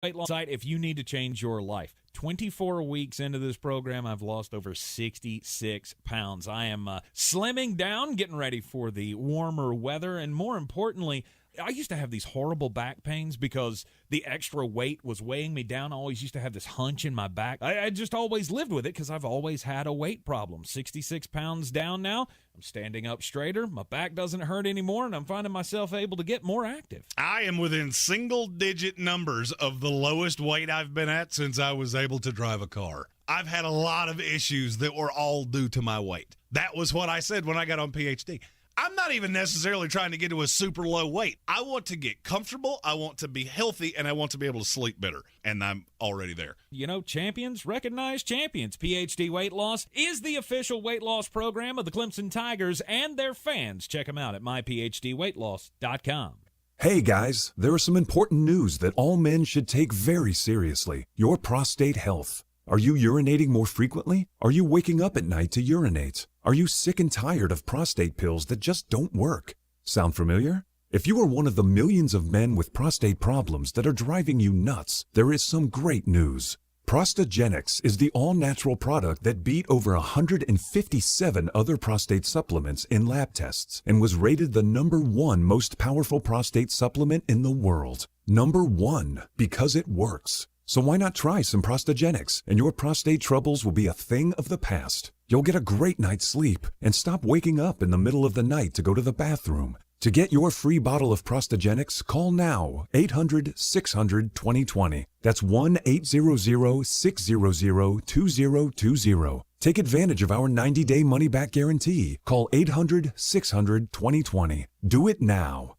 weight loss site if you need to change your life. 24 weeks into this program, I've lost over 66 pounds. I am slimming down, getting ready for the warmer weather, and more importantly, I used to have these horrible back pains because the extra weight was weighing me down. I always used to have this hunch in my back. I just always lived with it because I've always had a weight problem. 66 pounds down now. I'm standing up straighter. My back doesn't hurt anymore, and I'm finding myself able to get more active. I am within single-digit numbers of the lowest weight I've been at since I was able to drive a car. I've had a lot of issues that were all due to my weight. That was what I said when I got on PhD. I'm not even necessarily trying to get to a super low weight. I want to get comfortable, I want to be healthy, and I want to be able to sleep better. And I'm already there. You know, champions recognize champions. PhD Weight Loss is the official weight loss program of the Clemson Tigers and their fans. Check them out at myphdweightloss.com. Hey guys, there is some important news that all men should take very seriously. Your prostate health. Are you urinating more frequently? Are you waking up at night to urinate? Are you sick and tired of prostate pills that just don't work? Sound familiar? If you are one of the millions of men with prostate problems that are driving you nuts, there is some great news. Prostagenics is the all-natural product that beat over 157 other prostate supplements in lab tests and was rated the #1 most powerful prostate supplement in the world. #1, because it works. So why not try some Prostagenics, and your prostate troubles will be a thing of the past. You'll get a great night's sleep and stop waking up in the middle of the night to go to the bathroom. To get your free bottle of Prostagenics, call now, 800-600-2020. That's 1-800-600-2020. Take advantage of our 90-day money-back guarantee. Call 800-600-2020. Do it now.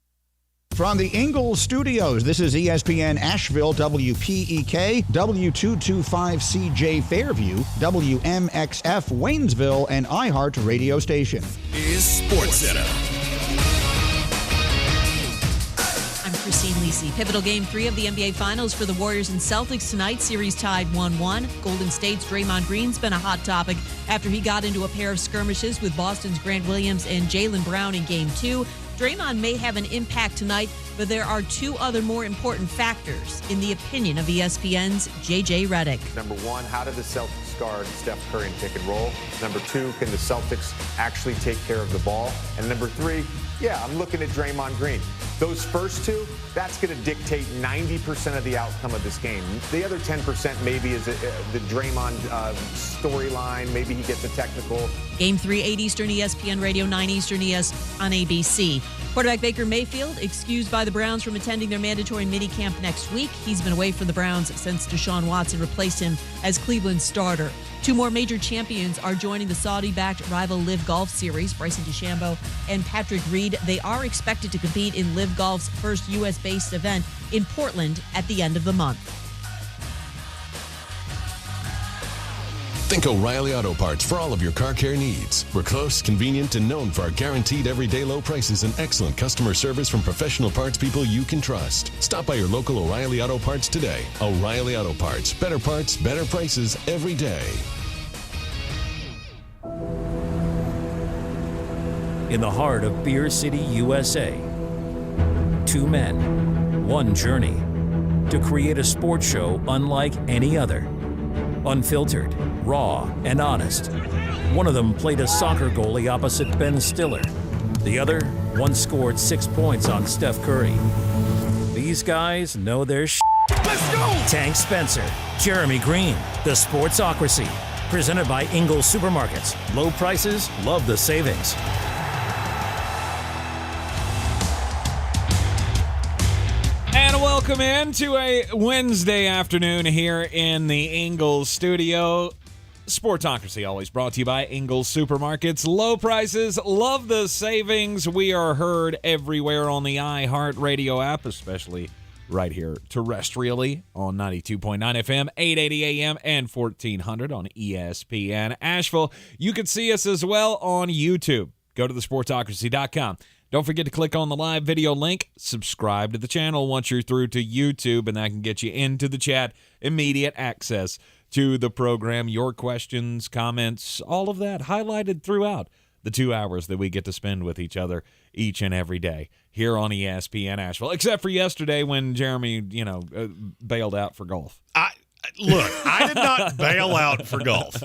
From the Ingles Studios, this is ESPN Asheville, WPEK, W225CJ Fairview, WMXF Waynesville, and iHeart radio station. Is SportsCenter. I'm Christine Lisi. Pivotal Game 3 of the NBA Finals for the Warriors and Celtics tonight. Series tied 1-1. Golden State's Draymond Greene's been a hot topic after he got into a pair of skirmishes with Boston's Grant Williams and Jaylen Brown in Game 2. Draymond may have an impact tonight, but there are two other more important factors, in the opinion of ESPN's J.J. Redick. Number one, how did the Celtics guard Steph Curry and pick and roll? Number two, can the Celtics actually take care of the ball? And number three, I'm looking at Draymond Green. Those first two, that's going to dictate 90% of the outcome of this game. The other 10% maybe is the Draymond storyline. Maybe he gets a technical. Game 3, 8 Eastern, ESPN Radio, 9 Eastern, ES on ABC. Quarterback Baker Mayfield excused by the Browns from attending their mandatory minicamp next week. He's been away from the Browns since Deshaun Watson replaced him as Cleveland's starter. Two more major champions are joining the Saudi-backed rival LIV Golf Series. Bryson DeChambeau and Patrick Reed. They are expected to compete in LIV Golf's first U.S.-based event in Portland at the end of the month. Think O'Reilly Auto Parts for all of your car care needs. We're close, convenient, and known for our guaranteed everyday low prices and excellent customer service from professional parts people you can trust. Stop by your local O'Reilly Auto Parts today. O'Reilly Auto Parts. Better parts, better prices every day. In the heart of Beer City, USA, two men, one journey to create a sports show unlike any other. Unfiltered, raw, and honest. One of them played a soccer goalie opposite Ben Stiller. The other once scored 6 points on Steph Curry. These guys know their shit. Let's go! Tank Spencer, Jeremy Greene, the Sportsocracy. Presented by Ingles Supermarkets. Low prices, love the savings. Welcome in to a Wednesday afternoon here in the Ingles Studio. Sportsocracy always brought to you by Ingles Supermarkets. Low prices, love the savings. We are heard everywhere on the iHeart Radio app, especially right here terrestrially on 92.9 FM, 880 AM, and 1400 on ESPN Asheville. You can see us as well on YouTube. Go to thesportsocracy.com. Don't forget to click on the live video link. Subscribe to the channel once you're through to YouTube, and that can get you into the chat. Immediate access to the program. Your questions, comments, all of that highlighted throughout the 2 hours that we get to spend with each other each and every day. here on ESPN Asheville, except for yesterday when Jeremy, bailed out for golf. Look, I did not bail out for golf.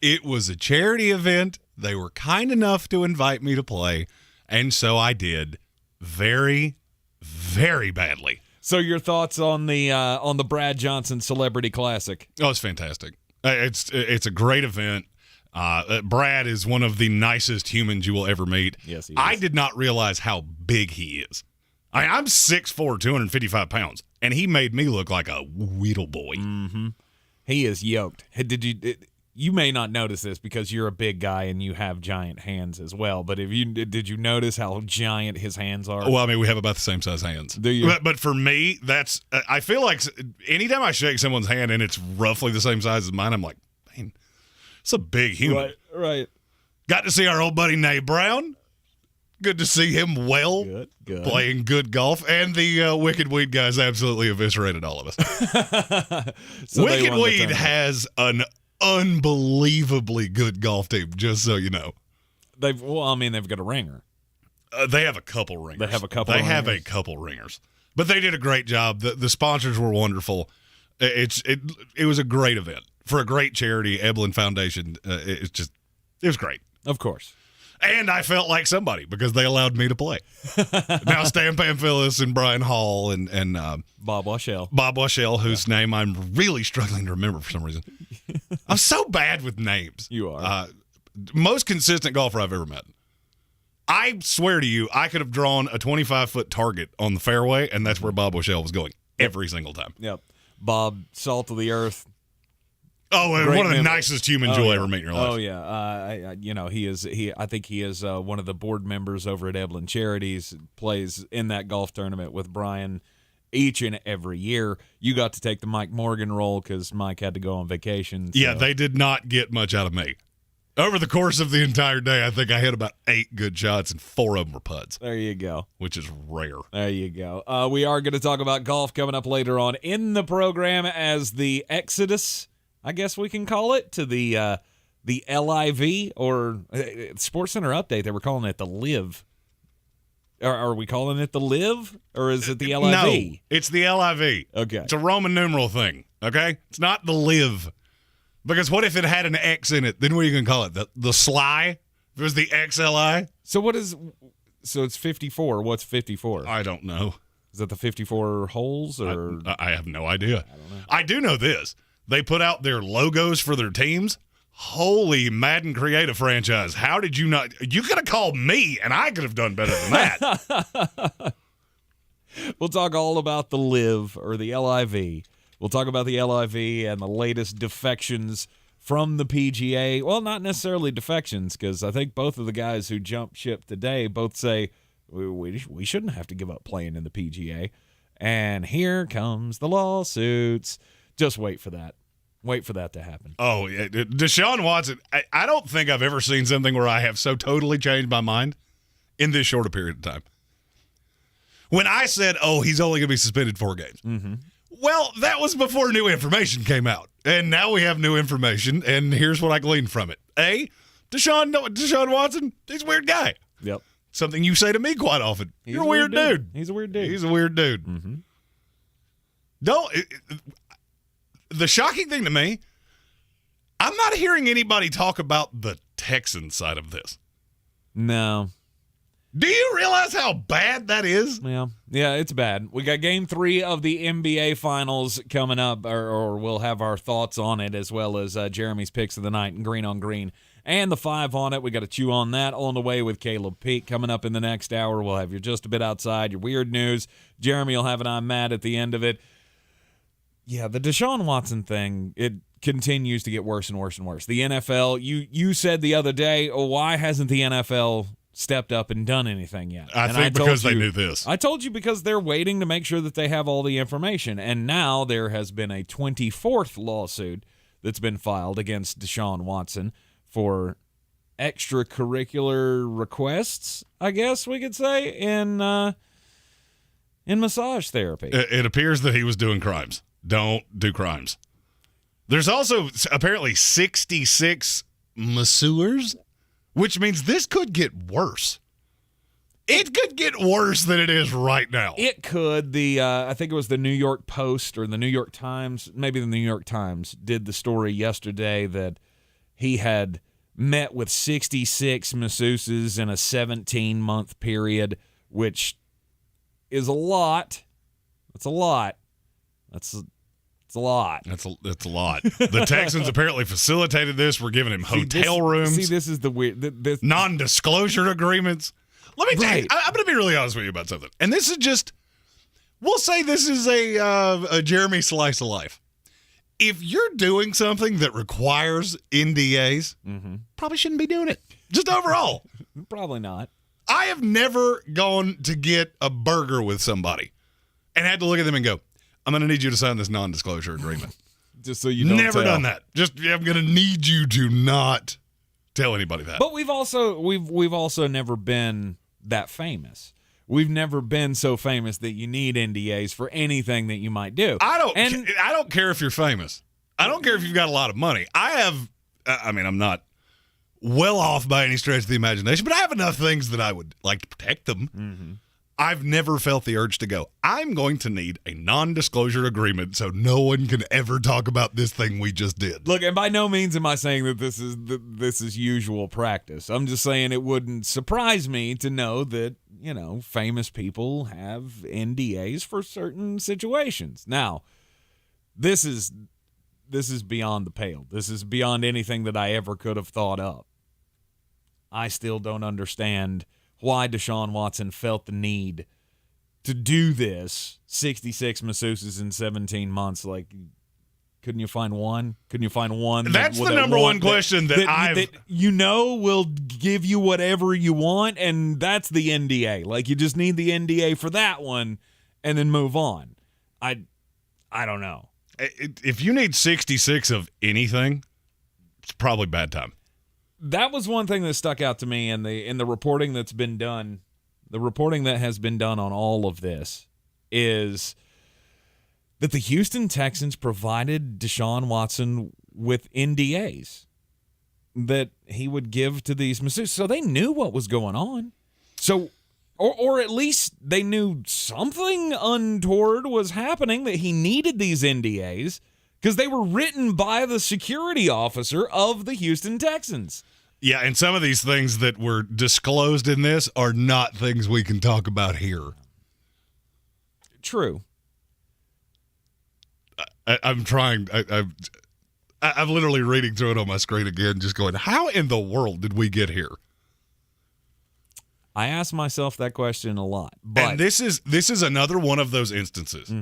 It was a charity event. They were kind enough to invite me to play, and so I did very, very badly. So your thoughts on the Brad Johnson Celebrity Classic? Oh, it's fantastic. It's a great event. Brad is one of the nicest humans you will ever meet. Yes, he is. I did not realize how big he is. I'm 6'4", 255 pounds, and he made me look like a Weedle boy. Mm-hmm. He is yoked. You may not notice this because you're a big guy and you have giant hands as well, but did you notice how giant his hands are? Well, we have about the same size hands. Do you? But for me, that's I feel like anytime I shake someone's hand and it's roughly the same size as mine, I'm like, man, it's a big human. Right. Got to see our old buddy Nate Brown. Good to see him Good. playing good golf. And the Wicked Weed guys absolutely eviscerated all of us. So Wicked Weed has an unbelievably good golf team, just so you know. They've got a ringer. They have a couple ringers. They have a couple ringers. But they did a great job. The sponsors were wonderful. It was a great event for a great charity, Eblin Foundation. It was grert. Of course. And I felt like somebody because they allowed me to play. Now Stan Pamphilis and Brian Hall and Bob Washell, whose name I'm really struggling to remember for some reason. I'm so bad with names. You are. Most consistent golfer I've ever met. I swear to you, I could have drawn a 25-foot target on the fairway, and that's where Bob Washell was going every single time. Yep. Bob, salt of the earth. Oh, and one of the nicest humans you'll ever meet in your life. Oh yeah, I think he is one of the board members over at Eblin Charities. Plays in that golf tournament with Brian each and every year. You got to take the Mike Morgan role because Mike had to go on vacation. So. Yeah, they did not get much out of me. Over the course of the entire day, I think I hit about 8 good shots, and 4 of them were putts. There you go. Which is rare. There you go. We are going to talk about golf coming up later on in the program as the Exodus, I guess we can call it, to the LIV or SportsCenter update. They were calling it the LIV. Are we calling it the LIV or is it the LIV? No, it's the LIV. Okay. It's a Roman numeral thing, okay? It's not the LIV. Because what if it had an X in it? Then what are you going to call it? The Sly? If it was the XLI? So it's 54. What's 54? I don't know. Is that the 54 holes? Or I have no idea. I don't know. I do know this. They put out their logos for their teams. Holy Madden Creative franchise. How did you not? You could have called me, and I could have done better than that. We'll talk all about the LIV or the LIV. We'll talk about the LIV and the latest defections from the PGA. Well, not necessarily defections, because I think both of the guys who jumped ship today both say we shouldn't have to give up playing in the PGA. And here comes the lawsuits. Just wait for that. Wait for that to happen. Oh, yeah. Deshaun Watson, I don't think I've ever seen something where I have so totally changed my mind in this short a period of time. When I said, he's only going to be suspended 4 games. Mm-hmm. Well, that was before new information came out. And now we have new information, and here's what I gleaned from it. Deshaun Watson, he's a weird guy. Yep. Something you say to me quite often. You're a weird dude. He's a weird dude. He's a weird dude. Mm-hmm. The shocking thing to me, I'm not hearing anybody talk about the Texan side of this. No. Do you realize how bad that is? Yeah, it's bad. We got Game 3 of the NBA Finals coming up, or we'll have our thoughts on it, as well as Jeremy's picks of the night and Green on Green. And the 5 on it. We got to chew on that on the way with Caleb Peak coming up in the next hour. We'll have your Just a Bit Outside, your Weird News. Jeremy will have an I'm Mad at the end of it. Yeah, the Deshaun Watson thing, it continues to get worse and worse and worse. The NFL, you said the other day, why hasn't the NFL stepped up and done anything yet? I think because they knew this. I told you because they're waiting to make sure that they have all the information. And now there has been a 24th lawsuit that's been filed against Deshaun Watson for extracurricular requests, I guess we could say, in massage therapy. It appears that he was doing crimes. Don't do crimes. There's also apparently 66 masseurs, which means this could get worse. It could get worse than it is right now. It could. I think it was the New York Post or the New York Times, maybe the New York Times, did the story yesterday that he had met with 66 masseuses in a 17-month period, which is a lot. That's a lot. That's a lot. That's a lot. The Texans apparently facilitated this. We're giving him hotel rooms. See, this is the weird. Non-disclosure agreements. Let me tell you, Right. I'm going to be really honest with you about something. And this is just, we'll say this is a Jeremy slice of life. If you're doing something that requires NDAs, probably shouldn't be doing it. Just overall. Probably not. I have never gone to get a burger with somebody and had to look at them and go, I'm going to need you to sign this non-disclosure agreement. Just so you don't Never tell. done that. Just, I'm going to need you to not tell anybody that. But we've also never been that famous. We've never been so famous that you need NDAs for anything that you might do. I don't care if you're famous. I don't care if you've got a lot of money. I'm not well off by any stretch of the imagination, but I have enough things that I would like to protect them. Mm-hmm. I've never felt the urge to go, I'm going to need a non-disclosure agreement so no one can ever talk about this thing we just did. Look, and by no means am I saying that this is usual practice. I'm just saying it wouldn't surprise me to know that, famous people have NDAs for certain situations. Now, this is beyond the pale. This is beyond anything that I ever could have thought of. I still don't understand why Deshaun Watson felt the need to do this. 66 masseuses in 17 months. Like, couldn't you find one? Couldn't you find one? That's the number one question that will give you whatever you want, and that's the NDA. Like, you just need the NDA for that one, and then move on. I don't know. If you need 66 of anything, it's probably bad time. That was one thing that stuck out to me in the reporting that's been done. The reporting that has been done on all of this is that the Houston Texans provided Deshaun Watson with NDAs that he would give to these masseuses. So they knew what was going on. So, or at least they knew something untoward was happening, that he needed these NDAs because they were written by the security officer of the Houston Texans. Yeah, and some of these things that were disclosed in this are not things we can talk about here. True. I'm trying. I'm literally reading through it on my screen again, just going, how in the world did we get here? I ask myself that question a lot. But and this is another one of those instances.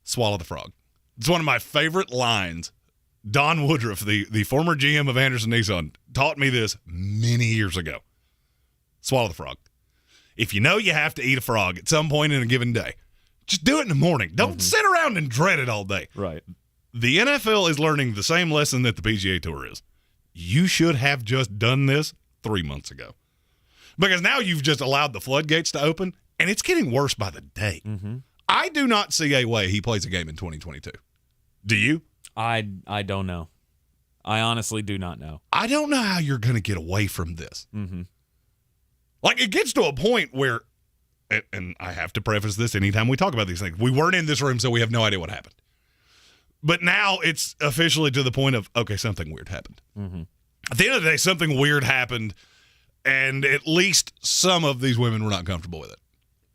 Swallow the frog. It's one of my favorite lines. Don Woodruff, the former GM of Anderson Nissan, taught me this many years ago. Swallow the frog. If you know you have to eat a frog at some point in a given day, just do it in the morning. Don't sit around and dread it all day. Right. The NFL is learning the same lesson that the PGA Tour is. You should have just done this 3 months ago. Because now you've just allowed the floodgates to open, and it's getting worse by the day. I do not see a way he plays a game in 2022. Do you? I don't know. I honestly do not know. I don't know how you're going to get away from this. Like, it gets to a point where, and I have to preface this anytime we talk about these things, we weren't in this room, so we have no idea what happened. But now it's officially to the point of, okay, something weird happened. At the end of the day, something weird happened, and at least some of these women were not comfortable with it.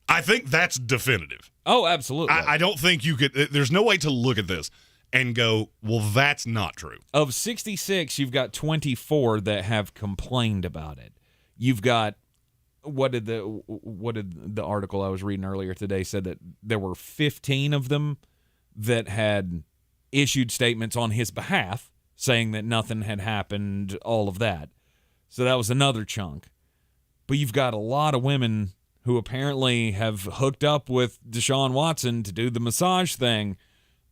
I think that's definitive. Oh, absolutely. I don't think you could, there's no way to look at this and go, well, that's not true. Of 66, you've got 24 that have complained about it. You've got, what did the article I was reading earlier today said that there were 15 of them that had issued statements on his behalf saying that nothing had happened, all of that. So that was another chunk. But you've got a lot of women who apparently have hooked up with Deshaun Watson to do the massage thing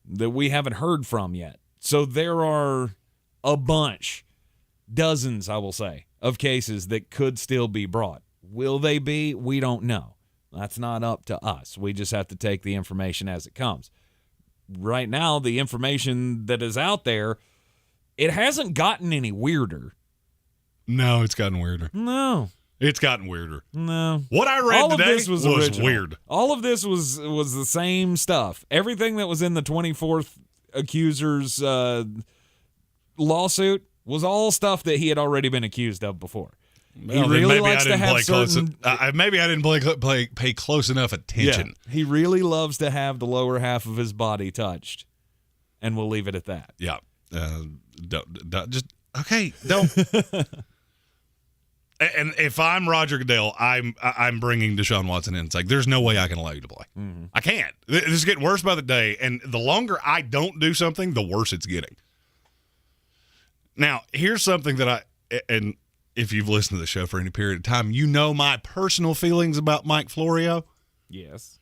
that we haven't heard from yet. So there are a bunch, dozens, I will say, of cases that could still be brought. Will they be? We don't know. That's not up to us. We just have to take the information as it comes. Right now, the information that is out there, it hasn't gotten any weirder. No, it's gotten weirder. No. It's gotten weirder. No. What I read All of today this was weird. All of this was the same stuff. Everything that was in the 24th accuser's lawsuit was all stuff that he had already been accused of before. Well, he really likes to have certain. Maybe I didn't pay close enough attention. Yeah, he really loves to have the lower half of his body touched, and we'll leave it at that. Yeah. Don't. And if I'm Roger Goodell, I'm bringing Deshaun Watson in. It's like, there's no way I can allow you to play. Mm-hmm. I can't. This is getting worse by the day, and the longer I don't do something, the worse it's getting. Now, here's something that and if you've listened to the show for any period of time, you know my personal feelings about Mike Florio. Yes.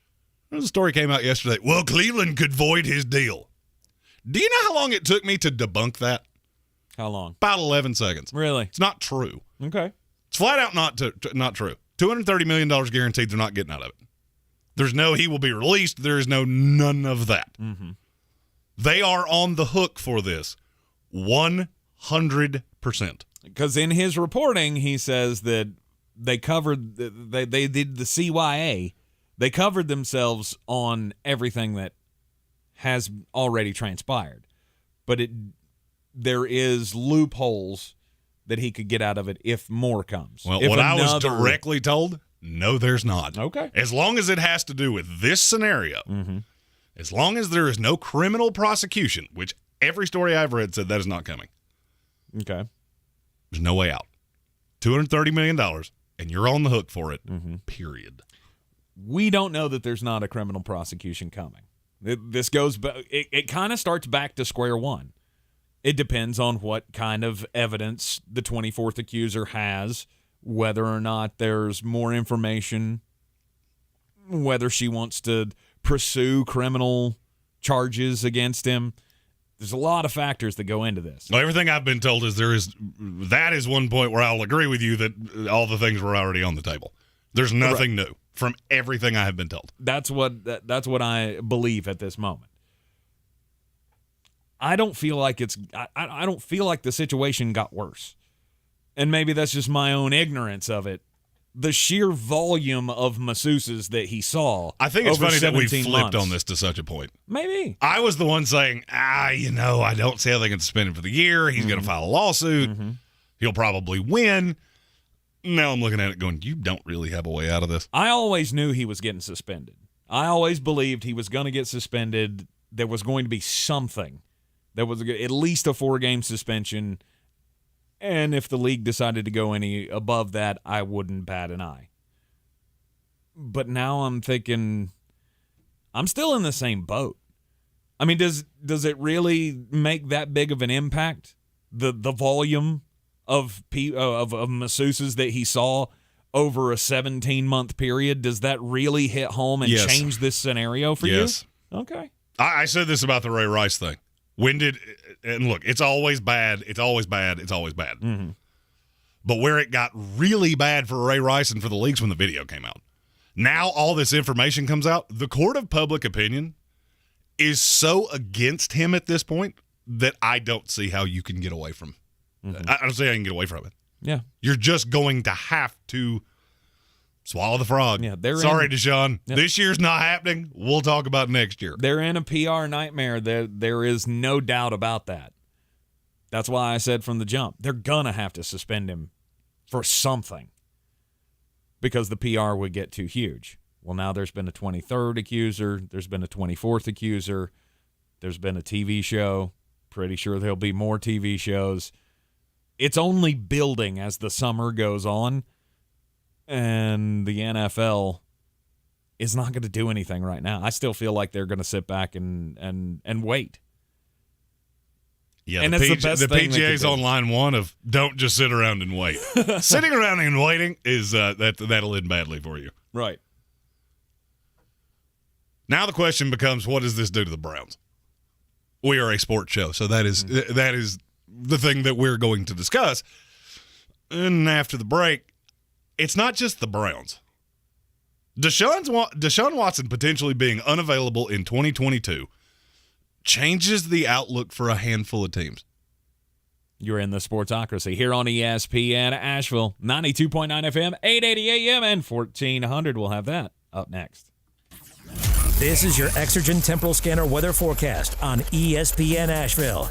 There's a story came out yesterday. Well, Cleveland could void his deal. Do you know how long it took me to debunk that? How long? About 11 seconds. Really? It's not true. Okay. It's flat out not true. $230 million guaranteed they're not getting out of it. There's no he will be released. There is none of that. Mm-hmm. They are on the hook for this 100%. Because in his reporting, he says that they covered, they did the CYA. They covered themselves on everything that has already transpired. But there is loopholes that he could get out of it if more comes. Well, what I was directly told, no, there's not. Okay. As long as it has to do with this scenario, as long as there is no criminal prosecution, which every story I've read said that is not coming. Okay. There's no way out. $230 million, and you're on the hook for it, period. We don't know that there's not a criminal prosecution coming. This goes, it kind of starts back to square one. It depends on what kind of evidence the 24th accuser has, whether or not there's more information, whether she wants to pursue criminal charges against him. There's a lot of factors that go into this. Well, everything I've been told is that is one point where I'll agree with you that all the things were already on the table. There's nothing new from everything I have been told. That's what I believe at this moment. I don't feel like I don't feel like the situation got worse. And maybe that's just my own ignorance of it. The sheer volume of masseuses that he saw. I think it's funny that we flipped months. on this to such a point. Maybe. I was the one saying, I don't see how they can suspend him for the year. He's going to file a lawsuit. He'll probably win. Now I'm looking at it going, you don't really have a way out of this. I always knew he was getting suspended. I always believed he was going to get suspended. There was going to be something. There was at least a 4-game suspension. And if the league decided to go any above that, I wouldn't bat an eye. But now I'm thinking, I'm still in the same boat. I mean, does it really make that big of an impact? The volume of masseuses that he saw over a 17-month period, does that really hit home and change this scenario for you? Yes. Okay. I said this about the Ray Rice thing. And look, it's always bad. It's always bad. It's always bad. Mm-hmm. But where it got really bad for Ray Rice and for the leagues when the video came out. Now all this information comes out. The court of public opinion is so against him at this point that I don't see how you can get away from. I don't see how you can get away from it. Yeah. You're just going to have to swallow the frog. Yeah, Sorry, Deshaun. Yep. This year's not happening. We'll talk about next year. They're in a PR nightmare. There is no doubt about that. That's why I said from the jump, they're going to have to suspend him for something because the PR would get too huge. Well, now there's been a 23rd accuser. There's been a 24th accuser. There's been a TV show. Pretty sure there'll be more TV shows. It's only building as the summer goes on. And the NFL is not going to do anything right now. I still feel like they're going to sit back and wait. Yeah, and the PGA's on line one of don't just sit around and wait. Sitting around and waiting is that'll end badly for you. Right. Now the question becomes, what does this do to the Browns? We are a sports show, so that is the thing that we're going to discuss. And after the break, it's not just the Browns. Deshaun Watson potentially being unavailable in 2022 changes the outlook for a handful of teams. You're in the Sportsocracy here on ESPN Asheville, 92.9 FM, 880 AM, and 1400. We'll have that up next. This is your Exergen Temporal Scanner weather forecast on ESPN Asheville.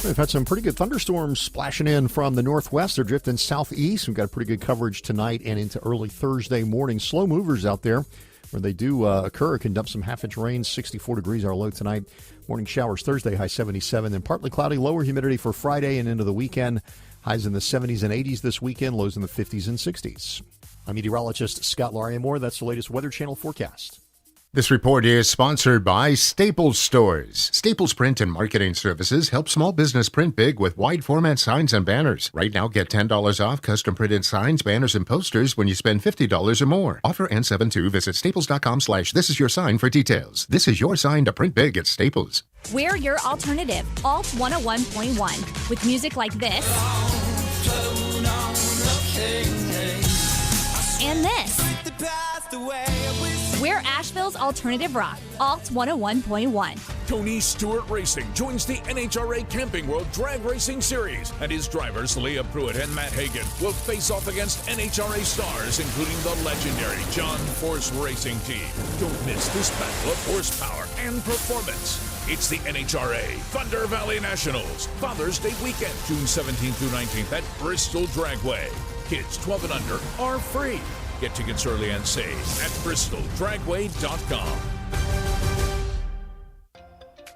We've had some pretty good thunderstorms splashing in from the northwest. They're drifting southeast. We've got pretty good coverage tonight and into early Thursday morning. Slow movers out there where they do occur. Can dump some half-inch rain. 64 degrees our low tonight. Morning showers Thursday, high 77. And partly cloudy, lower humidity for Friday and into the weekend. Highs in the 70s and 80s this weekend. Lows in the 50s and 60s. I'm meteorologist Scott Larimore. That's the latest Weather Channel forecast. This report is sponsored by Staples Stores. Staples Print and Marketing Services help small business print big with wide format signs and banners. Right now, get $10 off custom printed signs, banners, and posters when you spend $50 or more. Offer ends 7/2. Visit staples.com/this is your sign for details. This is your sign to print big at Staples. We're your alternative, Alt 101.1, with music like this and this. We're Asheville's alternative rock, Alt 101.1. Tony Stewart Racing joins the NHRA Camping World Drag Racing Series, and his drivers Leah Pruitt and Matt Hagan will face off against NHRA stars, including the legendary John Force Racing Team. Don't miss this battle of horsepower and performance. It's the NHRA Thunder Valley Nationals, Father's Day weekend, June 17th through 19th at Bristol Dragway. Kids 12 and under are free. Get tickets early and save at bristoldragway.com.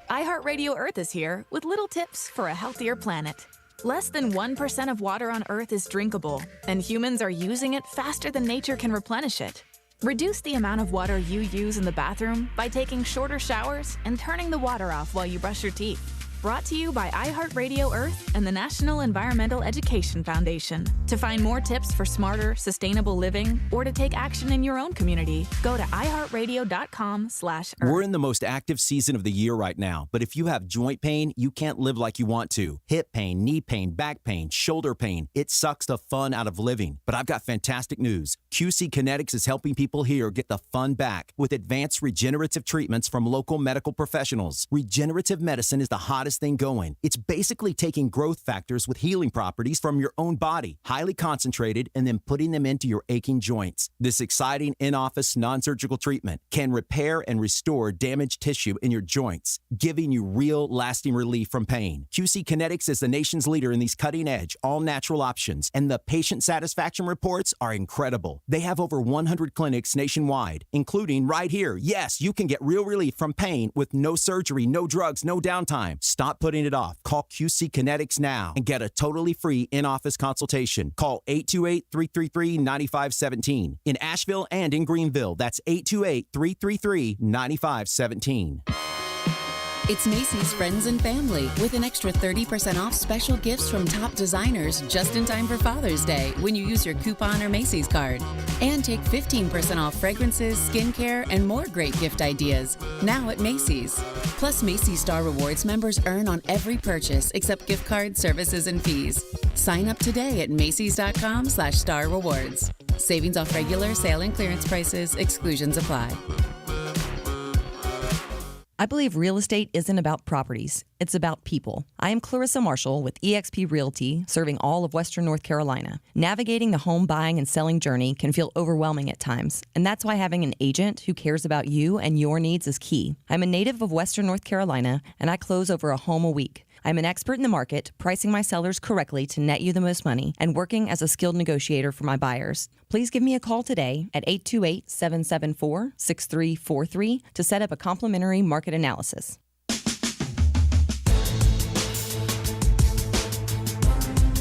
iHeartRadio Earth is here with little tips for a healthier planet. Less than 1% of water on Earth is drinkable, and humans are using it faster than nature can replenish it. Reduce the amount of water you use in the bathroom by taking shorter showers and turning the water off while you brush your teeth. Brought to you by iHeartRadio Earth and the National Environmental Education Foundation. To find more tips for smarter, sustainable living or to take action in your own community, go to iHeartRadio.com/Earth. We're in the most active season of the year right now, but if you have joint pain, you can't live like you want to. Hip pain, knee pain, back pain, shoulder pain. It sucks the fun out of living. But I've got fantastic news. QC Kinetics is helping people here get the fun back with advanced regenerative treatments from local medical professionals. Regenerative medicine is the hottest thing going. It's basically taking growth factors with healing properties from your own body, highly concentrated, and then putting them into your aching joints. This exciting in-office non-surgical treatment can repair and restore damaged tissue in your joints, giving you real lasting relief from pain. QC Kinetics is the nation's leader in these cutting-edge, all-natural options, and the patient satisfaction reports are incredible. They have over 100 clinics nationwide, including right here. Yes, you can get real relief from pain with no surgery, no drugs, no downtime. Stop putting it off. Call QC Kinetics now and get a totally free in-office consultation. Call 828-333-9517. In Asheville and in Greenville, that's 828-333-9517. It's Macy's Friends and Family with an extra 30% off special gifts from top designers just in time for Father's Day when you use your coupon or Macy's card. And take 15% off fragrances, skincare, and more great gift ideas now at Macy's. Plus, Macy's Star Rewards members earn on every purchase except gift cards, services, and fees. Sign up today at Macy's.com/Star Rewards. Savings off regular, sale, and clearance prices. Exclusions apply. I believe real estate isn't about properties. It's about people. I am Clarissa Marshall with eXp Realty, serving all of Western North Carolina. Navigating the home buying and selling journey can feel overwhelming at times, and that's why having an agent who cares about you and your needs is key. I'm a native of Western North Carolina, and I close over a home a week. I'm an expert in the market, pricing my sellers correctly to net you the most money, and working as a skilled negotiator for my buyers. Please give me a call today at 828-774-6343 to set up a complimentary market analysis.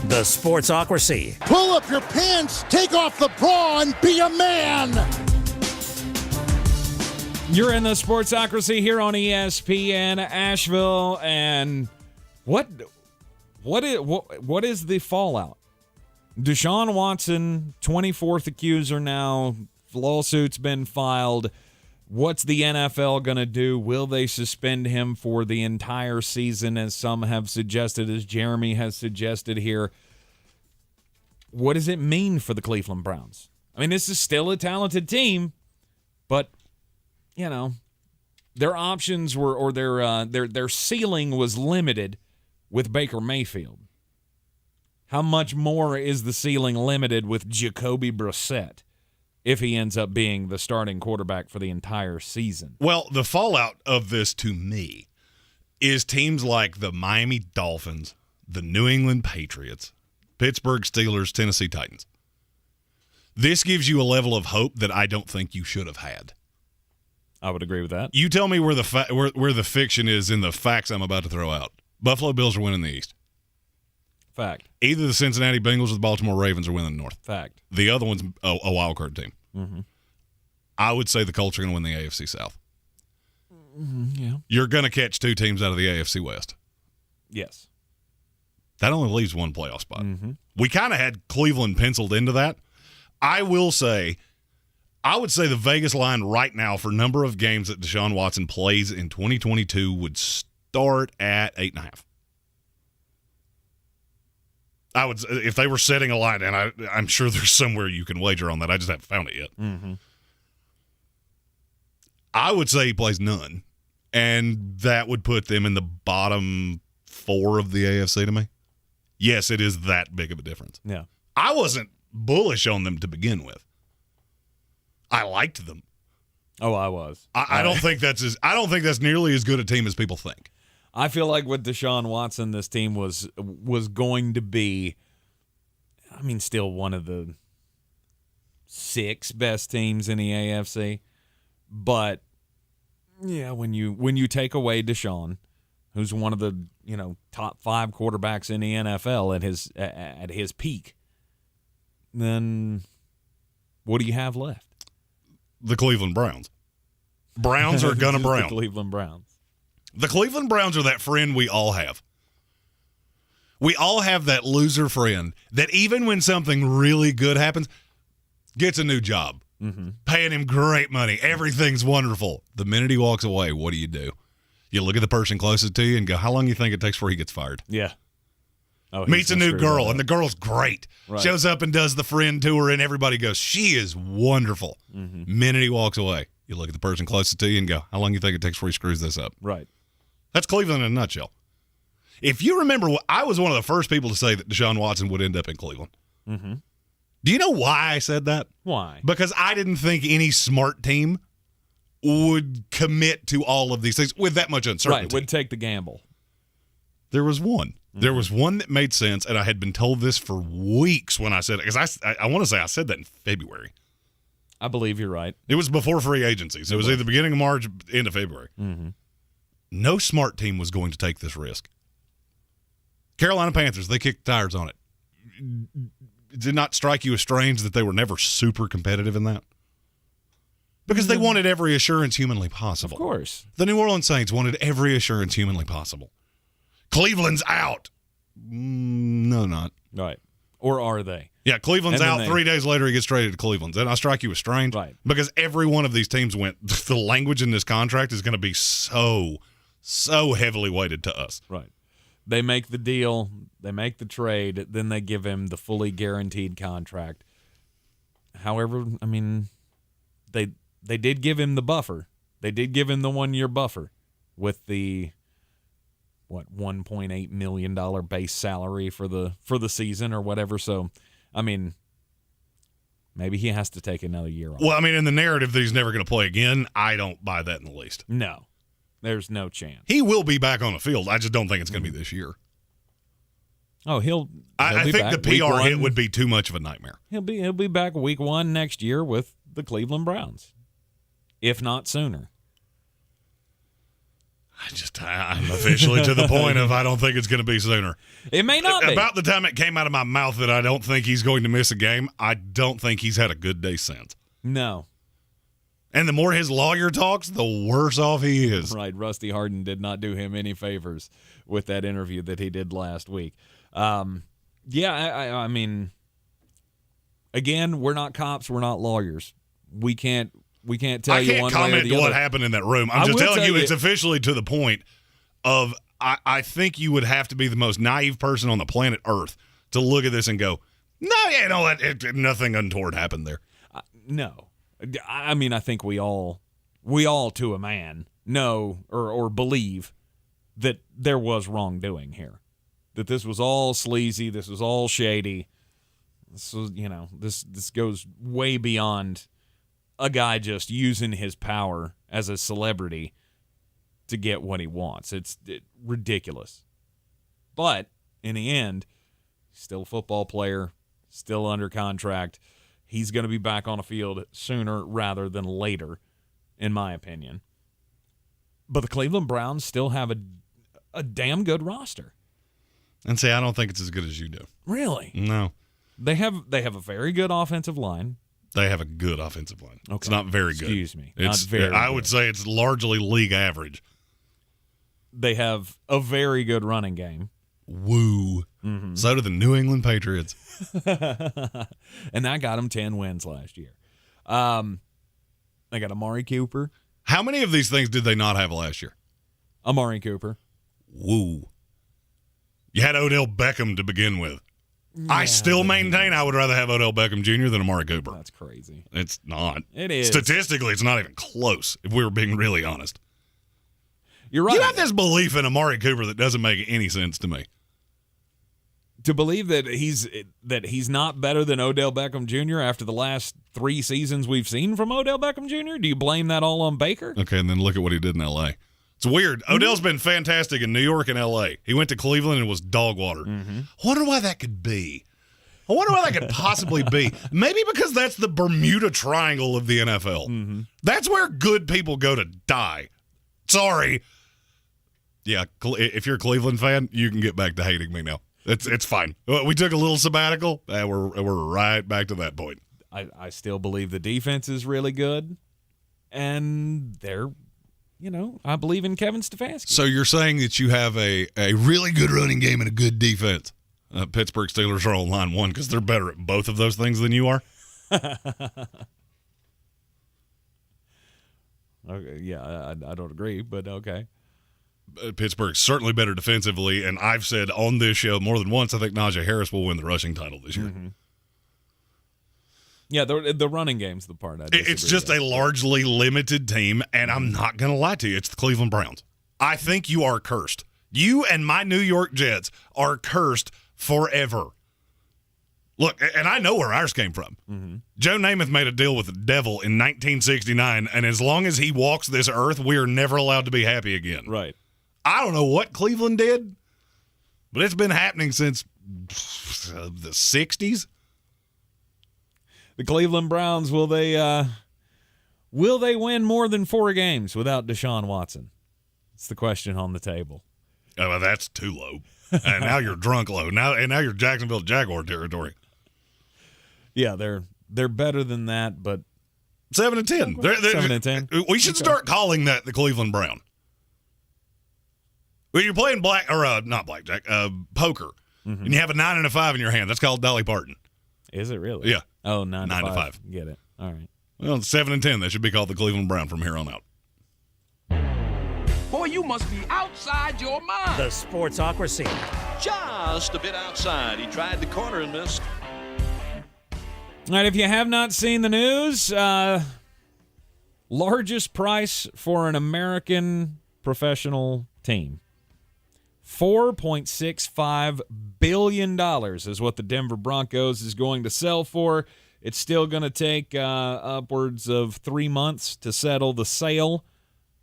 The Sportsocracy. Pull up your pants, take off the bra, and be a man! You're in the Sportsocracy here on ESPN Asheville, and what is the fallout? Deshaun Watson, 24th accuser now, lawsuit's been filed. What's the NFL going to do? Will they suspend him for the entire season, as some have suggested, as Jeremy has suggested here? What does it mean for the Cleveland Browns? I mean, this is still a talented team, but, you know, their options were, or their ceiling was limited with Baker Mayfield. How much more is the ceiling limited with Jacoby Brissett if he ends up being the starting quarterback for the entire season? Well, the fallout of this to me is teams like the Miami Dolphins, the New England Patriots, Pittsburgh Steelers, Tennessee Titans. This gives you a level of hope that I don't think you should have had. I would agree with that. You tell me where the fiction is in the facts I'm about to throw out. Buffalo Bills are winning the East. Fact. Either the Cincinnati Bengals or the Baltimore Ravens are winning the North. Fact. The other one's a wild card team. Mm-hmm. I would say the Colts are going to win the AFC South. Yeah. You're going to catch two teams out of the AFC West. Yes. That only leaves one playoff spot. Mm-hmm. We kind of had Cleveland penciled into that. I would say the Vegas line right now for number of games that Deshaun Watson plays in 2022 would start at 8.5. I would, if they were setting a line, and I'm sure there's somewhere you can wager on that. I just haven't found it yet. Mm-hmm. I would say he plays none, and that would put them in the bottom 4 of the AFC to me. Yes, it is that big of a difference. Yeah. I wasn't bullish on them to begin with. I liked them. Oh, I was. I don't think that's nearly as good a team as people think. I feel like with Deshaun Watson, this team was going to be, I mean, still one of the 6 best teams in the AFC. But yeah, when you take away Deshaun, who's one of the top 5 quarterbacks in the NFL at his peak, then what do you have left? The Cleveland Browns. Browns are gonna Brown. The Cleveland Browns. The Cleveland Browns are that friend we all have. We all have that loser friend that even when something really good happens, gets a new job, paying him great money, everything's wonderful. The minute he walks away, what do? You look at the person closest to you and go, how long do you think it takes before he gets fired? Yeah. Oh, meets a new girl, and the girl's great. Right. Shows up and does the friend tour, and everybody goes, she is wonderful. Minute he walks away, you look at the person closest to you and go, how long do you think it takes before he screws this up? Right. That's Cleveland in a nutshell. If you remember, I was one of the first people to say that Deshaun Watson would end up in Cleveland. Mm-hmm. Do you know why I said that? Why? Because I didn't think any smart team would commit to all of these things with that much uncertainty. Right, would take the gamble. There was one. There was one that made sense, and I had been told this for weeks when I said it. Because I want to say I said that in February. I believe you're right. It was before free agency, so it was either beginning of March, end of February. Mm-hmm. No smart team was going to take this risk. Carolina Panthers, they kicked the tires on it. Did it not strike you as strange that they were never super competitive in that? Because they wanted every assurance humanly possible. Of course. The New Orleans Saints wanted every assurance humanly possible. Cleveland's out. No, not. Right. Or are they? Yeah, Cleveland's out. 3 days later, he gets traded to Cleveland. Then I strike you as strange. Right. Because every one of these teams went, the language in this contract is going to be so heavily weighted to us. Right. They make the deal, they make the trade, then they give him the fully guaranteed contract. However, I mean, they did give him the buffer. They did give him the 1-year buffer with the $1.8 million base salary for the season or whatever. So, I mean, maybe he has to take another year off. Well, I mean, in the narrative that he's never going to play again, I don't buy that in the least. No. There's no chance. He will be back on the field. I just don't think it's going to be this year. Oh, he'll I be think back. the PR hit would be too much of a nightmare. He'll be back week 1 next year with the Cleveland Browns, if not sooner. I'm officially to the point of I don't think it's going to be sooner. It may not be. About the time it came out of my mouth that I don't think he's going to miss a game, I don't think he's had a good day since. No. And the more his lawyer talks, the worse off he is. Right. Rusty Hardin did not do him any favors with that interview that he did last week. I mean, again, we're not cops. We're not lawyers. We can't tell you one way or the other. I can't comment what happened in that room. I'm just telling you it's officially to the point of I think you would have to be the most naive person on the planet Earth to look at this and go, no, nothing untoward happened there. No. I mean, I think we all to a man know or believe that there was wrongdoing here. that this was all sleazy, this was all shady. This was, this goes way beyond a guy just using his power as a celebrity to get what he wants. It's ridiculous. But in the end, still a football player, still under contract. He's going to be back on a field sooner rather than later, in my opinion. But the Cleveland Browns still have a damn good roster. And say, I don't think it's as good as you do. Really? No. They have a very good offensive line. They have a good offensive line. Okay. It's not very good. Excuse me. It's not very I good. would say it's largely league average. They have a very good running game. Woo. Mm-hmm. So do the New England Patriots. And that got them 10 wins last year. They got Amari Cooper. How many of these things did they not have last year? Amari Cooper. Woo. You had Odell Beckham to begin with. Yeah, I still maintain I would rather have Odell Beckham Jr. than Amari Cooper. That's crazy. It's not. It is. Statistically, it's not even close, if we were being really honest. You're right. You have this belief in Amari Cooper that doesn't make any sense to me. To believe that he's not better than Odell Beckham Jr. after the last 3 seasons we've seen from Odell Beckham Jr.? Do you blame that all on Baker? Okay, and then look at what he did in L.A. It's weird. Odell's been fantastic in New York and L.A. He went to Cleveland and was dog water. Mm-hmm. I wonder why that could be. I wonder why that could possibly be. Maybe because that's the Bermuda Triangle of the NFL. Mm-hmm. That's where good people go to die. Sorry. Yeah, if you're a Cleveland fan, you can get back to hating me now. It's fine. We took a little sabbatical. We're right back to that point. I still believe the defense is really good, and they're, I believe in Kevin Stefanski. So you're saying that you have a really good running game and a good defense. Pittsburgh Steelers are on line 1 because they're better at both of those things than you are? Okay, yeah, I don't agree, but okay. Pittsburgh's certainly better defensively, and I've said on this show more than once I think Najee Harris will win the rushing title this year. Mm-hmm. Yeah, the running game's the part I disagree It's just with. a largely limited team, and I'm not going to lie to you. It's the Cleveland Browns. I think you are cursed. You and my New York Jets are cursed forever. Look, and I know where ours came from. Mm-hmm. Joe Namath made a deal with the devil in 1969, and as long as he walks this earth, we are never allowed to be happy again. Right. I don't know what Cleveland did, but it's been happening since the 60s. The Cleveland Browns, will they win more than 4 games without Deshaun Watson? It's the question on the table. Oh, well, that's too low. And now you're drunk low. Now you're Jacksonville Jaguar territory. Yeah, they're better than that, but 7-10. 7-10. We should start calling that the Cleveland Brown. When you're playing not blackjack, poker, mm-hmm. and you have a 9 and a 5 in your hand, that's called Dolly Parton. Is it really? Yeah. Oh, 9 to 5. Get it. All right. Well, 7-10. That should be called the Cleveland Brown from here on out. Boy, you must be outside your mind. The Sportsocracy. Just a bit outside. He tried the corner and missed. All right, if you have not seen the news, largest price for an American professional team. $4.65 billion is what the Denver Broncos is going to sell for. It's still going to take upwards of 3 months to settle the sale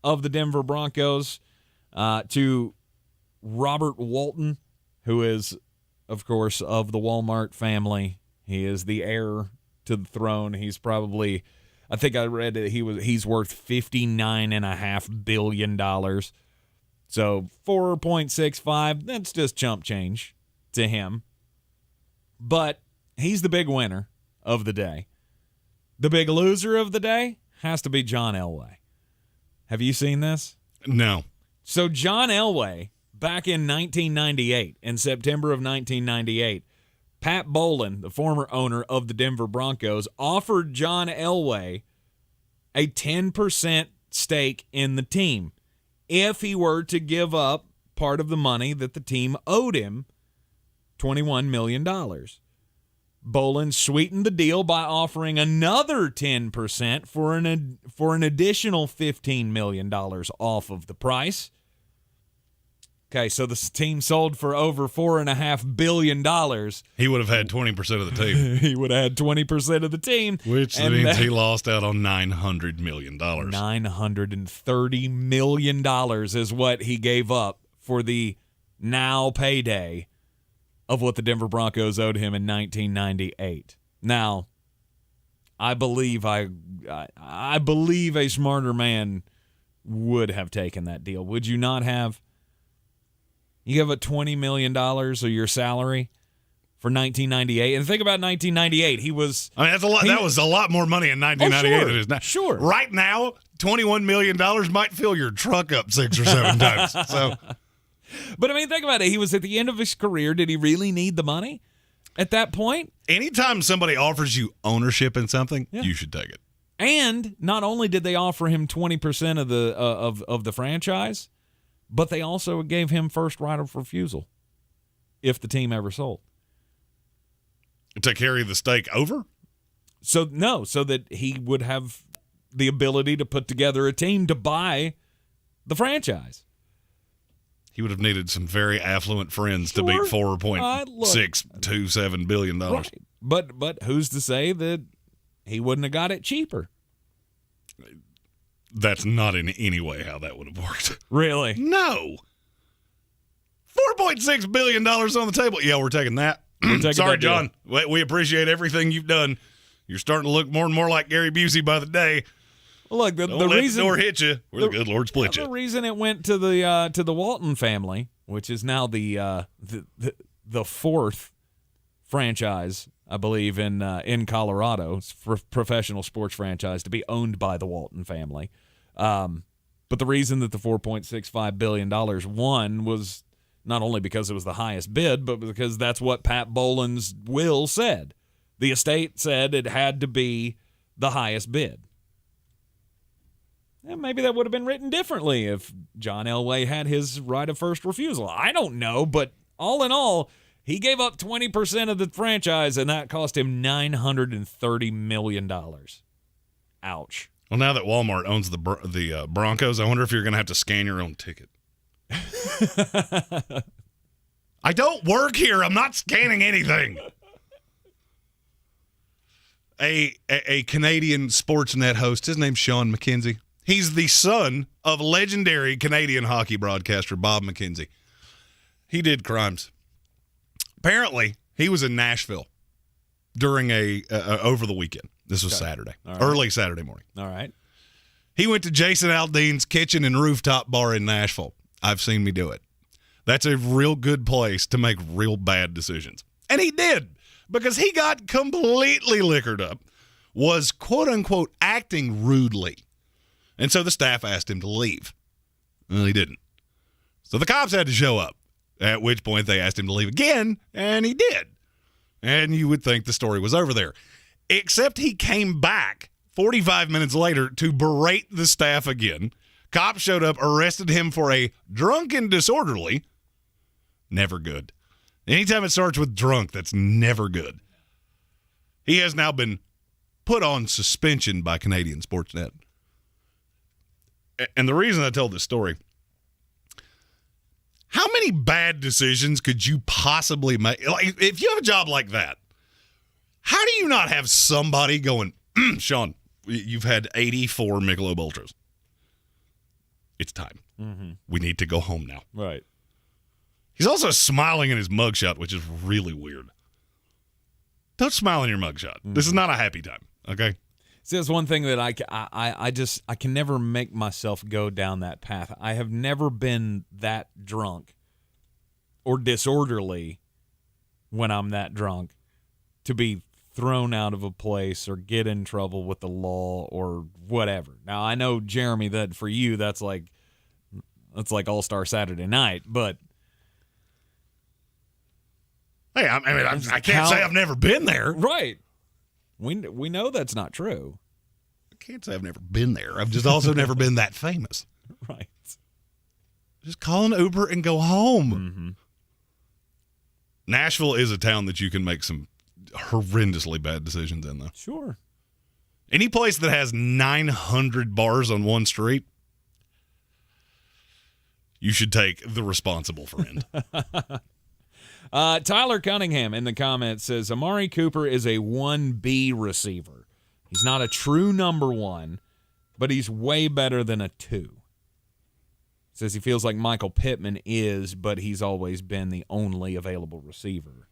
of the Denver Broncos to Robert Walton, who is, of course, of the Walmart family. He is the heir to the throne. He's probably, I think I read that he's worth $59.5 billion. So 4.65, that's just chump change to him. But he's the big winner of the day. The big loser of the day has to be John Elway. Have you seen this? No. So John Elway, back in 1998, in September of 1998, Pat Bowlen, the former owner of the Denver Broncos, offered John Elway a 10% stake in the team if he were to give up part of the money that the team owed him, $21 million. Bowlen sweetened the deal by offering another 10% for an additional $15 million off of the price. Okay, so the team sold for over $4.5 billion. He would have had 20% of the team. He would have had 20% of the team. Which means he lost out on $900 million. $930 million is what he gave up for the now payday of what the Denver Broncos owed him in 1998. Now, I believe a smarter man would have taken that deal. Would you not have? You give it $20 million of your salary for 1998. And think about 1998. He was... I mean, that's a lot. That was a lot more money in 1998 than it is now. Sure. Right now, $21 million might fill your truck up 6 or 7 times. So, but, I mean, think about it. He was at the end of his career. Did he really need the money at that point? Anytime somebody offers you ownership in something, you should take it. And not only did they offer him 20% of the of the franchise, but they also gave him first right of refusal if the team ever sold. To carry the stake over? So that he would have the ability to put together a team to buy the franchise. He would have needed some very affluent friends to beat $4.627 billion. Right. But who's to say that he wouldn't have got it cheaper? That's not in any way how that would have worked. Really? No. $4.6 billion on the table. Yeah, we're taking that. Sorry, John. We appreciate everything you've done. You're starting to look more and more like Gary Busey by the day. Well, look, the Don't reason let the door hit you, where the good Lord split you. The reason it went to the Walton family, which is now the fourth franchise, I believe, in Colorado, for professional sports franchise to be owned by the Walton family. But the reason that the $4.65 billion won was not only because it was the highest bid, but because that's what Pat Boland's will said. The estate said it had to be the highest bid. And maybe that would have been written differently if John Elway had his right of first refusal. I don't know, but all in all, he gave up 20% of the franchise, and that cost him $930 million. Ouch. Well, now that Walmart owns the Broncos, I wonder if you're going to have to scan your own ticket. I don't work here. I'm not scanning anything. A Canadian Sportsnet host, his name's Sean McKenzie. He's the son of legendary Canadian hockey broadcaster Bob McKenzie. He did crimes. Apparently, he was in Nashville during over the weekend. This was Saturday, early Saturday morning. All right. He went to Jason Aldean's Kitchen and Rooftop Bar in Nashville. I've seen me do it. That's a real good place to make real bad decisions. And he did, because he got completely liquored up, was quote-unquote acting rudely. And so the staff asked him to leave. Well, he didn't. So the cops had to show up, at which point they asked him to leave again, and he did. And you would think the story was over there. Except he came back 45 minutes later to berate the staff again. Cops showed up, arrested him for a drunken disorderly. Never good. Anytime it starts with drunk, that's never good. He has now been put on suspension by Canadian Sportsnet. And the reason I told this story, how many bad decisions could you possibly make? Like, if you have a job like that, how do you not have somebody going, Sean, you've had 84 Michelob Ultras. It's time. Mm-hmm. We need to go home now. Right. He's also smiling in his mugshot, which is really weird. Don't smile in your mugshot. Mm-hmm. This is not a happy time, okay? See, that's one thing that I can never make myself go down that path. I have never been that drunk or disorderly when I'm that drunk to be thrown out of a place or get in trouble with the law or whatever. Now, I know, Jeremy, that for you that's like All-Star Saturday Night, but hey, I mean, I can't say I've never been there. Right. We know that's not true. I can't say I've never been there. I've just also never been that famous. Right. Just call an Uber and go home. Mm-hmm. Nashville is a town that you can make some horrendously bad decisions in, though. Sure. Any place that has 900 bars on one street, you should take the responsible friend. Tyler Cunningham in the comments says, Amari Cooper is a 1B receiver. He's not a true number one, but he's way better than a 2. Says he feels like Michael Pittman is, but he's always been the only available receiver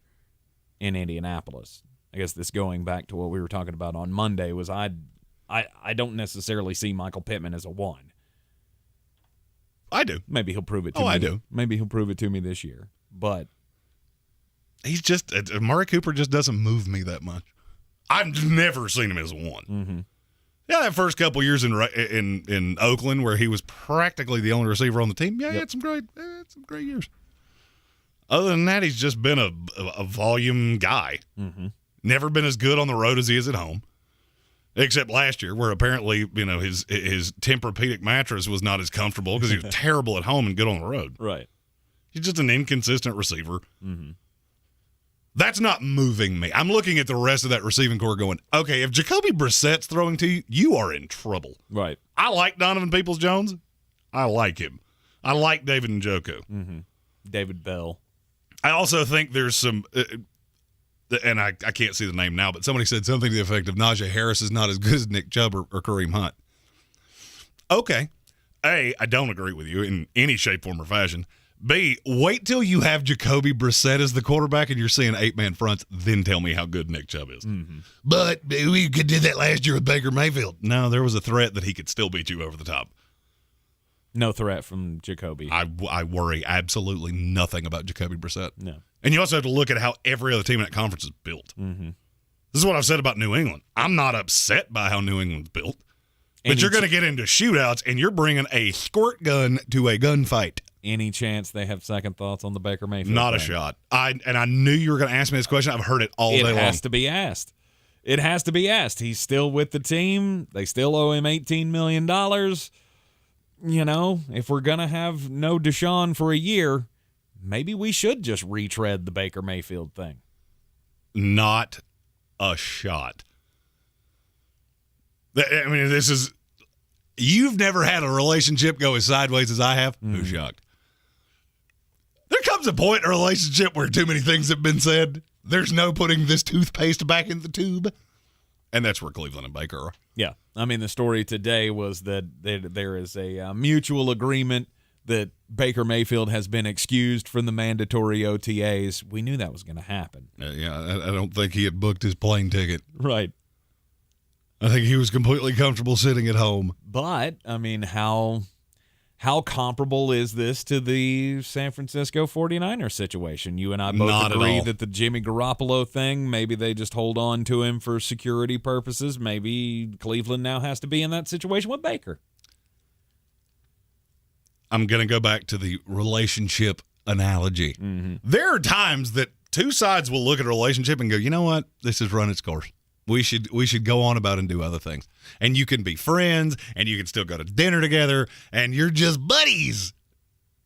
in Indianapolis. I guess this going back to what we were talking about on Monday was I don't necessarily see Michael Pittman as a 1. I do. Maybe he'll prove it to me. I do. Maybe he'll prove it to me this year. But he's just Amari Cooper just doesn't move me that much. I've never seen him as a 1. Mm-hmm. Yeah, that first couple years in Oakland where he was practically the only receiver on the team. Yeah, he had some great years. Other than that, he's just been a volume guy. Mm-hmm. Never been as good on the road as he is at home. Except last year, where apparently, his Tempur-Pedic mattress was not as comfortable because he was terrible at home and good on the road. Right. He's just an inconsistent receiver. Mm-hmm. That's not moving me. I'm looking at the rest of that receiving core going, okay, if Jacoby Brissett's throwing to you, you are in trouble. Right. I like Donovan Peoples-Jones. I like him. I like David Njoku. Mm-hmm. David Bell. I also think there's some and I can't see the name now, but somebody said something to the effect of Najee Harris is not as good as Nick Chubb or Kareem Hunt. Okay. A, I don't agree with you in any shape, form, or fashion. B, wait till you have Jacoby Brissett as the quarterback and you're seeing 8-man fronts, then tell me how good Nick Chubb is. Mm-hmm. But we did that last year with Baker Mayfield. No, there was a threat that he could still beat you over the top. No threat from Jacoby. I worry absolutely nothing about Jacoby Brissett. No. And you also have to look at how every other team in that conference is built. Mm-hmm. This is what I've said about New England. I'm not upset by how New England's built. But you're going to get into shootouts, and you're bringing a squirt gun to a gunfight. Any chance they have second thoughts on the Baker Mayfield Not thing? A shot. I knew you were going to ask me this question. I've heard it all day long. It has to be asked. It has to be asked. He's still with the team. They still owe him $18 million. If we're going to have no Deshaun for a year, maybe we should just retread the Baker Mayfield thing. Not a shot. I mean, this is... You've never had a relationship go as sideways as I have? Mm. Who's shocked? There comes a point in a relationship where too many things have been said. There's no putting this toothpaste back in the tube. And that's where Cleveland and Baker are. Yeah. I mean, the story today was that there is a mutual agreement that Baker Mayfield has been excused from the mandatory OTAs. We knew that was going to happen. I don't think he had booked his plane ticket. Right. I think he was completely comfortable sitting at home. But, I mean, how comparable is this to the San Francisco 49ers situation? You and I both Not agree that the Jimmy Garoppolo thing, maybe they just hold on to him for security purposes. Maybe Cleveland now has to be in that situation with Baker. I'm going to go back to the relationship analogy. Mm-hmm. There are times that two sides will look at a relationship and go, you know what? This has run its course. We should go on about and do other things. And you can be friends, and you can still go to dinner together, and you're just buddies.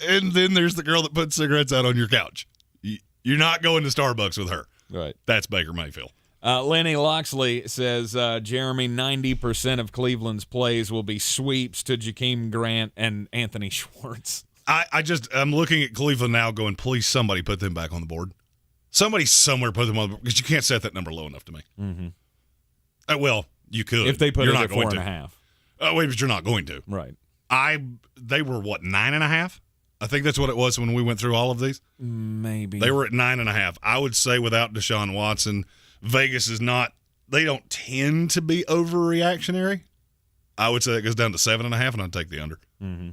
And then there's the girl that puts cigarettes out on your couch. You're not going to Starbucks with her. Right. That's Baker Mayfield. Lenny Loxley says, Jeremy, 90% of Cleveland's plays will be sweeps to Jakeem Grant and Anthony Schwartz. I'm looking at Cleveland now going, please somebody put them back on the board. Somebody somewhere put them on the board, because you can't set that number low enough to me. Mm-hmm. Well, you could. If they put you're it not at going 4.5. Oh, wait, but you're not going to. Right. They were, 9.5? I think that's what it was when we went through all of these. Maybe. They were at 9.5. I would say without Deshaun Watson, Vegas is not, they don't tend to be overreactionary. I would say it goes down to 7.5, and I'd take the under. Mm-hmm.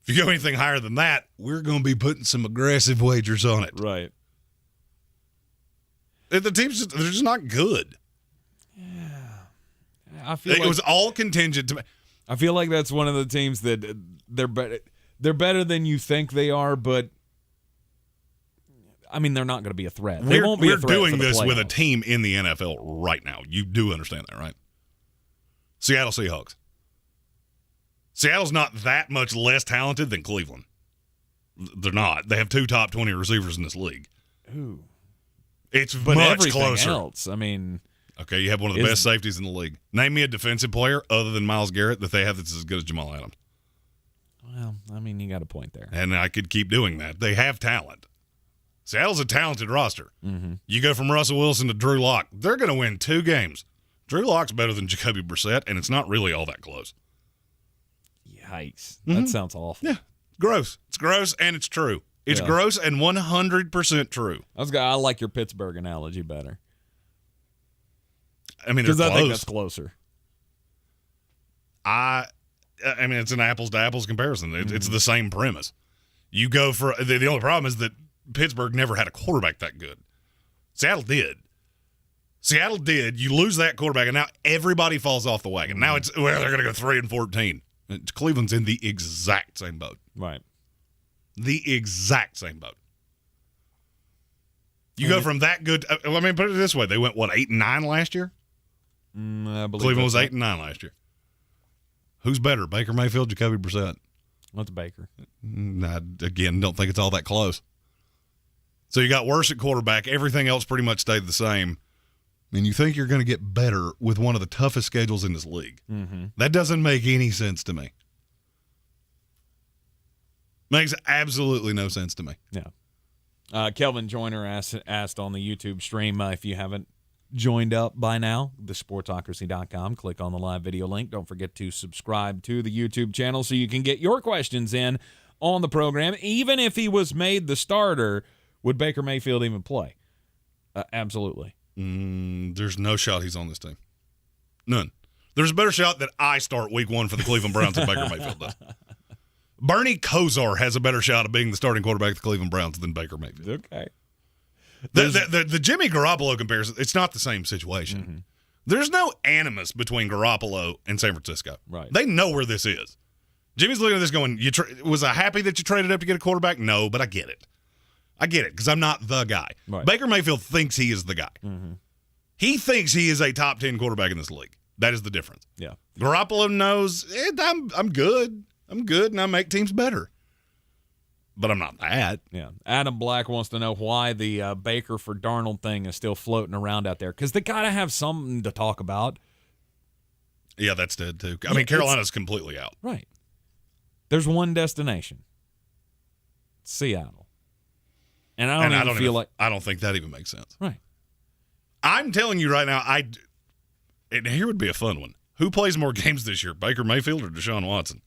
If you go anything higher than that, we're going to be putting some aggressive wagers on it. Right. The teams, they're just not good. Yeah. I feel it was all contingent to. I feel like that's one of the teams that they're better than you think they are, but I mean, they're not going to be a threat. They won't be a threat. We're doing this playoffs. with a team in the NFL right now. You do understand that, right? Seattle Seahawks. Seattle's not that much less talented than Cleveland. They're not. They have 2 top 20 receivers in this league. Ooh. It's but much closer. Else, I mean, okay, you have one of the best safeties in the league. Name me a defensive player other than Myles Garrett that they have that's as good as Jamal Adams. Well, I mean, you got a point there. And I could keep doing that. They have talent. Seattle's a talented roster. Mm-hmm. You go from Russell Wilson to Drew Lock. They're going to win 2 games. Drew Lock's better than Jacoby Brissett, and it's not really all that close. Yikes. Mm-hmm. That sounds awful. Yeah, gross. It's gross, and it's true. It's gross and 100% true. I like your Pittsburgh analogy better. I mean, they're close. I think that's closer. I mean, it's an apples-to-apples comparison. It's the same premise. You go for the only problem is that Pittsburgh never had a quarterback that good. Seattle did. You lose that quarterback, and now everybody falls off the wagon. Now they're going to go 3-14. Cleveland's in the exact same boat. Right. The exact same boat. You go from that good. Let me put it this way: they went 8-9 last year. I believe Cleveland was 8-9 last year. Who's better, Baker Mayfield, Jacoby Brissett? What's Baker? I, again, don't think it's all that close. So you got worse at quarterback. Everything else pretty much stayed the same. And you think you're going to get better with one of the toughest schedules in this league. Mm-hmm. That doesn't make any sense to me. Makes absolutely no sense to me. Yeah. Kelvin Joyner asked on the YouTube stream if you haven't joined up by now, thesportsocracy.com. Click on the live video link. Don't forget to subscribe to the YouTube channel so you can get your questions in on the program. Even if he was made the starter, would Baker Mayfield even play? Absolutely. There's no shot he's on this team. None. There's a better shot that I start week 1 for the Cleveland Browns than Baker Mayfield does. Bernie Kosar has a better shot of being the starting quarterback of the Cleveland Browns than Baker Mayfield. Okay. The Jimmy Garoppolo comparison, it's not the same situation. Mm-hmm. There's no animus between Garoppolo and San Francisco. Right. They know where this is. Jimmy's looking at this going, was I happy that you traded up to get a quarterback? No, but I get it. Because I'm not the guy. Right. Baker Mayfield thinks he is the guy. Mm-hmm. He thinks he is a top 10 quarterback in this league. That is the difference. Yeah. Garoppolo knows, I'm good. I'm good, and I make teams better. But I'm not that. Yeah. Adam Black wants to know why the Baker for Darnold thing is still floating around out there. Because they got to have something to talk about. Yeah, that's dead, too. I mean, Carolina's completely out. Right. There's one destination. Seattle. And I don't think that even makes sense. Right. I'm telling you right now, and here would be a fun one. Who plays more games this year, Baker Mayfield or Deshaun Watson?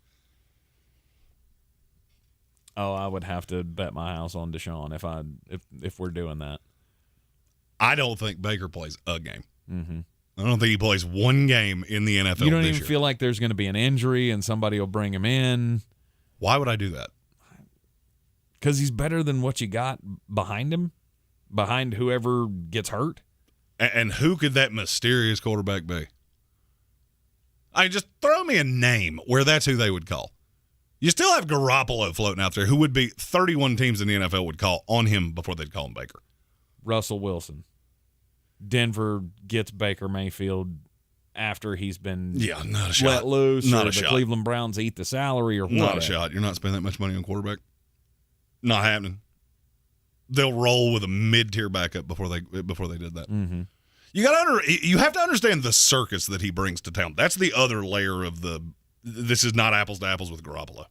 Oh, I would have to bet my house on Deshaun if we're doing that. I don't think Baker plays a game. Mm-hmm. I don't think he plays one game in the NFL this year. You don't even feel like there's going to be an injury and somebody will bring him in? Why would I do that? Because he's better than what you got behind him, behind whoever gets hurt. And who could that mysterious quarterback be? Just throw me a name where that's who they would call. You still have Garoppolo floating out there, who would be 31 teams in the NFL would call on him before they'd call him Baker. Russell Wilson. Denver gets Baker Mayfield after he's been not a shot. let loose. Not or a the shot. Cleveland Browns eat the salary or what? Not a shot. You're not spending that much money on quarterback. Not happening. They'll roll with a mid-tier backup before they did that. Mm-hmm. You have to understand the circus that he brings to town. That's the other layer of this is not apples to apples with Garoppolo.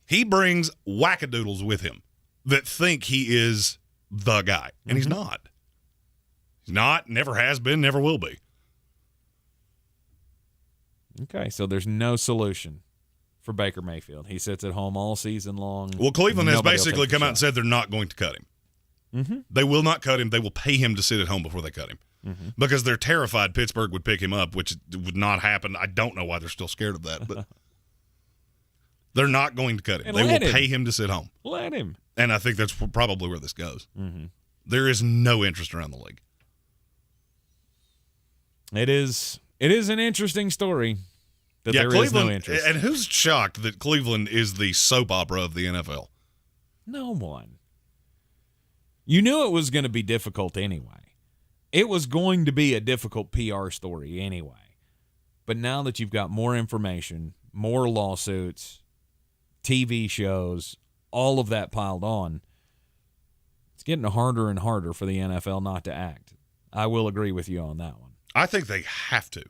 He brings wackadoodles with him that think he is the guy, and he's not. He's not, never has been, never will be. Okay, so there's no solution for Baker Mayfield. He sits at home all season long. Well, Cleveland has basically come out and said they're not going to cut him. Mm-hmm. They will not cut him. They will pay him to sit at home before they cut him. Mm-hmm. Because they're terrified Pittsburgh would pick him up, which would not happen. I don't know why they're still scared of that, but they're not going to cut him. They will pay him to sit home. Let him. And I think that's probably where this goes. Mm-hmm. There is no interest around the league. It is an interesting story that there Cleveland, is no interest. And who's shocked that Cleveland is the soap opera of the NFL? No one. You knew it was going to be difficult anyway. It was going to be a difficult PR story anyway. But now that you've got more information, more lawsuits, TV shows, all of that piled on, it's getting harder and harder for the NFL not to act. I will agree with you on that one. I think they have to.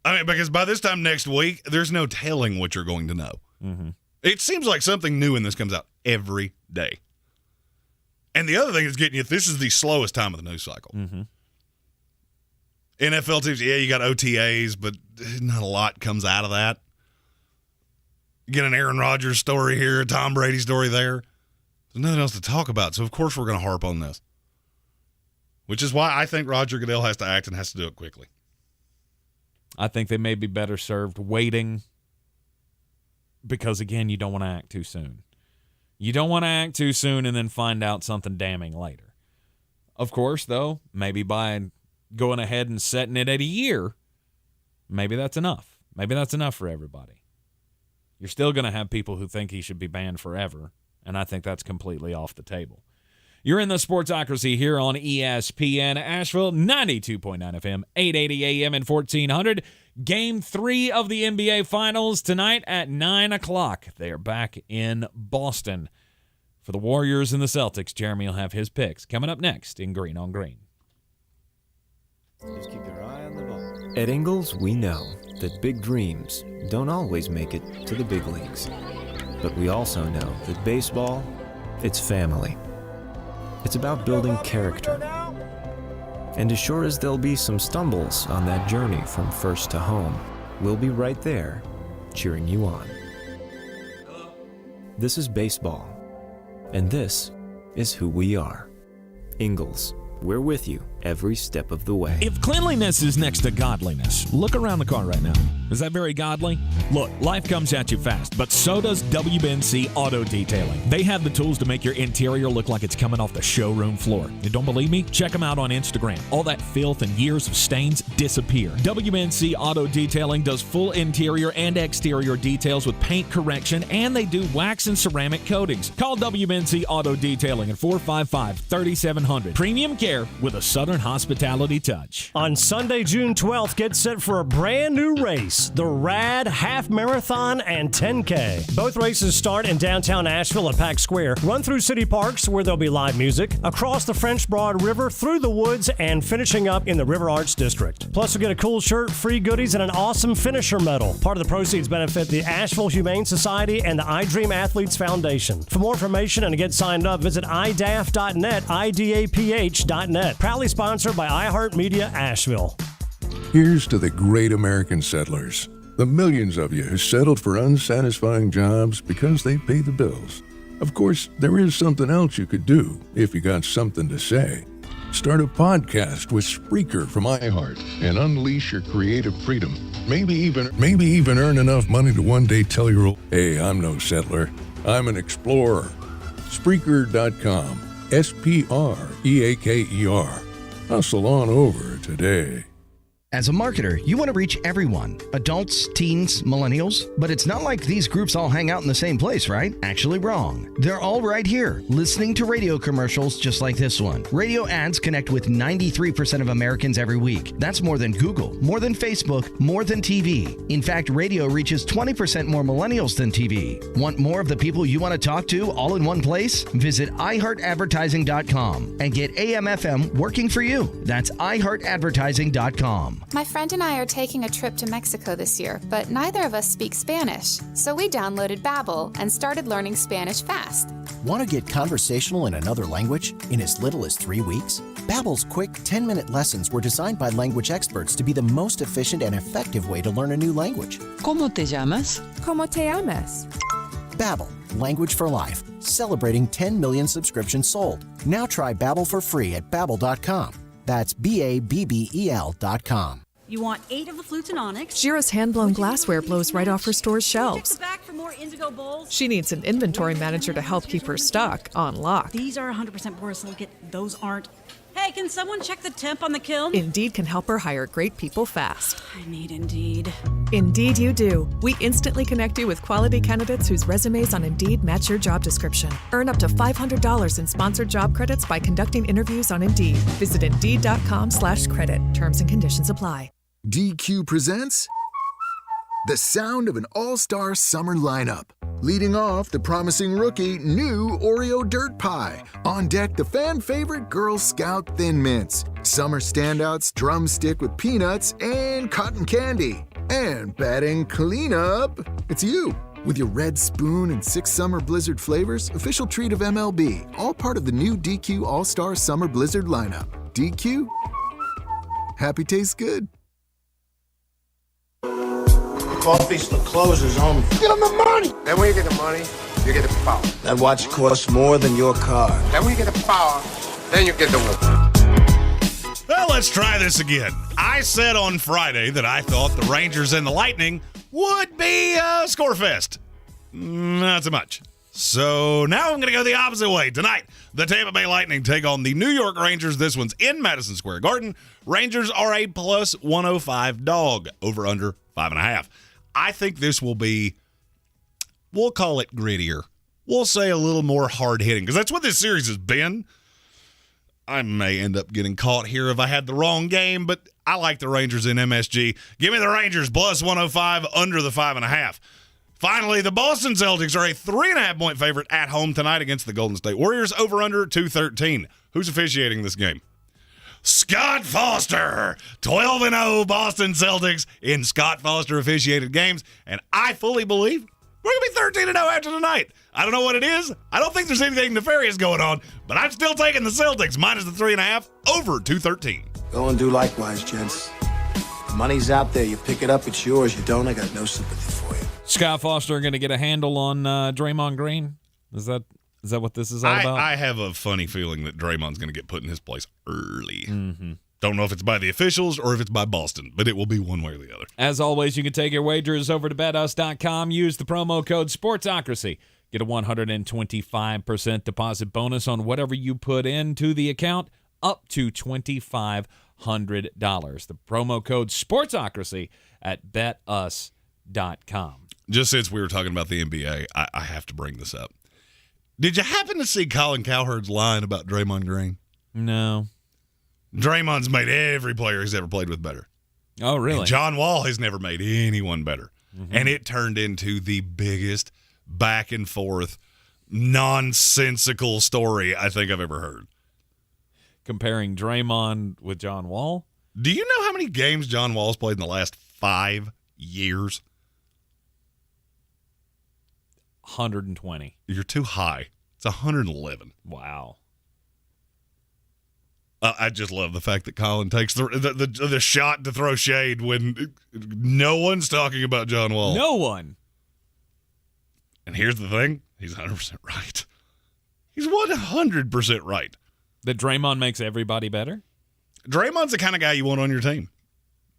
I mean, because by this time next week, there's no telling what you're going to know. Mm-hmm. It seems like something new in this comes out every day. And the other thing is getting you, this is the slowest time of the news cycle. Mm-hmm. NFL teams, yeah, you got OTAs, but not a lot comes out of that. You get an Aaron Rodgers story here, a Tom Brady story there. There's nothing else to talk about, so of course we're going to harp on this. Which is why I think Roger Goodell has to act and has to do it quickly. I think they may be better served waiting because, again, you don't want to act too soon. You don't want to act too soon and then find out something damning later. Of course, though, maybe by going ahead and setting it at a year, maybe that's enough. Maybe that's enough for everybody. You're still going to have people who think he should be banned forever, and I think that's completely off the table. You're in the Sportsocracy here on ESPN Asheville, 92.9 FM, 880 AM, and 1400. Game 3 of the NBA Finals tonight at 9 o'clock. They are back in Boston. For the Warriors and the Celtics, Jeremy will have his picks coming up next in Greene on Greene. Just keep your eye on the ball. At Ingles, we know that big dreams don't always make it to the big leagues. But we also know that baseball, it's family. It's about building character. And as sure as there'll be some stumbles on that journey from first to home, we'll be right there, cheering you on. This is baseball, and this is who we are. Ingles, we're with you every step of the way. If cleanliness is next to godliness, look around the car right now. Is that very godly? Look, life comes at you fast, but so does WBNC Auto Detailing. They have the tools to make your interior look like it's coming off the showroom floor. You don't believe me? Check them out on Instagram. All that filth and years of stains disappear. WBNC Auto Detailing does full interior and exterior details with paint correction, and they do wax and ceramic coatings. Call WBNC Auto Detailing at 455-3700. Premium care with a Southern hospitality touch. On Sunday, June 12th, get set for a brand new race, the Rad Half Marathon and 10K. Both races start in downtown Asheville at Pack Square, run through city parks where there'll be live music, across the French Broad River, through the woods, and finishing up in the River Arts District. Plus, you'll get a cool shirt, free goodies, and an awesome finisher medal. Part of the proceeds benefit the Asheville Humane Society and the iDream Athletes Foundation. For more information and to get signed up, visit idaf.net, idaph.net. Proudly sponsored by iHeartMedia Asheville. Here's to the great American settlers, the millions of you who settled for unsatisfying jobs because they pay the bills. Of course, there is something else you could do if you got something to say. Start a podcast with Spreaker from iHeart and unleash your creative freedom. Maybe even earn enough money to one day tell your old, hey, I'm no settler, I'm an explorer. Spreaker.com, Spreaker. Hustle on over today. As a marketer, you want to reach everyone, adults, teens, millennials, but it's not like these groups all hang out in the same place, right? Actually wrong. They're all right here, listening to radio commercials just like this one. Radio ads connect with 93% of Americans every week. That's more than Google, more than Facebook, more than TV. In fact, radio reaches 20% more millennials than TV. Want more of the people you want to talk to all in one place? Visit iHeartAdvertising.com and get AM/FM working for you. That's iHeartAdvertising.com. My friend and I are taking a trip to Mexico this year, but neither of us speak Spanish. So we downloaded Babbel and started learning Spanish fast. Want to get conversational in another language in as little as 3 weeks? Babbel's quick 10-minute lessons were designed by language experts to be the most efficient and effective way to learn a new language. ¿Cómo te llamas? ¿Cómo te llamas? Babbel, language for life, celebrating 10 million subscriptions sold. Now try Babbel for free at Babbel.com. That's Babbel.com. You want 8 of the flutes and onyx. Giro's hand-blown glassware blows right off her store's shelves. Check the back for more indigo bowls. She needs an inventory manager to help keep her stock on lock. These are 100% borosilicate. Those aren't. Hey, can someone check the temp on the kiln? Indeed can help her hire great people fast. I need Indeed. Indeed you do. We instantly connect you with quality candidates whose resumes on Indeed match your job description. Earn up to $500 in sponsored job credits by conducting interviews on Indeed. Visit Indeed.com/credit. Terms and conditions apply. DQ presents the sound of an all-star summer lineup. Leading off, the promising rookie, new Oreo Dirt Pie. On deck, the fan favorite Girl Scout Thin Mints. Summer standouts, Drumstick with peanuts, and cotton candy. And batting cleanup, it's you. With your red spoon and 6 summer blizzard flavors, official treat of MLB, all part of the new DQ All-Star Summer Blizzard lineup. DQ, happy tastes good. Coffee's the closers, homie. Get him the money! Then when you get the money, you get the power. That watch costs more than your car. Then when you get the power, then you get the woman. Well, let's try this again. I said on Friday that I thought the Rangers and the Lightning would be a scorefest. Not so much. So now I'm going to go the opposite way. Tonight, the Tampa Bay Lightning take on the New York Rangers. This one's in Madison Square Garden. Rangers are a plus 105 dog, over under 5.5. I think this will be, we'll call it grittier. We'll say a little more hard-hitting, because that's what this series has been. I may end up getting caught here if I had the wrong game, but I like the Rangers in MSG. Give me the Rangers plus 105 under the 5.5. Finally, the Boston Celtics are a 3.5-point favorite at home tonight against the Golden State Warriors, over under 213. Who's officiating this game? Scott Foster. 12-0 Boston Celtics in Scott Foster officiated games, and I fully believe we're going to be 13-0 after tonight. I don't know what it is. I don't think there's anything nefarious going on, but I'm still taking the Celtics minus the 3.5 over 213. Go and do likewise, gents. The money's out there. You pick it up, it's yours. You don't, I got no sympathy for you. Scott Foster going to get a handle on Draymond Green? Is that what this is all about? I have a funny feeling that Draymond's going to get put in his place early. Mm-hmm. Don't know if it's by the officials or if it's by Boston, but it will be one way or the other. As always, you can take your wagers over to betus.com. Use the promo code Sportsocracy. Get a 125% deposit bonus on whatever you put into the account, up to $2,500. The promo code Sportsocracy at betus.com. Just since we were talking about the NBA, I have to bring this up. Did you happen to see Colin Cowherd's line about Draymond Green? No. Draymond's made every player he's ever played with better. Oh, really? And John Wall has never made anyone better. Mm-hmm. And it turned into the biggest back and forth, nonsensical story I think I've ever heard. Comparing Draymond with John Wall? Do you know how many games John Wall's played in the last 5 years? 120. You're too high. It's 111. Wow. I just love the fact that Colin takes the shot to throw shade when no one's talking about John Wall. No one. And here's the thing. He's 100% right. He's 100% right. That Draymond makes everybody better? Draymond's the kind of guy you want on your team.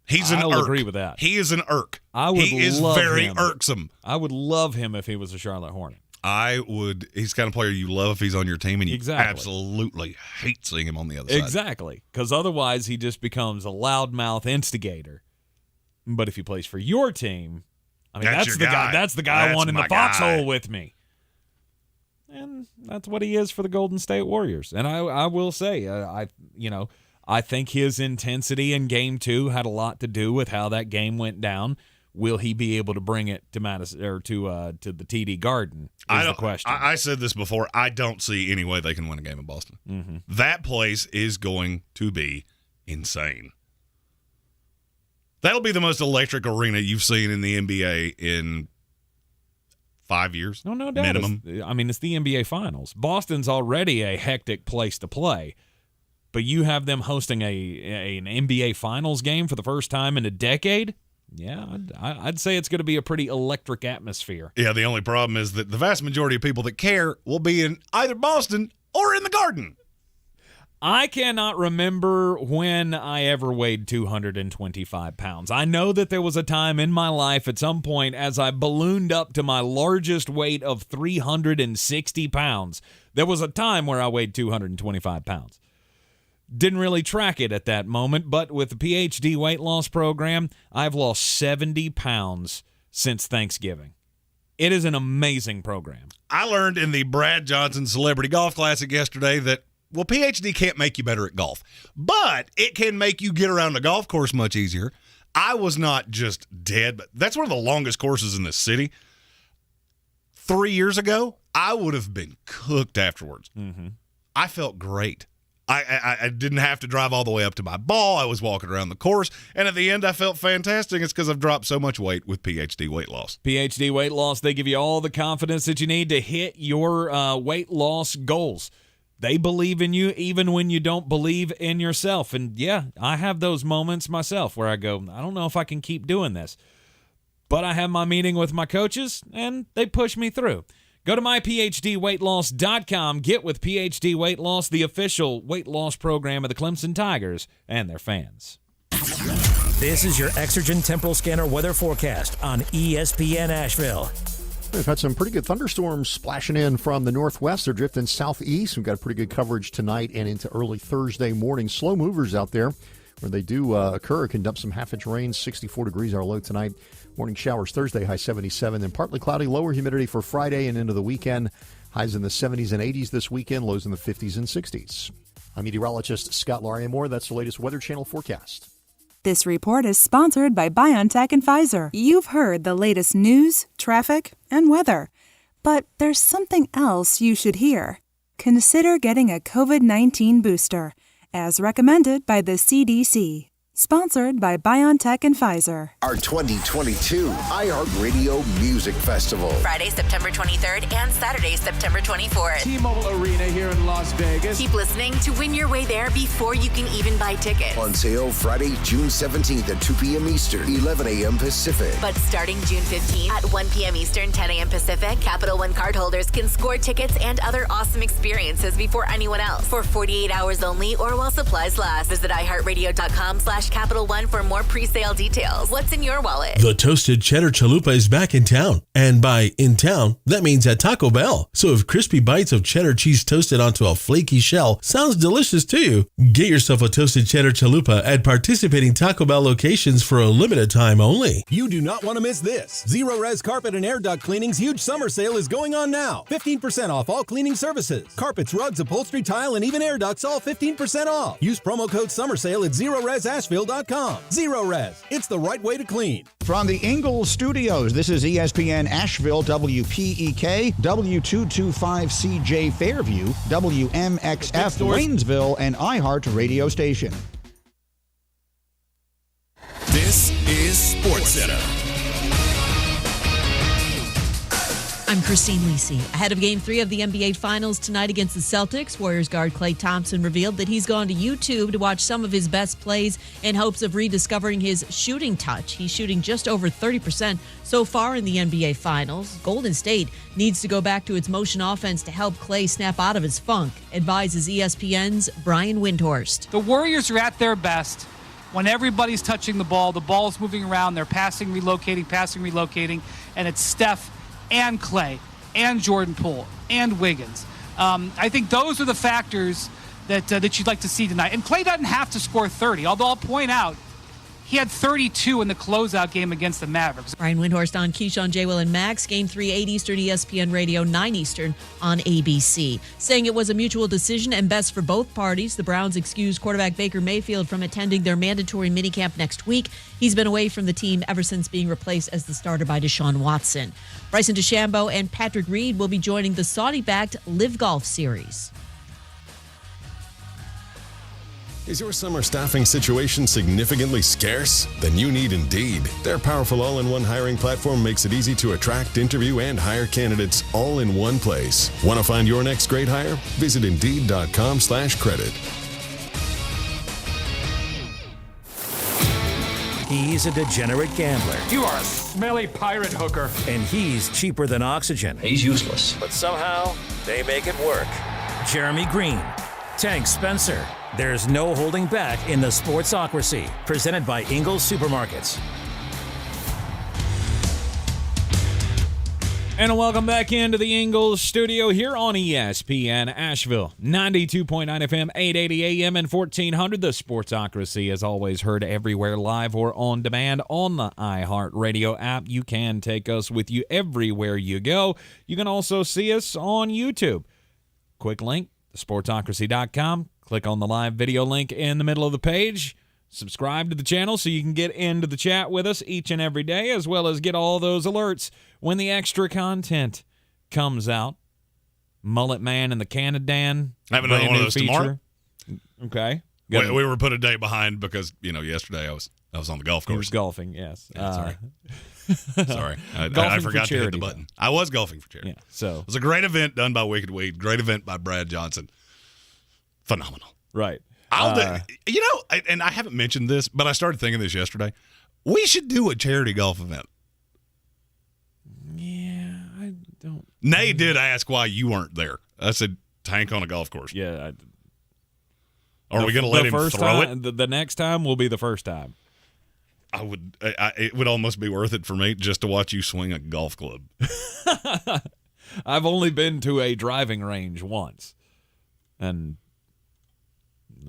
He's an irk. I'll agree with that. He is an irk. He is very irksome. I would love him if he was a Charlotte Hornet. I would. He's the kind of player you love if he's on your team, and you Exactly. absolutely hate seeing him on the other side. Exactly, because otherwise he just becomes a loudmouth instigator. But if he plays for your team, I mean, that's the guy. That's the guy I want in the foxhole with me. And that's what he is for the Golden State Warriors. And I will say, I think his intensity in Game 2 had a lot to do with how that game went down. Will he be able to bring it to Madison or to the TD Garden? Is the question. I said this before. I don't see any way they can win a game in Boston. Mm-hmm. That place is going to be insane. That'll be the most electric arena you've seen in the NBA in 5 years. No doubt. Minimum. It's the NBA Finals. Boston's already a hectic place to play, but you have them hosting an NBA Finals game for the first time in a decade. Yeah, I'd say it's going to be a pretty electric atmosphere. Yeah, the only problem is that the vast majority of people that care will be in either Boston or in the Garden. I cannot remember when I ever weighed 225 pounds. I know that there was a time in my life at some point as I ballooned up to my largest weight of 360 pounds. There was a time where I weighed 225 pounds. Didn't really track it at that moment, but with the PhD weight loss program, I've lost 70 pounds since Thanksgiving. It is an amazing program. I learned in the Brad Johnson Celebrity Golf Classic yesterday that, well, PhD can't make you better at golf, but it can make you get around the golf course much easier. I was not just dead, but that's one of the longest courses in this city. 3 years ago, I would have been cooked afterwards. Mm-hmm. I felt great. I didn't have to drive all the way up to my ball. I was walking around the course, and at the end, I felt fantastic. It's because I've dropped so much weight with PhD Weight Loss. PhD Weight Loss, they give you all the confidence that you need to hit your weight loss goals. They believe in you even when you don't believe in yourself. And, yeah, I have those moments myself where I go, I don't know if I can keep doing this. But I have my meeting with my coaches, and they push me through. Go to myphdweightloss.com. Get with PhD Weight Loss, the official weight loss program of the Clemson Tigers and their fans. This is your Exergen Temporal Scanner weather forecast on ESPN Asheville. We've had some pretty good thunderstorms splashing in from the northwest. They're drifting southeast. We've got pretty good coverage tonight and into early Thursday morning. Slow movers out there. Where they do occur, can dump some half-inch rain. 64 degrees our low tonight. Morning showers Thursday, high 77. Then partly cloudy, lower humidity for Friday and into the weekend. Highs in the 70s and 80s this weekend, lows in the 50s and 60s. I'm meteorologist Scott Lauriamore. That's the latest Weather Channel forecast. This report is sponsored by BioNTech and Pfizer. You've heard the latest news, traffic, and weather. But there's something else you should hear. Consider getting a COVID-19 booster, as recommended by the CDC. Sponsored by BioNTech and Pfizer. Our 2022 iHeartRadio Music Festival. Friday, September 23rd and Saturday, September 24th. T-Mobile Arena here in Las Vegas. Keep listening to win your way there before you can even buy tickets. On sale Friday, June 17th at 2 p.m. Eastern, 11 a.m. Pacific. But starting June 15th at 1 p.m. Eastern, 10 a.m. Pacific, Capital One cardholders can score tickets and other awesome experiences before anyone else for 48 hours only or while supplies last. Visit iHeartRadio.com/Capital One for more pre-sale details. What's in your wallet? The toasted cheddar chalupa is back in town. And by in town, that means at Taco Bell. So if crispy bites of cheddar cheese toasted onto a flaky shell sounds delicious to you, get yourself a toasted cheddar chalupa at participating Taco Bell locations for a limited time only. You do not want to miss this. Zero Res Carpet and Air Duct Cleaning's huge summer sale is going on now. 15% off all cleaning services. Carpets, rugs, upholstery, tile, and even air ducts all 15% off. Use promo code SUMMERSALE at ZeroResAsheville.com. Zero Res. It's the right way to clean. From the Ingles Studios, this is ESPN Asheville, WPEK, W225CJ Fairview, WMXF Waynesville, and iHeart Radio Station. This is SportsCenter. I'm Christine Lisi. Ahead of Game 3 of the NBA Finals tonight against the Celtics, Warriors guard Klay Thompson revealed that he's gone to YouTube to watch some of his best plays in hopes of rediscovering his shooting touch. He's shooting just over 30% so far in the NBA Finals. Golden State needs to go back to its motion offense to help Klay snap out of his funk, advises ESPN's Brian Windhorst. The Warriors are at their best when everybody's touching the ball's moving around, they're passing, relocating, and it's Steph and Klay, and Jordan Poole, and Wiggins. I think those are the factors that you'd like to see tonight. And Klay doesn't have to score 30, although I'll point out he had 32 in the closeout game against the Mavericks. Brian Windhorst on Keyshawn, J. Will, and Max. Game 3, 8 Eastern, ESPN Radio, 9 Eastern on ABC. Saying it was a mutual decision and best for both parties, the Browns excused quarterback Baker Mayfield from attending their mandatory minicamp next week. He's been away from the team ever since being replaced as the starter by Deshaun Watson. Bryson DeChambeau and Patrick Reed will be joining the Saudi-backed LIV Golf Series. Is your summer staffing situation significantly scarce? Then you need Indeed. Their powerful all-in-one hiring platform makes it easy to attract, interview, and hire candidates all in one place. Want to find your next great hire? Visit Indeed.com/credit. He's a degenerate gambler. You are a smelly pirate hooker. And he's cheaper than oxygen. He's useless. But somehow, they make it work. Jeremy Greene, Tank Spencer. There's no holding back in the Sportsocracy, presented by Ingles Supermarkets. And welcome back into the Ingles Studio here on ESPN Asheville. 92.9 FM, 880 AM, and 1400. The Sportsocracy is always heard everywhere, live or on demand on the iHeartRadio app. You can take us with you everywhere you go. You can also see us on YouTube. Quick link, thesportsocracy.com. Click on the live video link in the middle of the page. Subscribe to the channel so you can get into the chat with us each and every day, as well as get all those alerts when the extra content comes out. Mullet Man and the Canadan. I have another one of those tomorrow. Okay. We were put a day behind because, yesterday I was on the golf course. He was golfing, yes. Yeah, sorry. I forgot to hit the button. I was golfing for charity. Yeah, so. It was a great event done by Wicked Weed. Great event by Brad Johnson. Phenomenal. Right. And I haven't mentioned this, but I started thinking this yesterday. We should do a charity golf event. Yeah, I don't. Nay did ask why you weren't there. I said, Tank on a golf course. Yeah. Are we going to let him throw it? The next time will be the first time. It would almost be worth it for me just to watch you swing a golf club. I've only been to a driving range once, and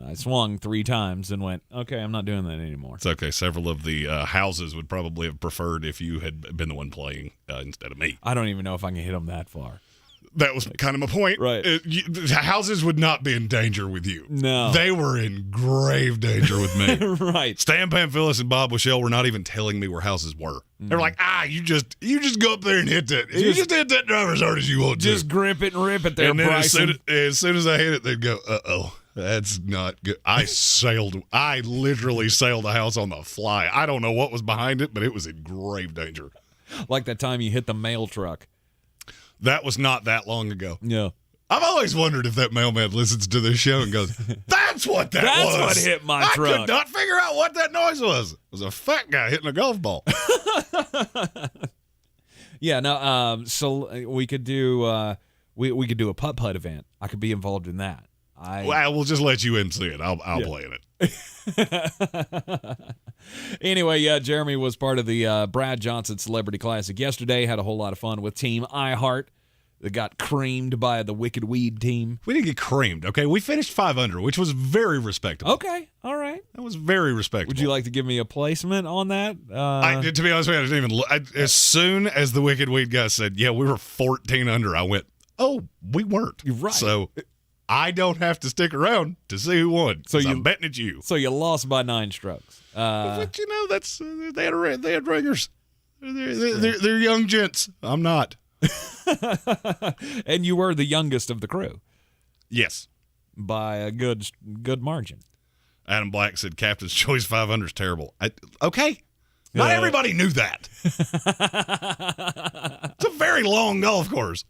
I swung 3 times and went, okay, I'm not doing that anymore. It's okay. Several of the houses would probably have preferred if you had been the one playing instead of me. I don't even know if I can hit them that far. That was kind of my point. Right. Houses would not be in danger with you. No. They were in grave danger with me. Right. Stan Pamphilis and Bob Wichelle were not even telling me where houses were. They're like, you just go up there and hit that. You just hit that driver as hard as you want to. Just grip it and rip it there, and then Bryson. as soon as I hit it, they'd go, uh-oh. That's not good. I literally sailed a house on the fly. I don't know what was behind it, but it was in grave danger. Like that time you hit the mail truck. That was not that long ago. Yeah. I've always wondered if that mailman listens to this show and goes, that's what that was. That's what hit my truck. I could not figure out what that noise was. It was a fat guy hitting a golf ball. Yeah, no, so we could do we could do a putt-putt event. I could be involved in that. We'll just let you MC it. I'll play in it. Anyway, Jeremy was part of the Brad Johnson Celebrity Classic yesterday. Had a whole lot of fun with Team iHeart. That got creamed by the Wicked Weed team. We didn't get creamed, okay? We finished 5 under, which was very respectable. Okay, all right. That was very respectable. Would you like to give me a placement on that? To be honest with you, I didn't even look. As soon as the Wicked Weed guy said, yeah, we were 14 under, I went, oh, we weren't. You're right. So I don't have to stick around to see who won. So I'm betting it's you. So you lost by 9 strokes. But that's they had ringers. They're young gents. I'm not. And you were the youngest of the crew. Yes. By a good margin. Adam Black said Captain's Choice 5 under is terrible. Okay. Not everybody knew that. It's a very long golf course.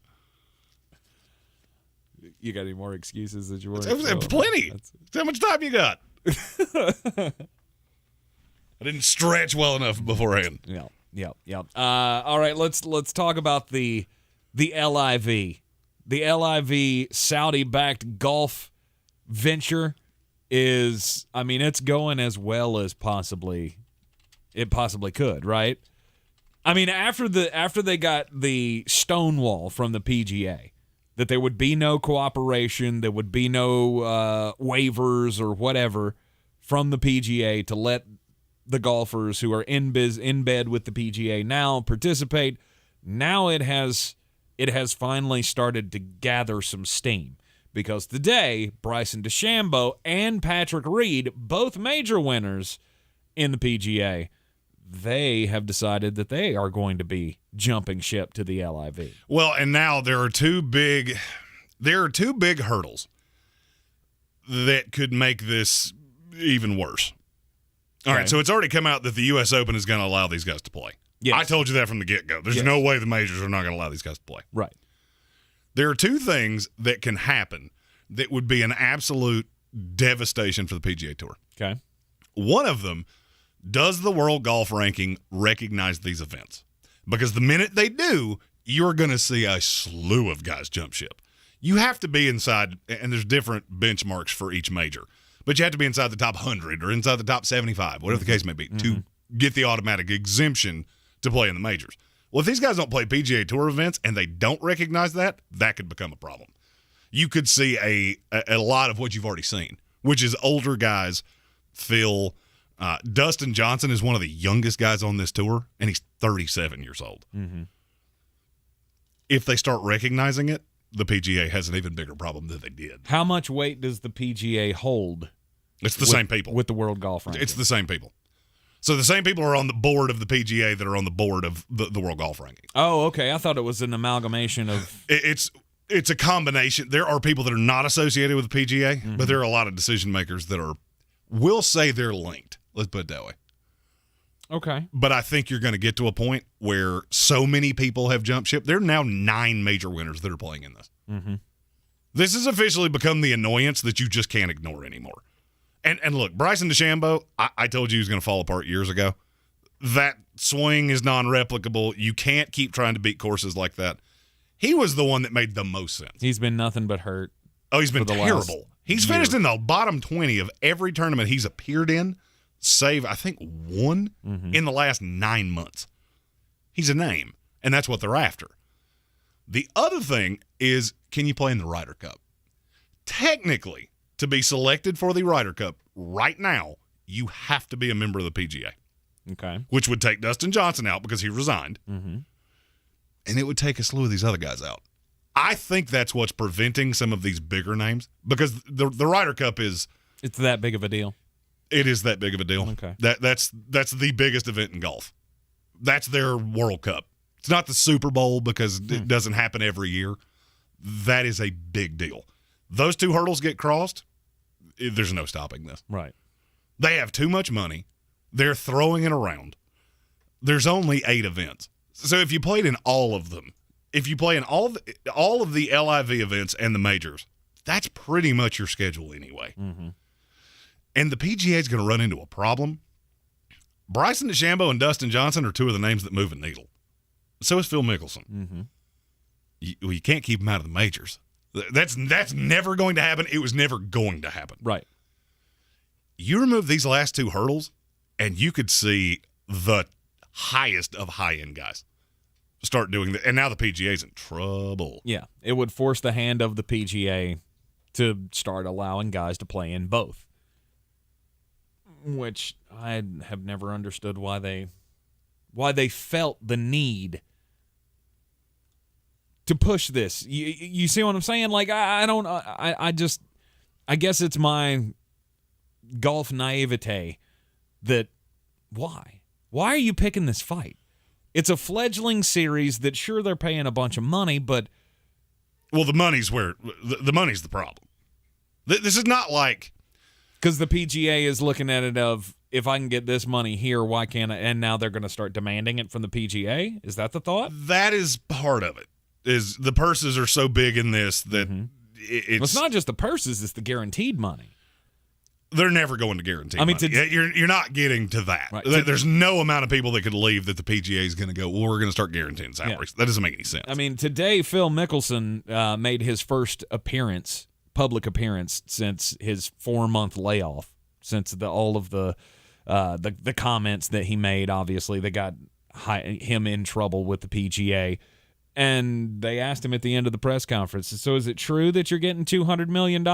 You got any more excuses that you were? Plenty. How much time you got? I didn't stretch well enough beforehand. Yeah. All right, let's talk about the LIV. The LIV Saudi-backed golf venture is, it's going as well as it possibly could, right? After they got the stonewall from the PGA, that there would be no cooperation, there would be no waivers or whatever from the PGA to let the golfers who are in bed with the PGA now participate. Now it has finally started to gather some steam, because today Bryson DeChambeau and Patrick Reed, both major winners in the PGA, they have decided that they are going to be jumping ship to the LIV. Well, and now there are two big hurdles that could make this even worse. All right, so it's already come out that the U.S. Open is going to allow these guys to play. Yes. I told you that from the get-go. There's no way the majors are not going to allow these guys to play. Right. There are 2 things that can happen that would be an absolute devastation for the PGA Tour. Okay. One of them, does the World Golf Ranking recognize these events? Because the minute they do, you're going to see a slew of guys jump ship. You have to be inside, and there's different benchmarks for each major, but you have to be inside the top 100 or inside the top 75, whatever the case may be, to get the automatic exemption to play in the majors. Well, if these guys don't play PGA Tour events and they don't recognize that, that could become a problem. You could see a lot of what you've already seen, which is older guys. Phil, Dustin Johnson is one of the youngest guys on this tour, and he's 37 years old. Mm-hmm. If they start recognizing it, the PGA has an even bigger problem than they did. How much weight does the PGA hold? It's the same people. With the World Golf Ranking. It's the same people. So the same people are on the board of the PGA that are on the board of the World Golf Ranking. Oh, okay. I thought it was an amalgamation of... it's a combination. There are people that are not associated with the PGA, but there are a lot of decision makers that are, we'll say they're linked. Let's put it that way. Okay. But I think you're going to get to a point where so many people have jumped ship. There are now 9 major winners that are playing in this. Mm-hmm. This has officially become the annoyance that you just can't ignore anymore. And look, Bryson DeChambeau, I told you he was going to fall apart years ago. That swing is non-replicable. You can't keep trying to beat courses like that. He was the one that made the most sense. He's been nothing but hurt. Oh, he's been terrible. He's finished in the bottom 20 of every tournament he's appeared in, save, I think, 1 in the last 9 months. He's a name, and that's what they're after. The other thing is, can you play in the Ryder Cup? Technically, to be selected for the Ryder Cup right now, you have to be a member of the PGA. Okay. Which would take Dustin Johnson out because he resigned. Mm-hmm. And it would take a slew of these other guys out. I think that's what's preventing some of these bigger names because the Ryder Cup is... It's that big of a deal. It is that big of a deal. Okay. That's the biggest event in golf. That's their World Cup. It's not the Super Bowl because it doesn't happen every year. That is a big deal. Those 2 hurdles get crossed, there's no stopping this. Right. They have too much money. They're throwing it around. There's only 8 events. So if you played in all of them, if you play in all of the LIV events and the majors, that's pretty much your schedule anyway. Mm-hmm. And the PGA is going to run into a problem. Bryson DeChambeau and Dustin Johnson are 2 of the names that move a needle. So is Phil Mickelson. Mm-hmm. You can't keep them out of the majors. That's never going to happen. It was never going to happen. Right. You remove these last 2 hurdles, and you could see the highest of high-end guys start doing that. And now the PGA's in trouble. Yeah. It would force the hand of the PGA to start allowing guys to play in both, which I have never understood why they felt the need to push this. You see what I'm saying? Like, I guess it's my golf naivete that why are you picking this fight? It's a fledgling series that sure they're paying a bunch of money, but well, the money's the money's the problem. This is not like because the PGA is looking at it of if I can get this money here, why can't I? And now they're going to start demanding it from the PGA. Is that the thought? That is part of it. Is the purses are so big in this that it's not just the purses; it's the guaranteed money. They're never going to guarantee. I mean, you're not getting to that. Right. There's no amount of people that could leave that the PGA is going to go, well, we're going to start guaranteeing salaries. Yeah. That doesn't make any sense. I mean, today Phil Mickelson made his first public appearance since his 4-month layoff. Since all of the comments that he made, obviously, that got him in trouble with the PGA. And they asked him at the end of the press conference, so is it true that you're getting $200 million?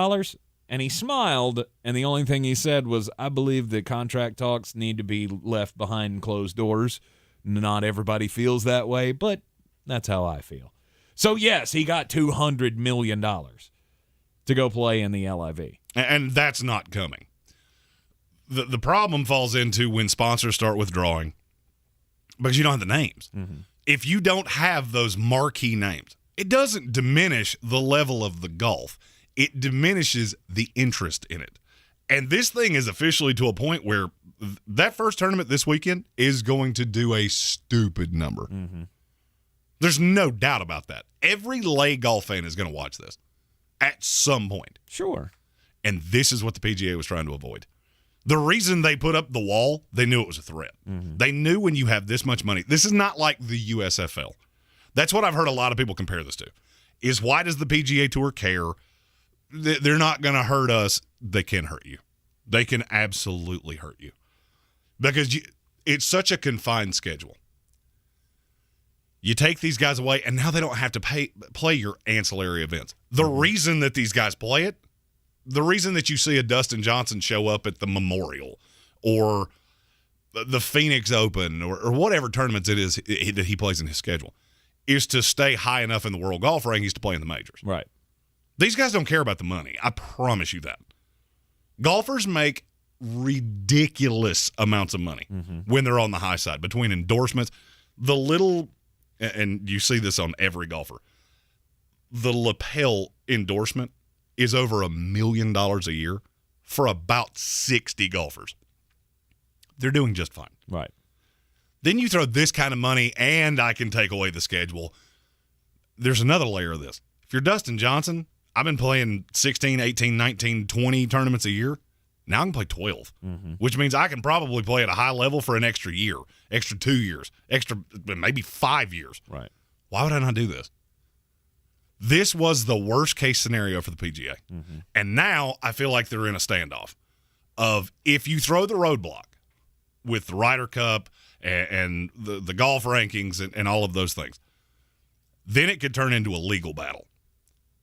And he smiled, and the only thing he said was, I believe that contract talks need to be left behind closed doors. Not everybody feels that way, but that's how I feel. So, yes, he got $200 million to go play in the LIV. And that's not coming. The problem falls into when sponsors start withdrawing because you don't have the names. Mm-hmm. If you don't have those marquee names, it doesn't diminish the level of the golf. It diminishes the interest in it. And this thing is officially to a point where that first tournament this weekend is going to do a stupid number. Mm-hmm. There's no doubt about that. Every lay golf fan is going to watch this at some point. Sure. And this is what the PGA was trying to avoid. The reason they put up the wall, they knew it was a threat. Mm-hmm. They knew when you have this much money. This is not like the USFL. That's what I've heard a lot of people compare this to, is why does the PGA Tour care? They're not going to hurt us. They can hurt you. They can absolutely hurt you. Because it's such a confined schedule. You take these guys away, and now they don't have to play your ancillary events. The reason that these guys play it, the reason that you see a Dustin Johnson show up at the Memorial or the Phoenix Open or whatever tournaments it is that he plays in his schedule is to stay high enough in the world golf rankings to play in the majors. Right. These guys don't care about the money. I promise you that. Golfers make ridiculous amounts of money when they're on the high side between endorsements. And you see this on every golfer. the lapel endorsement is over $1 million a year for about 60 golfers. They're doing just fine. Right. Then you throw this kind of money, and I can take away the schedule. There's another layer of this. If you're Dustin Johnson, I've been playing 16, 18, 19, 20 tournaments a year. Now I can play 12, which means I can probably play at a high level for an extra year, extra 2 years, extra maybe 5 years. Right. Why would I not do this? This was the worst-case scenario for the PGA. And now I feel like they're in a standoff of if you throw the roadblock with the Ryder Cup and the golf rankings and all of those things, then it could turn into a legal battle.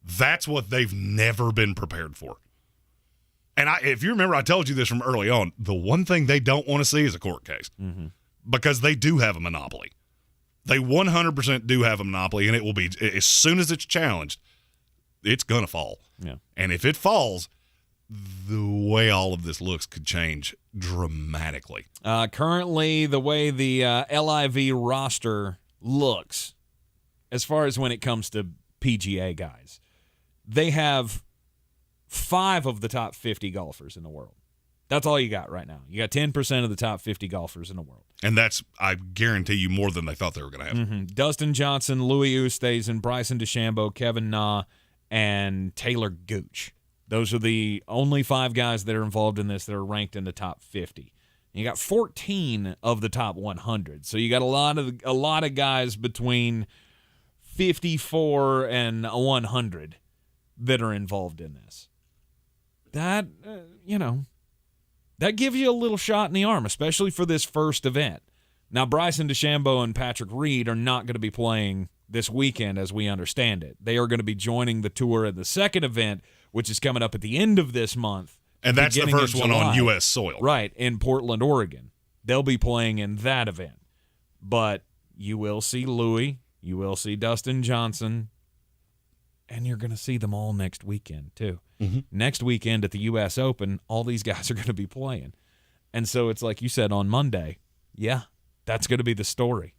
That's what they've never been prepared for. And if you remember, I told you this from early on, the one thing they don't want to see is a court case because they do have a monopoly. They 100% do have a monopoly, and it will be, as soon as it's challenged, it's going to fall. Yeah. And if it falls, the way all of this looks could change dramatically. Currently, the way the LIV roster looks, as far as when it comes to PGA guys, they have 5 of the top 50 golfers in the world. That's all you got right now. You got 10% of the top 50 golfers in the world. And that's, I guarantee you, more than they thought they were going to have. Dustin Johnson, Louis Oosthuizen, Bryson DeChambeau, Kevin Na, and Taylor Gooch. Those are the only 5 guys that are involved in this that are ranked in the top 50. And you got 14 of the top 100. So you got a lot of guys between 54 and 100 that are involved in this. That, that gives you a little shot in the arm, especially for this first event. Now, Bryson DeChambeau and Patrick Reed are not going to be playing this weekend as we understand it. They are going to be joining the tour at the second event, which is coming up at the end of this month. And that's the first one on U.S. soil. Right, in Portland, Oregon. They'll be playing in that event. But you will see Louis, you will see Dustin Johnson, and you're going to see them all next weekend, too. Next weekend at the U.S. Open, all these guys are going to be playing. And so it's like you said on Monday, yeah, that's going to be the story.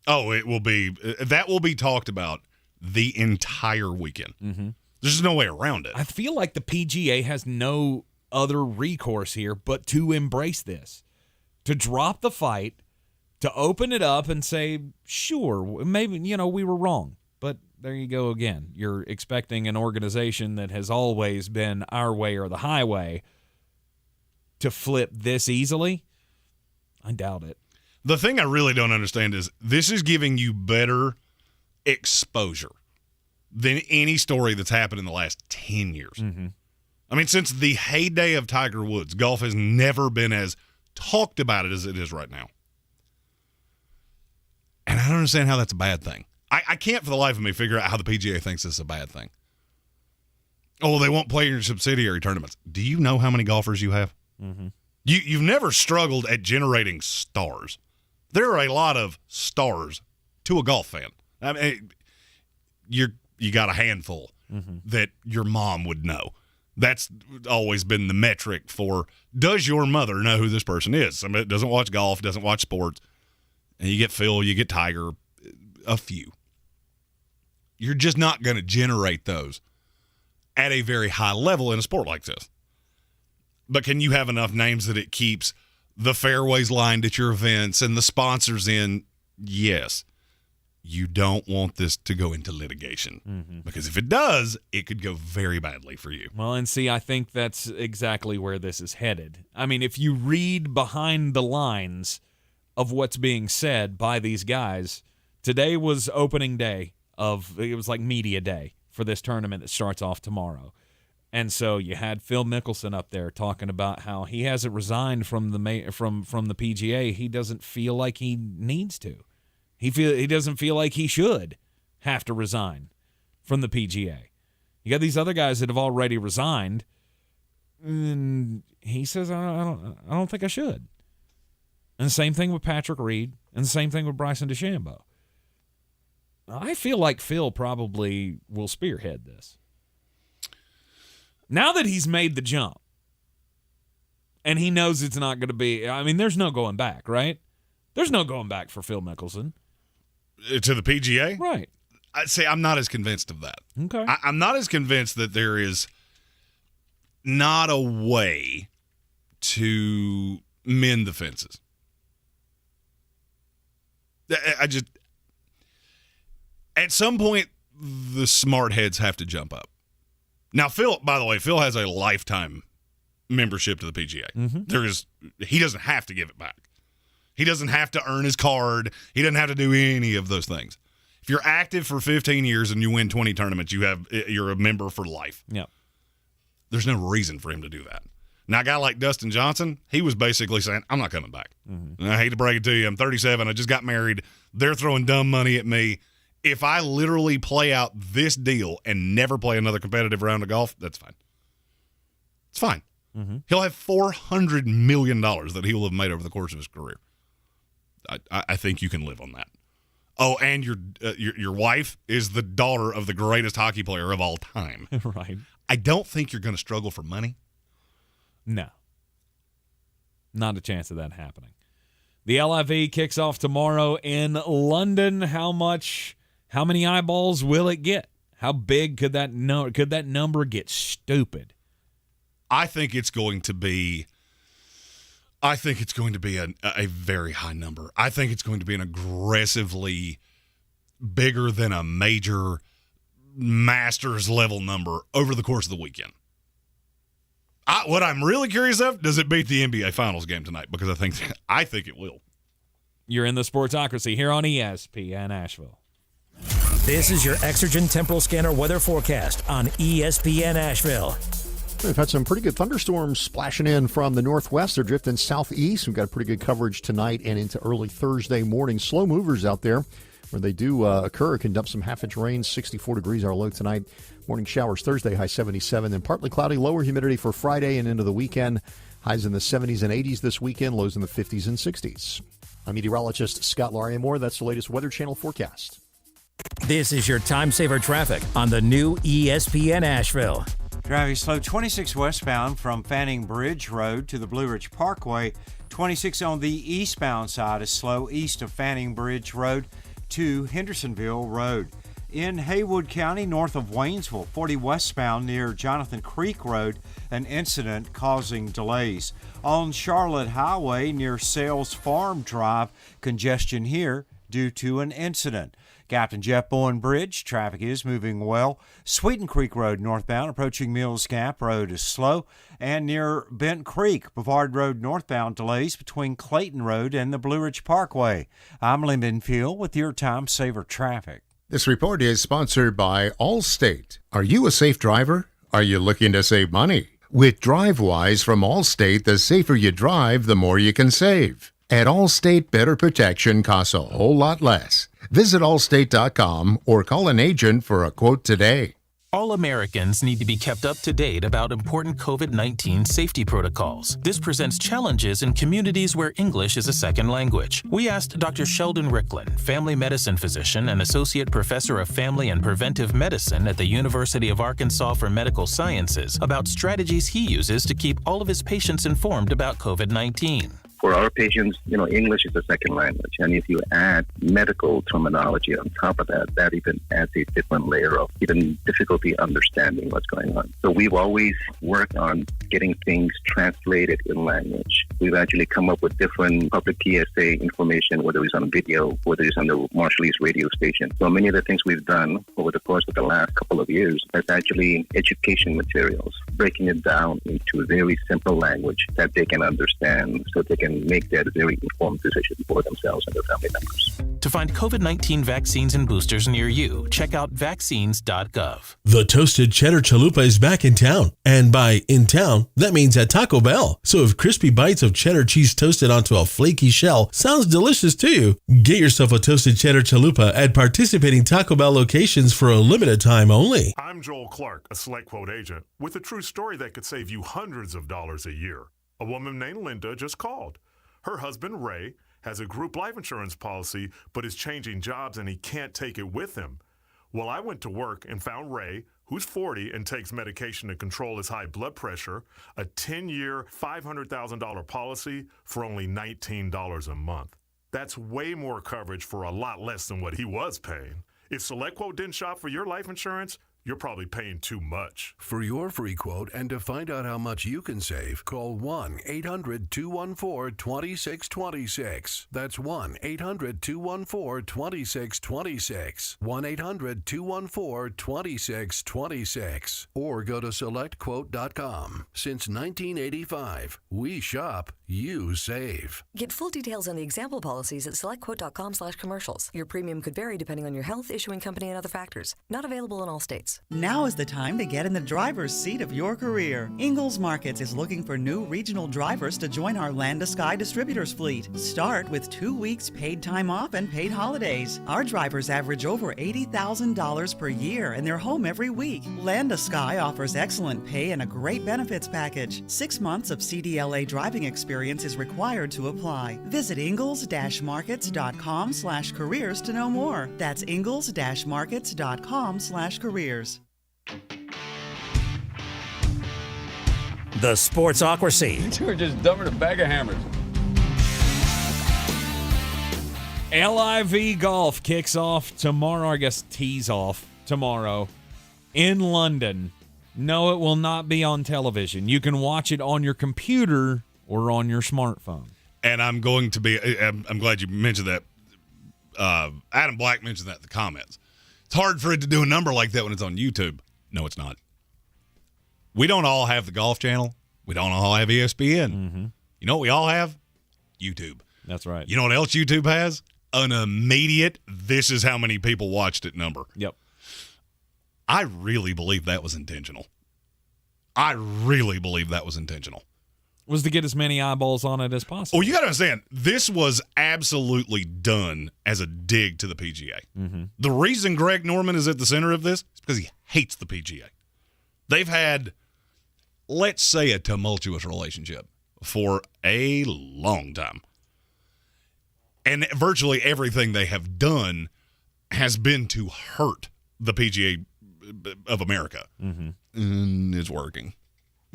Oh, it will be. That will be talked about the entire weekend. There's no way around it. I feel like the PGA has no other recourse here but to embrace this, to drop the fight, to open it up and say, sure, maybe, we were wrong. But there you go again. You're expecting an organization that has always been our way or the highway to flip this easily? I doubt it. The thing I really don't understand is this is giving you better exposure than any story that's happened in the last 10 years. I mean, since the heyday of Tiger Woods, golf has never been as talked about it as it is right now. And I don't understand how that's a bad thing. I can't for the life of me figure out how the PGA thinks this is a bad thing. Oh, they won't play in your subsidiary tournaments. Do you know how many golfers you have? You've never struggled at generating stars. There are a lot of stars to a golf fan. I mean, you got a handful that your mom would know. That's always been the metric for, does your mother know who this person is? Somebody that doesn't watch golf, doesn't watch sports. And you get Phil, you get Tiger, a few. You're just not going to generate those at a very high level in a sport like this. But can you have enough names that it keeps the fairways lined at your events and the sponsors in? Yes. You don't want this to go into litigation because if it does, it could go very badly for you. Well, and see, I think that's exactly where this is headed. I mean, if you read behind the lines of what's being said by these guys, today was opening day it was like media day for this tournament that starts off tomorrow. And so you had Phil Mickelson up there talking about how he hasn't resigned from the PGA. He doesn't feel like he needs to. He doesn't feel like he should have to resign from the PGA. You got these other guys that have already resigned, and he says, I don't think I should. And the same thing with Patrick Reed, and the same thing with Bryson DeChambeau. I feel like Phil probably will spearhead this. Now that he's made the jump, and he knows it's not going to be, I mean, there's no going back, right? There's no going back for Phil Mickelson. To the PGA? Right. I'd say I'm not as convinced of that. Okay. I'm not as convinced that there is not a way to mend the fences. At some point, the smart heads have to jump up. Now, Phil, by the way, Phil has a lifetime membership to the PGA. Mm-hmm. He doesn't have to give it back. He doesn't have to earn his card. He doesn't have to do any of those things. If you're active for 15 years and you win 20 tournaments, you're a member for life. Yeah. There's no reason for him to do that. Now, a guy like Dustin Johnson, he was basically saying, I'm not coming back. Mm-hmm. I hate to break it to you. I'm 37. I just got married. They're throwing dumb money at me. If I literally play out this deal and never play another competitive round of golf, that's fine. It's fine. Mm-hmm. He'll have $400 million that he will have made over the course of his career. I think you can live on that. Oh, and your wife is the daughter of the greatest hockey player of all time. Right. I don't think you're going to struggle for money. No. Not a chance of that happening. The LIV kicks off tomorrow in London. How many eyeballs will it get? How big could that number get stupid? I think it's going to be a very high number. I think it's going to be an aggressively bigger than a major Masters level number over the course of the weekend. What I'm really curious of, does it beat the NBA Finals game tonight? Because I think it will. You're in the Sportsocracy here on ESPN Asheville. This is your Exergen Temporal Scanner weather forecast on ESPN Asheville. We've had some pretty good thunderstorms splashing in from the northwest. They're drifting southeast. We've got pretty good coverage tonight and into early Thursday morning. Slow movers out there where they do occur. It can dump some half-inch rain. 64 degrees our low tonight. Morning showers Thursday, high 77. Then partly cloudy, lower humidity for Friday and into the weekend. Highs in the 70s and 80s this weekend. Lows in the 50s and 60s. I'm meteorologist Scott Lauriamore. That's the latest Weather Channel forecast. This is your time saver traffic on the new ESPN Asheville. Driving slow 26 westbound from Fanning Bridge Road to the Blue Ridge Parkway. 26 on the eastbound side is slow east of Fanning Bridge Road to Hendersonville Road. In Haywood County, north of Waynesville, 40 westbound near Jonathan Creek Road, an incident causing delays. On Charlotte Highway near Sales Farm Drive, congestion here due to an incident. Captain Jeff Bowen Bridge, traffic is moving well. Sweeten Creek Road northbound approaching Mills Gap Road is slow. And near Bent Creek, Bavard Road northbound delays between Clayton Road and the Blue Ridge Parkway. I'm Lyndon Field with your Time Saver Traffic. This report is sponsored by Allstate. Are you a safe driver? Are you looking to save money? With DriveWise from Allstate, the safer you drive, the more you can save. At Allstate, better protection costs a whole lot less. Visit allstate.com or call an agent for a quote today. All Americans need to be kept up to date about important COVID-19 safety protocols. This presents challenges in communities where English is a second language. We asked Dr. Sheldon Ricklin, family medicine physician and associate professor of family and preventive medicine at the University of Arkansas for Medical Sciences, about strategies he uses to keep all of his patients informed about COVID-19. For our patients, English is a second language. And if you add medical terminology on top of that, that even adds a different layer of even difficulty understanding what's going on. So we've always worked on getting things translated in language. We've actually come up with different public PSA information, whether it's on video, whether it's on the Marshallese radio station. So many of the things we've done over the course of the last couple of years is actually education materials, breaking it down into a very simple language that they can understand so they can make that very informed decision for themselves and their family members. To find COVID-19 vaccines and boosters near you, check out vaccines.gov. The Toasted Cheddar Chalupa is back in town. And by in town, that means at Taco Bell. So if crispy bites of cheddar cheese toasted onto a flaky shell sounds delicious to you, get yourself a Toasted Cheddar Chalupa at participating Taco Bell locations for a limited time only. I'm Joel Clark, a Select Quote agent, with a true story that could save you hundreds of dollars a year. A woman named Linda just called. Her husband, Ray, has a group life insurance policy, but is changing jobs and he can't take it with him. Well, I went to work and found Ray, who's 40 and takes medication to control his high blood pressure, a 10-year, $500,000 policy for only $19 a month. That's way more coverage for a lot less than what he was paying. If SelectQuote didn't shop for your life insurance, you're probably paying too much. For your free quote and to find out how much you can save, call 1-800-214-2626. That's 1-800-214-2626. 1-800-214-2626. Or go to SelectQuote.com. Since 1985, we shop, you save. Get full details on the example policies at SelectQuote.com/commercials. Your premium could vary depending on your health, issuing company, and other factors. Not available in all states. Now is the time to get in the driver's seat of your career. Ingles Markets is looking for new regional drivers to join our Land to Sky distributors fleet. Start with 2 weeks paid time off and paid holidays. Our drivers average over $80,000 per year and they're home every week. Land to Sky offers excellent pay and a great benefits package. 6 months of CDLA driving experience is required to apply. Visit ingles-markets.com/careers to know more. That's ingles-markets.com/careers. The Sportsocracy. You two are just dumber than a bag of hammers. LIV Golf kicks off tomorrow, I guess tees off tomorrow in London. No, it will not be on television. You can watch it on your computer or on your smartphone. And I'm glad you mentioned that. Adam Black mentioned that in the comments. It's hard for it to do a number like that when it's on YouTube. No, it's not. We don't all have the Golf Channel. We don't all have ESPN. Mm-hmm. You know what we all have? YouTube. That's right. You know what else YouTube has? An immediate, this is how many people watched it number. Yep. I really believe that was intentional. Was to get as many eyeballs on it as possible. Well, you got to understand, this was absolutely done as a dig to the PGA. Mm-hmm. The reason Greg Norman is at the center of this is because he hates the PGA. They've had, let's say, a tumultuous relationship for a long time. And virtually everything they have done has been to hurt the PGA of America. Mm-hmm. And it's working.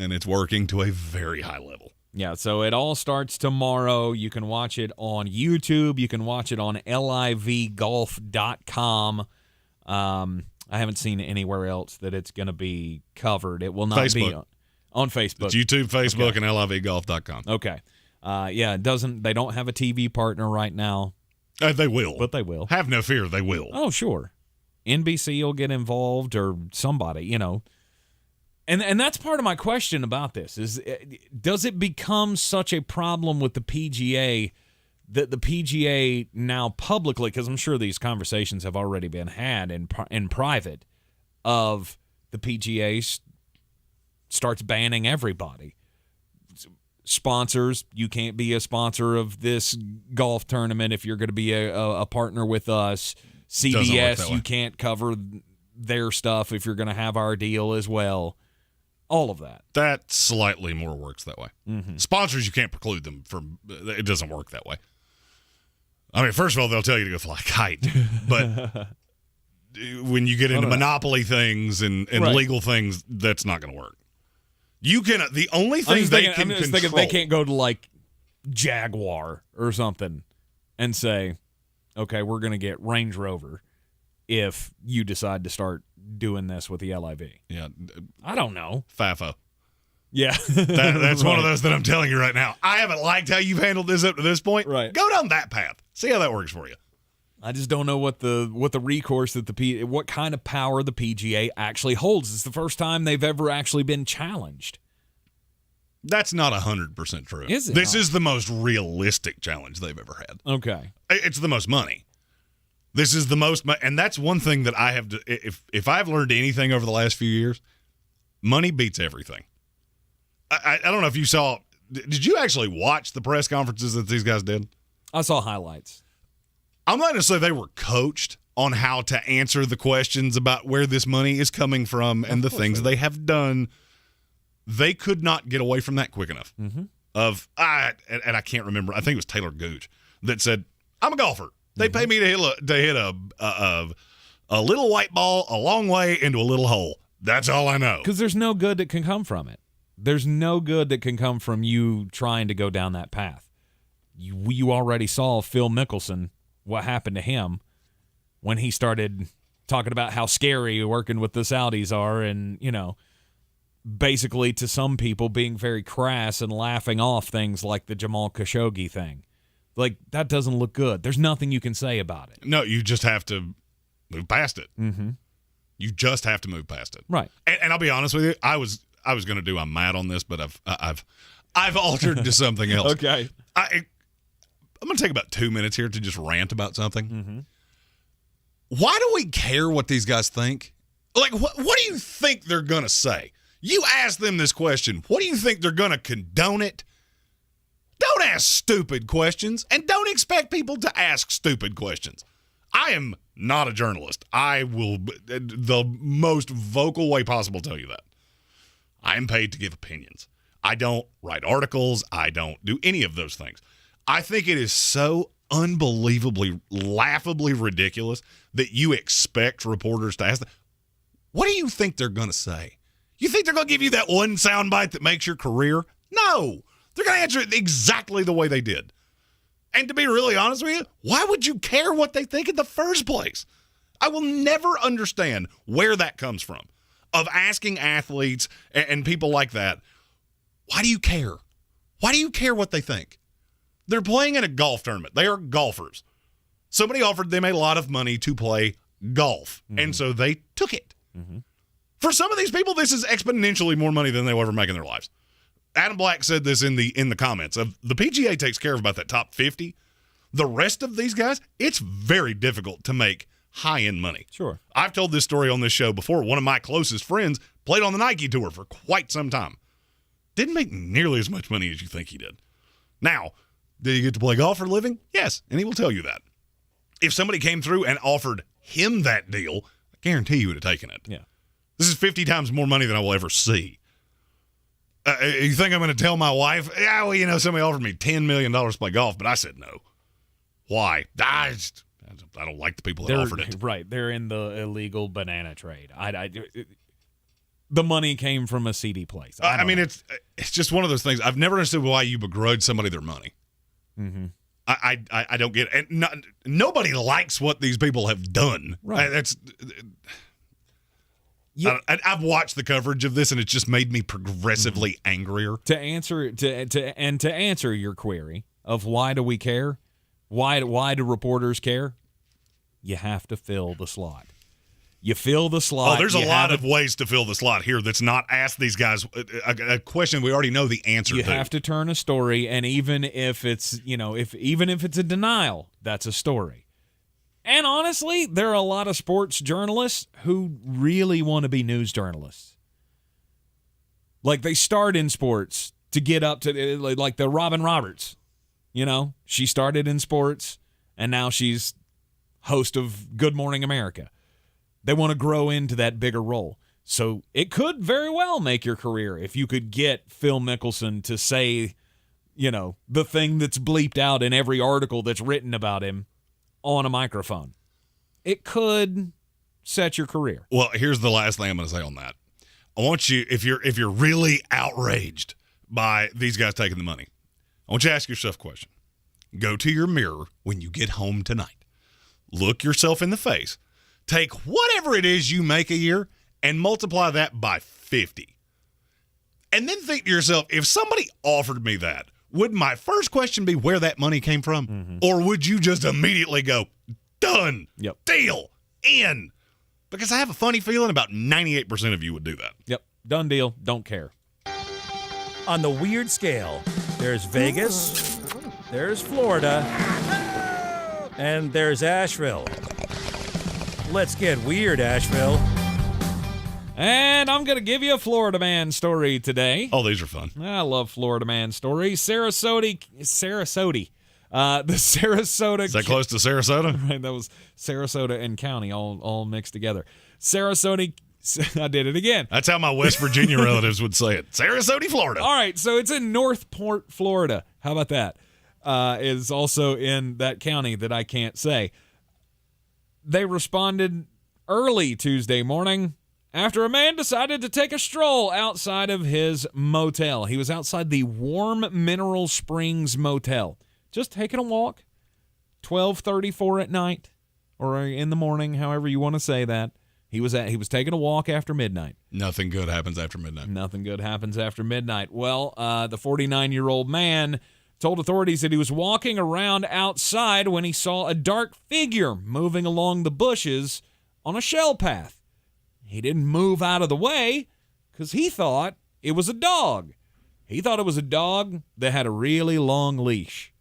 And it's working to a very high level. Yeah, so it all starts tomorrow. You can watch it on YouTube. You can watch it on livegolf.com. I haven't seen anywhere else that it's going to be covered. It will not be on Facebook. It's YouTube, Facebook, and livegolf.com. Okay. Yeah, they don't have a TV partner right now. They will. But they will. Have no fear, they will. Oh, sure. NBC will get involved or somebody, you know. And that's part of my question about this is, does it become such a problem with the PGA that the PGA now publicly, because I'm sure these conversations have already been had in private, of the PGA starts banning everybody. Sponsors, you can't be a sponsor of this golf tournament if you're going to be a partner with us. CBS, you can't cover their stuff if you're going to have our deal as well. All of that. That slightly more works that way. Mm-hmm. Sponsors, you can't preclude them from. It doesn't work that way. I mean, first of all, they'll tell you to go fly a kite, but when you get into monopoly things and right. legal things, that's not going to work. You can. The only thing they can control. They can't go to like Jaguar or something and say, "Okay, we're going to get Range Rover." If you decide to start doing this with the LIV. Yeah. I don't know. FAFO. Yeah. That's right. One of those that I'm telling you right now. I haven't liked how you've handled this up to this point. Right. Go down that path. See how that works for you. I just don't know what the recourse that what kind of power the PGA actually holds. It's the first time they've ever actually been challenged. That's not 100% true. Is it? This is the most realistic challenge they've ever had. Okay. It's the most money. This is the most, and that's one thing that I have to, if I've learned anything over the last few years, money beats everything. I don't know if you saw, did you actually watch the press conferences that these guys did? I saw highlights. I'm not going to say they were coached on how to answer the questions about where this money is coming from and the things they have done. They could not get away from that quick enough. Mm-hmm. And I can't remember, I think it was Taylor Gooch that said, I'm a golfer. They pay me to hit a little white ball a long way into a little hole. That's all I know. Because there's no good that can come from it. There's no good that can come from you trying to go down that path. You already saw Phil Mickelson, what happened to him when he started talking about how scary working with the Saudis are, and, basically to some people being very crass and laughing off things like the Jamal Khashoggi thing. Like, that doesn't look good. There's nothing you can say about it. No, you just have to move past it. Mm-hmm. You just have to move past it. Right. And I'll be honest with you, I was going to do I'm mad on this, but I've altered to something else. Okay. I'm going to take about 2 minutes here to just rant about something. Mm-hmm. Why do we care what these guys think? Like, what do you think they're going to say? You ask them this question. What do you think they're going to condone it? Don't ask stupid questions, and don't expect people to ask stupid questions. I am not a journalist. I will, the most vocal way possible, tell you that. I am paid to give opinions. I don't write articles. I don't do any of those things. I think it is so unbelievably, laughably ridiculous that you expect reporters to ask them, what do you think they're going to say? You think they're going to give you that one soundbite that makes your career? No. They're going to answer it exactly the way they did. And to be really honest with you, why would you care what they think in the first place? I will never understand where that comes from, of asking athletes and people like that, why do you care? Why do you care what they think? They're playing in a golf tournament. They are golfers. Somebody offered them a lot of money to play golf, and so they took it. Mm-hmm. For some of these people, this is exponentially more money than they'll ever make in their lives. Adam Black said this in the comments of the PGA takes care of about that top 50. The rest of these guys, it's very difficult to make high-end money. Sure. I've told this story on this show before. One of my closest friends played on the Nike Tour for quite some time. Didn't make nearly as much money as you think he did. Now, did he get to play golf for a living? Yes, and he will tell you that. If somebody came through and offered him that deal, I guarantee you would have taken it. Yeah. This is 50 times more money than I will ever see. You think I'm going to tell my wife, yeah, well, somebody offered me $10 million to play golf, but I said no. Why? I don't like the people that offered it. Right. They're in the illegal banana trade. The money came from a seedy place. I mean, it's just one of those things. I've never understood why you begrudge somebody their money. Mm-hmm. I don't get it. And nobody likes what these people have done. Right. I've watched the coverage of this, and it's just made me progressively angrier. To answer your query of why do we care, why do reporters care? You have to fill the slot. You fill the slot. Oh, there's a lot of ways to fill the slot here that's not ask these guys a question we already know the answer to. You have to turn a story, and even if it's even if it's a denial, that's a story. And honestly, there are a lot of sports journalists who really want to be news journalists. Like, they start in sports to get up to, like the Robin Roberts. She started in sports, and now she's host of Good Morning America. They want to grow into that bigger role. So it could very well make your career if you could get Phil Mickelson to say, the thing that's bleeped out in every article that's written about him on a microphone. It could set your career. Well, here's the last thing I'm going to say on that. I want you, if you're really outraged by these guys taking the money, I want you to ask yourself a question. Go to your mirror when you get home tonight. Look yourself in the face. Take whatever it is you make a year and multiply that by 50. And then think to yourself, if somebody offered me that, would my first question be where that money came from? Mm-hmm. Or would you just immediately go, done, deal, in? Because I have a funny feeling about 98% of you would do that. Yep, done deal, don't care. On the weird scale, there's Vegas, there's Florida, and there's Asheville. Let's get weird, Asheville. And I'm going to give you a Florida man story today. Oh, these are fun. I love Florida man stories. Sarasota. The Sarasota. Is that close to Sarasota? Right, that was Sarasota and county all mixed together. Sarasota. I did it again. That's how my West Virginia relatives would say it. Sarasota, Florida. All right, so it's in Northport, Florida. How about that? Is also in that county that I can't say. They responded early Tuesday morning after a man decided to take a stroll outside of his motel. He was outside the Warm Mineral Springs Motel, just taking a walk, 12:34 at night, or in the morning, however you want to say that. He was taking a walk after midnight. Nothing good happens after midnight. Nothing good happens after midnight. Well, the 49-year-old man told authorities that he was walking around outside when he saw a dark figure moving along the bushes on a shell path. He didn't move out of the way because he thought it was a dog. He thought it was a dog that had a really long leash.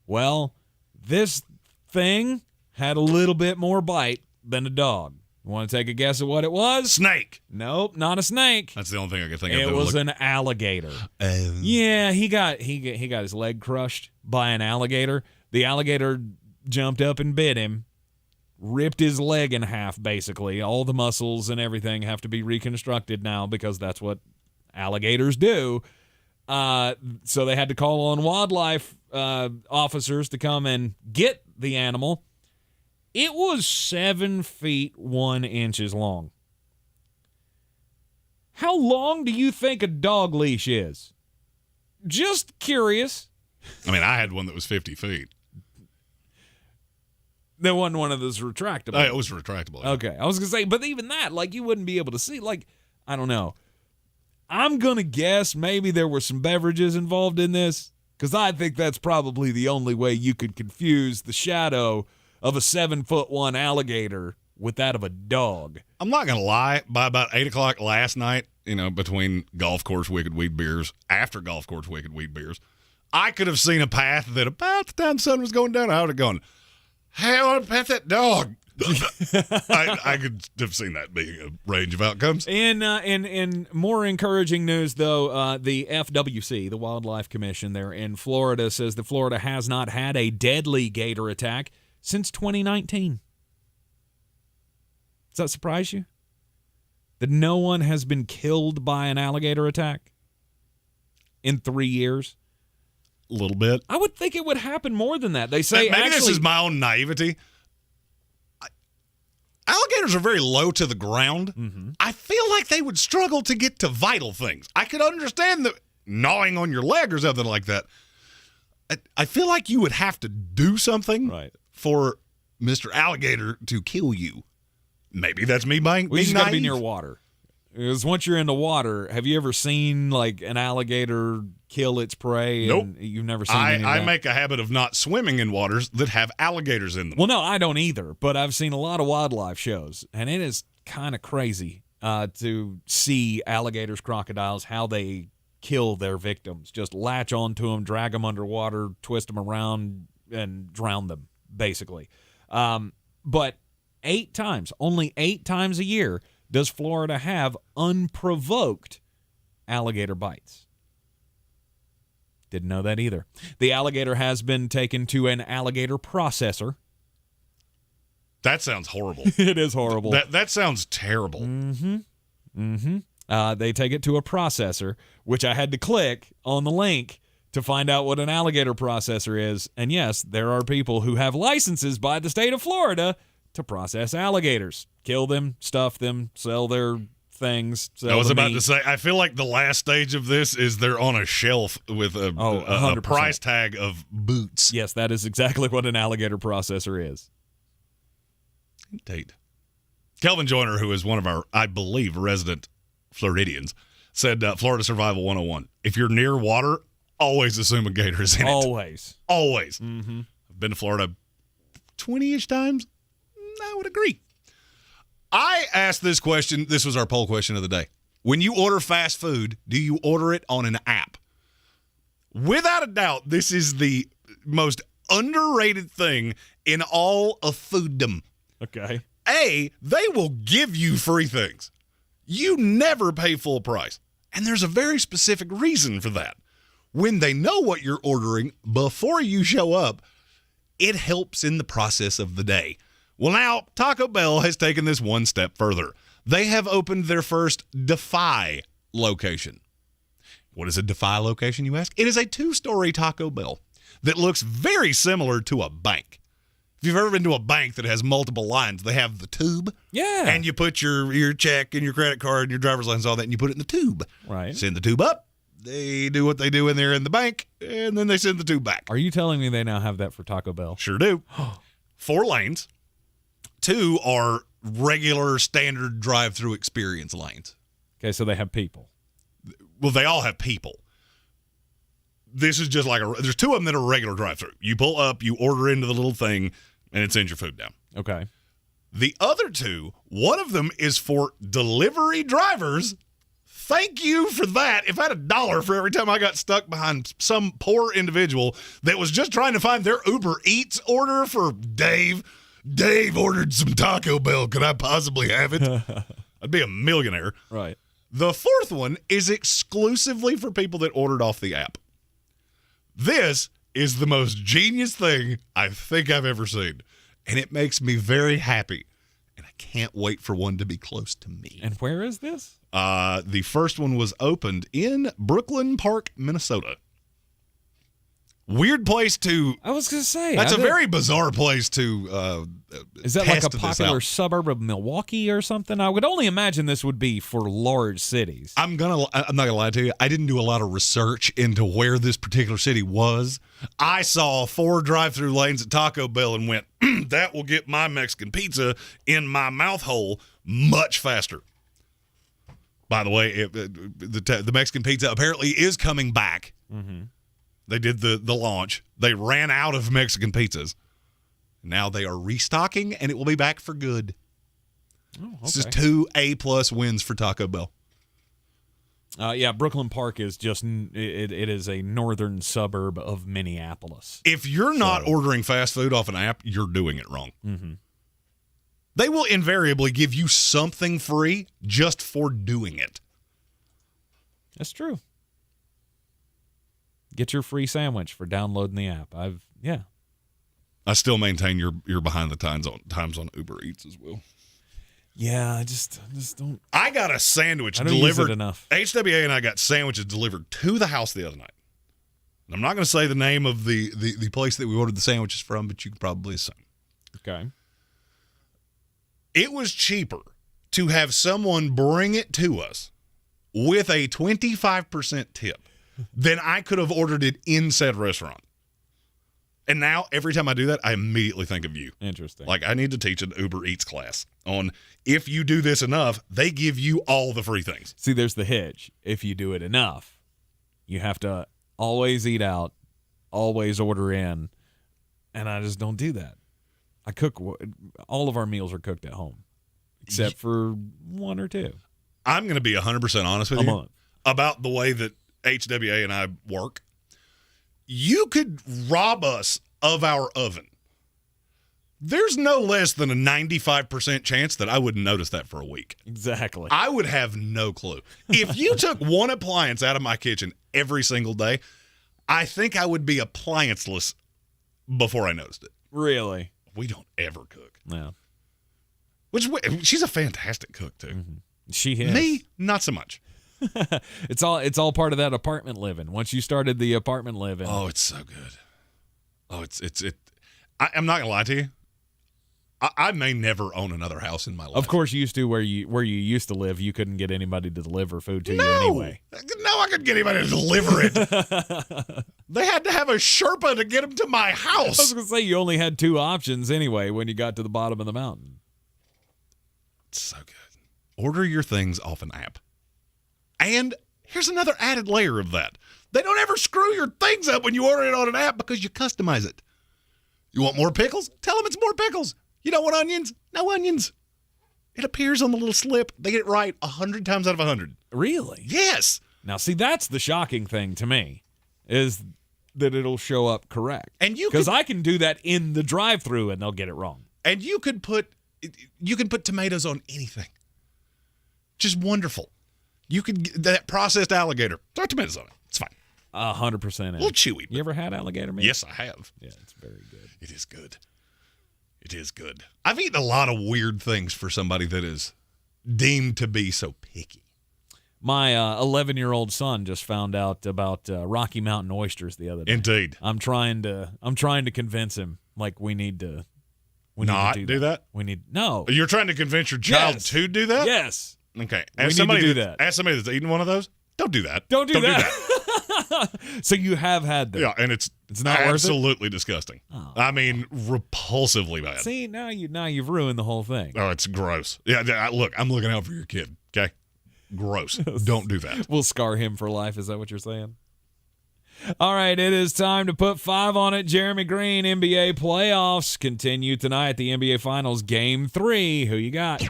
Well, this thing had a little bit more bite than a dog. Want to take a guess at what it was? Snake. Nope, not a snake. That's the only thing I could think of. It was an alligator. Yeah, he got his leg crushed by an alligator. The alligator jumped up and bit him, ripped his leg in half, basically. All the muscles and everything have to be reconstructed now because that's what alligators do. So they had to call on wildlife officers to come and get the animal. It was 7 feet 1 inch long. How long do you think a dog leash is? Just curious. I mean, I had one that was 50 feet. There wasn't one of those retractable. It was retractable. Yeah. Okay. I was going to say, but even that, like, you wouldn't be able to see. Like, I don't know. I'm going to guess maybe there were some beverages involved in this, because I think that's probably the only way you could confuse the shadow of a 7'1" alligator with that of a dog. I'm not going to lie. By about 8 o'clock last night, between golf course wicked weed beers, after golf course wicked weed beers, I could have seen a path that about the time the sun was going down, I would have gone, hey, I want to pet that dog. I could have seen that being a range of outcomes. In more encouraging news, though, the FWC, the Wildlife Commission there in Florida, says that Florida has not had a deadly gator attack since 2019. Does that surprise you? That no one has been killed by an alligator attack in 3 years? A little bit. I would think it would happen more than that. They say maybe this is my own naivety. Alligators are very low to the ground. Mm-hmm. I feel like they would struggle to get to vital things. I could understand the gnawing on your leg or something like that. I feel like you would have to do something for Mr. Alligator to kill you. Maybe that's me being We just got to be naive. near water. Because once you're in the water, have you ever seen like an alligator kill its prey? Nope. And you've never seen any of I that? make a habit of not swimming in waters that have alligators in them. Well, no, I don't either. But I've seen a lot of wildlife shows, and it is kind of crazy to see alligators, crocodiles, how they kill their victims. Just latch onto them, drag them underwater, twist them around, and drown them, basically. But only 8 times a year, does Florida have unprovoked alligator bites? Didn't know that either. The alligator has been taken to an alligator processor. That sounds horrible. It is horrible. That sounds terrible. Mm-hmm. Mm-hmm. They take it to a processor, which I had to click on the link to find out what an alligator processor is. And yes, there are people who have licenses by the state of Florida to process alligators, kill them, stuff them, sell their things. I was about to say, I feel like the last stage of this is they're on a shelf with a price tag of boots. Yes, that is exactly what an alligator processor is. Indeed. Kelvin Joyner, who is one of our, I believe, resident Floridians, said Florida Survival 101. If you're near water, always assume a gator is in it. Always. Mm-hmm. I've been to Florida 20-ish times. I would agree. I asked this question. This was our poll question of the day. When you order fast food, do you order it on an app? Without a doubt, this is the most underrated thing in all of fooddom. Okay. A, they will give you free things. You never pay full price. And there's a very specific reason for that. When they know what you're ordering before you show up, it helps in the process of the day. Well, now, Taco Bell has taken this one step further. They have opened their first Defy location. What is a Defy location, you ask? It is a 2-story Taco Bell that looks very similar to a bank. If you've ever been to a bank that has multiple lines, they have the tube. Yeah. And you put your check and your credit card and your driver's license, all that, and you put it in the tube. Right. Send the tube up. They do what they do in there in the bank, and then they send the tube back. Are you telling me they now have that for Taco Bell? Sure do. 4 lanes. 2 are regular standard drive-through experience lanes. Okay, so they have people. Well, they all have people. This is just like there's 2 of them that are regular drive-through. You pull up, you order into the little thing, and it sends your food down. Okay. The other 2, one of them is for delivery drivers. Thank you for that. If I had $1 for every time I got stuck behind some poor individual that was just trying to find their Uber Eats order for Dave. Dave ordered some Taco Bell. Could I possibly have it? I'd be a millionaire. Right. The 4th one is exclusively for people that ordered off the app. This is the most genius thing I think I've ever seen, and it makes me very happy, and I can't wait for one to be close to me. And where is this? The first one was opened in Brooklyn Park, Minnesota. Weird place to... I was going to say. That's a very bizarre place to Is that like a test this popular out. suburb of Milwaukee or something? I would only imagine this would be for large cities. I'm not gonna lie to you. I didn't do a lot of research into where this particular city was. I saw 4 drive-through lanes at Taco Bell and went, that will get my Mexican pizza in my mouth hole much faster. By the way, the Mexican pizza apparently is coming back. Mm-hmm. They did the launch. They ran out of Mexican pizzas. Now they are restocking, and it will be back for good. Oh, okay. This is 2 A+ wins for Taco Bell. Yeah, Brooklyn Park is just it is a northern suburb of Minneapolis. If you're not ordering fast food off an app, you're doing it wrong. Mm-hmm. They will invariably give you something free just for doing it. That's true. Get your free sandwich for downloading the app. I still maintain you're behind the times on Uber Eats as well. Yeah, I just don't. I got a sandwich I don't delivered. use it enough. HWA and I got sandwiches delivered to the house the other night. And I'm not going to say the name of the place that we ordered the sandwiches from, but you can probably assume. Okay. It was cheaper to have someone bring it to us with a 25% tip than I could have ordered it in said restaurant. And now, every time I do that, I immediately think of you. Interesting. Like, I need to teach an Uber Eats class on if you do this enough, they give you all the free things. See, there's the hitch. If you do it enough, you have to always eat out, always order in, and I just don't do that. I cook. All of our meals are cooked at home, except for 1 or 2. I'm going to be 100% honest with you about the way that HWA and I work. You could rob us of our oven. There's no less than a 95% chance that I wouldn't notice that for a week. Exactly. I would have no clue. If you took one appliance out of my kitchen every single day, I think I would be applianceless before I noticed it. Really? We don't ever cook. Yeah. She's a fantastic cook, too. Mm-hmm. She is. Me, not so much. It's all part of that apartment living. Once you started the apartment living. Oh, it's so good. Oh, I'm not gonna lie to you. I may never own another house in my life. Of course, you used to where you used to live. You couldn't get anybody to deliver food to you anyway. No, I couldn't get anybody to deliver it. They had to have a Sherpa to get them to my house. I was gonna say you only had 2 options anyway when you got to the bottom of the mountain. It's so good. Order your things off an app. And here's another added layer of that. They don't ever screw your things up when you order it on an app because you customize it. You want more pickles? Tell them it's more pickles. You don't want onions? No onions. It appears on the little slip. They get it right 100 times out of 100. Really? Yes. Now, see, that's the shocking thing to me, is that it'll show up correct. And because I can do that in the drive-thru and they'll get it wrong. And you can put tomatoes on anything. Just wonderful. You could get that processed alligator. Throw tomatoes on it. It's fine. 100% in. A little chewy. You ever had alligator meat? Yes, I have. Yeah, it's very good. It is good. It is good. I've eaten a lot of weird things for somebody that is deemed to be so picky. My 11-year-old son just found out about Rocky Mountain oysters the other day. Indeed. I'm trying to convince him like we need to do that. We need no. You're trying to convince your child to do that? Yes. Okay. We need to do that. As somebody that's eaten one of those, don't do that. Don't do that. So you have had them. Yeah, and it's It's not worth it? Absolutely disgusting. Oh. I mean, repulsively bad. See, now you've ruined the whole thing. Oh, it's gross. Yeah, look, I'm looking out for your kid, okay? Gross. Don't do that. We'll scar him for life. Is that what you're saying? All right, it is time to put 5 on it. Jeremy Greene, NBA playoffs continue tonight. The NBA Finals, Game 3. Who you got?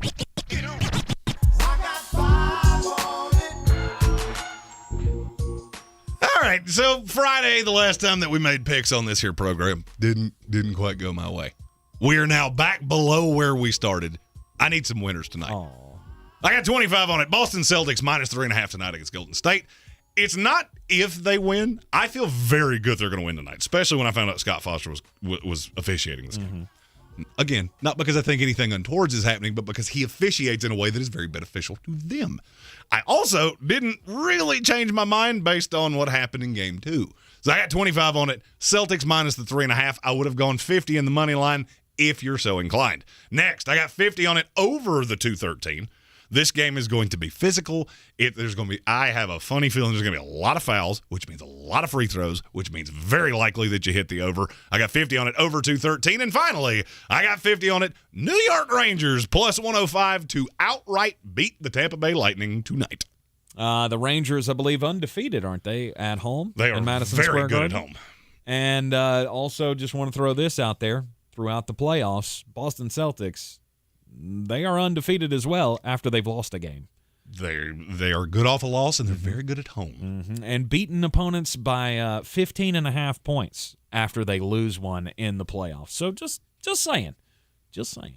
All right, so Friday, the last time that we made picks on this here program, didn't quite go my way. We are now back below where we started. I need some winners tonight. Aww. I got 25 on it. Boston Celtics minus 3.5 tonight against Golden State. It's not if they win. I feel very good they're going to win tonight, especially when I found out Scott Foster was officiating this game. Again, not because I think anything untowards is happening, but because he officiates in a way that is very beneficial to them. I also didn't really change my mind based on what happened in Game 2. So I got 25 on it. Celtics minus the 3.5. I would have gone 50 in the money line if you're so inclined. Next, I got 50 on it over the 213. This game is going to be physical. I have a funny feeling there's going to be a lot of fouls, which means a lot of free throws, which means very likely that you hit the over. I got 50 on it over 213. And finally, I got 50 on it. New York Rangers plus 105 to outright beat the Tampa Bay Lightning tonight. The Rangers, I believe, undefeated, aren't they, at home? They are in Madison very Square good Garden? at home. And also just want to throw this out there. Throughout the playoffs, Boston Celtics, they are undefeated as well after they've lost a game. They are good off a loss, and they're very good at home. And beaten opponents by 15.5 points after they lose one in the playoffs. So just saying. Just saying.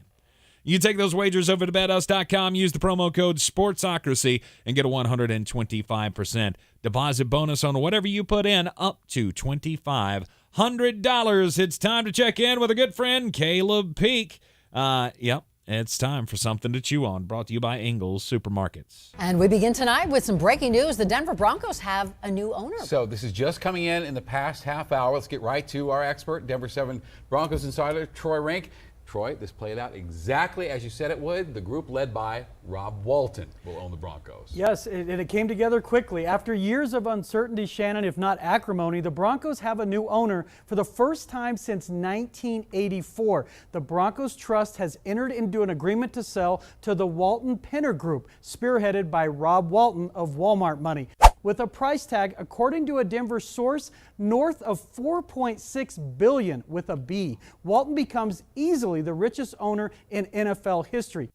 You take those wagers over to BetUs.com, use the promo code Sportsocracy, and get a 125% deposit bonus on whatever you put in up to $2,500. It's time to check in with a good friend, Caleb Peak. Yep. It's time for something to chew on, brought to you by Ingles Supermarkets. And we begin tonight with some breaking news. The Denver Broncos have a new owner. So this is just coming in the past half hour. Let's get right to our expert, Denver 7 Broncos insider, Troy Rink. Troy, this played out exactly as you said it would. The group led by Rob Walton will own the Broncos. Yes, and it came together quickly. After years of uncertainty, Shannon, if not acrimony, the Broncos have a new owner for the first time since 1984. The Broncos Trust has entered into an agreement to sell to the Walton Penner Group, spearheaded by Rob Walton of Walmart money, with a price tag, according to a Denver source, north of $4.6 billion with a B. Walton becomes easily the richest owner in NFL history.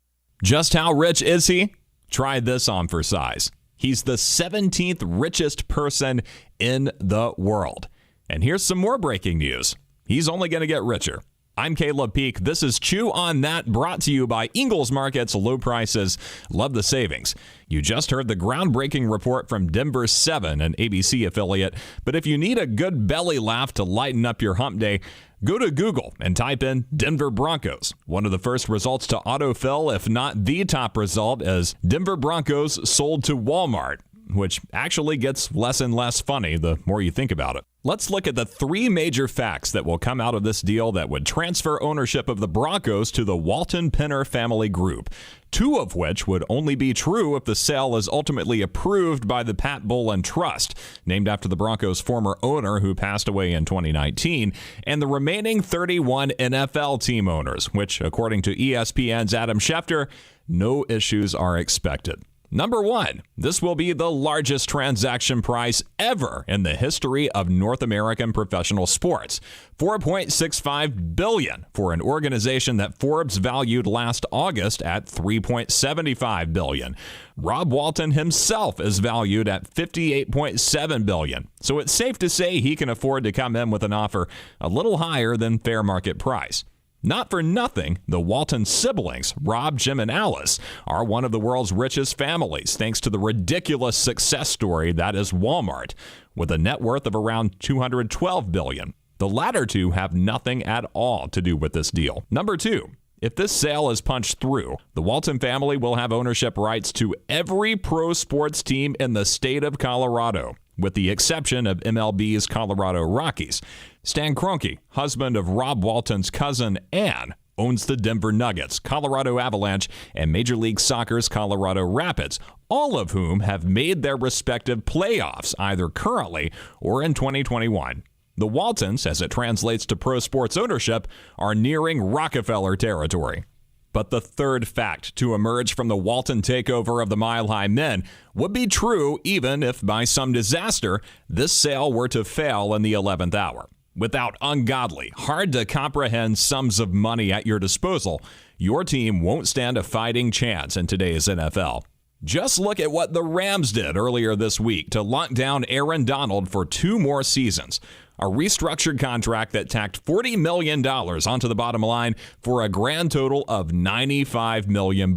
Just how rich is he? Try this on for size. He's the 17th richest person in the world. And here's some more breaking news. He's only going to get richer. I'm Caleb Peak. This is Chew on That, brought to you by Ingles Markets. Low prices, love the savings. You just heard the groundbreaking report from Denver 7, an ABC affiliate. But if you need a good belly laugh to lighten up your hump day, go to Google and type in Denver Broncos. One of the first results to autofill, if not the top result, is Denver Broncos sold to Walmart, which actually gets less and less funny the more you think about it. Let's look at the 3 major facts that will come out of this deal that would transfer ownership of the Broncos to the Walton Penner family group, 2 of which would only be true if the sale is ultimately approved by the Pat Bowlen Trust, named after the Broncos' former owner who passed away in 2019, and the remaining 31 NFL team owners, which, according to ESPN's Adam Schefter, no issues are expected. Number 1, this will be the largest transaction price ever in the history of North American professional sports. $4.65 billion for an organization that Forbes valued last August at $3.75 billion. Rob Walton himself is valued at $58.7 billion. So it's safe to say he can afford to come in with an offer a little higher than fair market price. Not for nothing, the Walton siblings, Rob, Jim, and Alice, are one of the world's richest families, thanks to the ridiculous success story that is Walmart, with a net worth of around $212 billion. The latter two have nothing at all to do with this deal. Number 2, if this sale is punched through, the Walton family will have ownership rights to every pro sports team in the state of Colorado, with the exception of MLB's Colorado Rockies. Stan Kroenke, husband of Rob Walton's cousin Ann, owns the Denver Nuggets, Colorado Avalanche, and Major League Soccer's Colorado Rapids, all of whom have made their respective playoffs either currently or in 2021. The Waltons, as it translates to pro sports ownership, are nearing Rockefeller territory. But the third fact to emerge from the Walton takeover of the Mile High Men would be true even if by some disaster this sale were to fail in the 11th hour. Without ungodly, hard-to-comprehend sums of money at your disposal, your team won't stand a fighting chance in today's NFL. Just look at what the Rams did earlier this week to lock down Aaron Donald for 2 more seasons. A restructured contract that tacked $40 million onto the bottom line for a grand total of $95 million,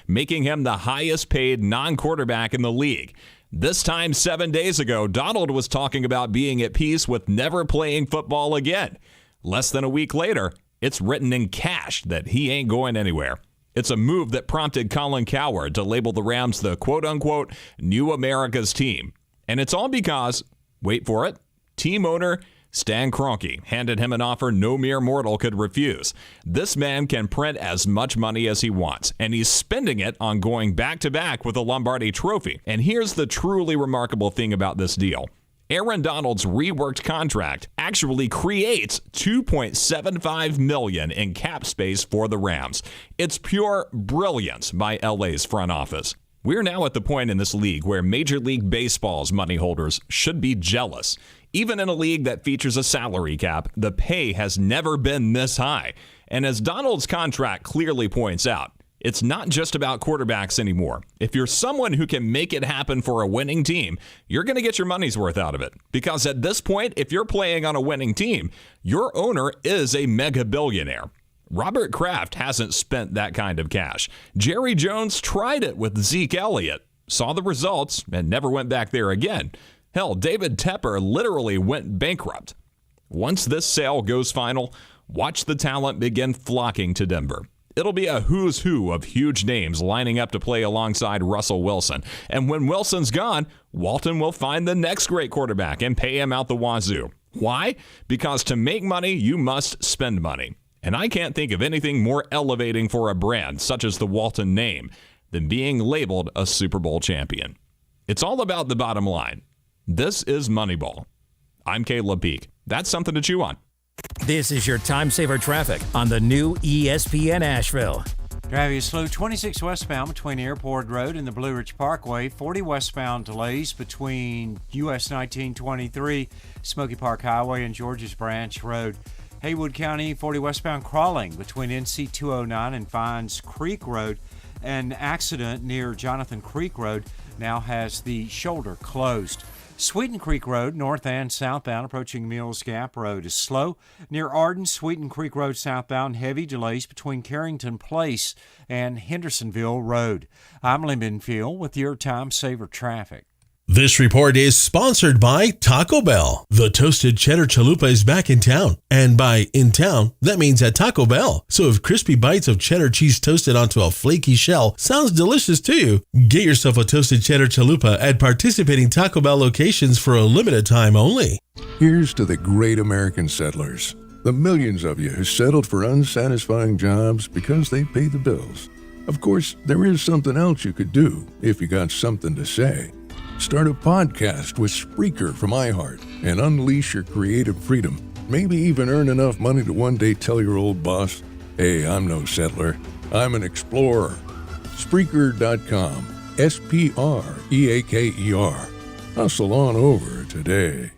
making him the highest paid non-quarterback in the league. This time 7 days ago, Donald was talking about being at peace with never playing football again. Less than a week later, it's written in cash that he ain't going anywhere. It's a move that prompted Colin Cowherd to label the Rams the quote-unquote new America's team. And it's all because, wait for it, team owner Stan Kroenke handed him an offer no mere mortal could refuse. This man can print as much money as he wants, and he's spending it on going back-to-back with a Lombardi trophy. And here's the truly remarkable thing about this deal. Aaron Donald's reworked contract actually creates $2.75 million in cap space for the Rams. It's pure brilliance by LA's front office. We're now at the point in this league where Major League Baseball's money holders should be jealous. Even in a league that features a salary cap, the pay has never been this high. And as Donald's contract clearly points out, it's not just about quarterbacks anymore. If you're someone who can make it happen for a winning team, you're going to get your money's worth out of it. Because at this point, if you're playing on a winning team, your owner is a mega billionaire. Robert Kraft hasn't spent that kind of cash. Jerry Jones tried it with Zeke Elliott, saw the results, and never went back there again. Hell, David Tepper literally went bankrupt. Once this sale goes final, watch the talent begin flocking to Denver. It'll be a who's who of huge names lining up to play alongside Russell Wilson. And when Wilson's gone, Walton will find the next great quarterback and pay him out the wazoo. Why? Because to make money, you must spend money. And I can't think of anything more elevating for a brand, such as the Walton name, than being labeled a Super Bowl champion. It's all about the bottom line. This is Moneyball. I'm Caleb Peak. That's something to chew on. This is your time saver traffic on the new ESPN Asheville. Driving slow 26 westbound between Airport Road and the Blue Ridge Parkway. 40 westbound delays between US 1923, Smoky Park Highway, and Georges Branch Road. Haywood County, 40 westbound crawling between NC 209 and Fines Creek Road. An accident near Jonathan Creek Road now has the shoulder closed. Sweeten Creek Road, north and southbound, approaching Mills Gap Road, is slow. Near Arden, Sweeten Creek Road southbound, heavy delays between Carrington Place and Hendersonville Road. I'm Lyndon Field with your Time Saver Traffic. This report is sponsored by Taco Bell. The toasted cheddar chalupa is back in town. And by in town, that means at Taco Bell. So if crispy bites of cheddar cheese toasted onto a flaky shell sounds delicious to you, get yourself a toasted cheddar chalupa at participating Taco Bell locations for a limited time only. Here's to the great American settlers, the millions of you who settled for unsatisfying jobs because they pay the bills. Of course, there is something else you could do if you got something to say. Start a podcast with Spreaker from iHeart and unleash your creative freedom. Maybe even earn enough money to one day tell your old boss, "Hey, I'm no settler. I'm an explorer." Spreaker.com. Spreaker. Hustle on over today.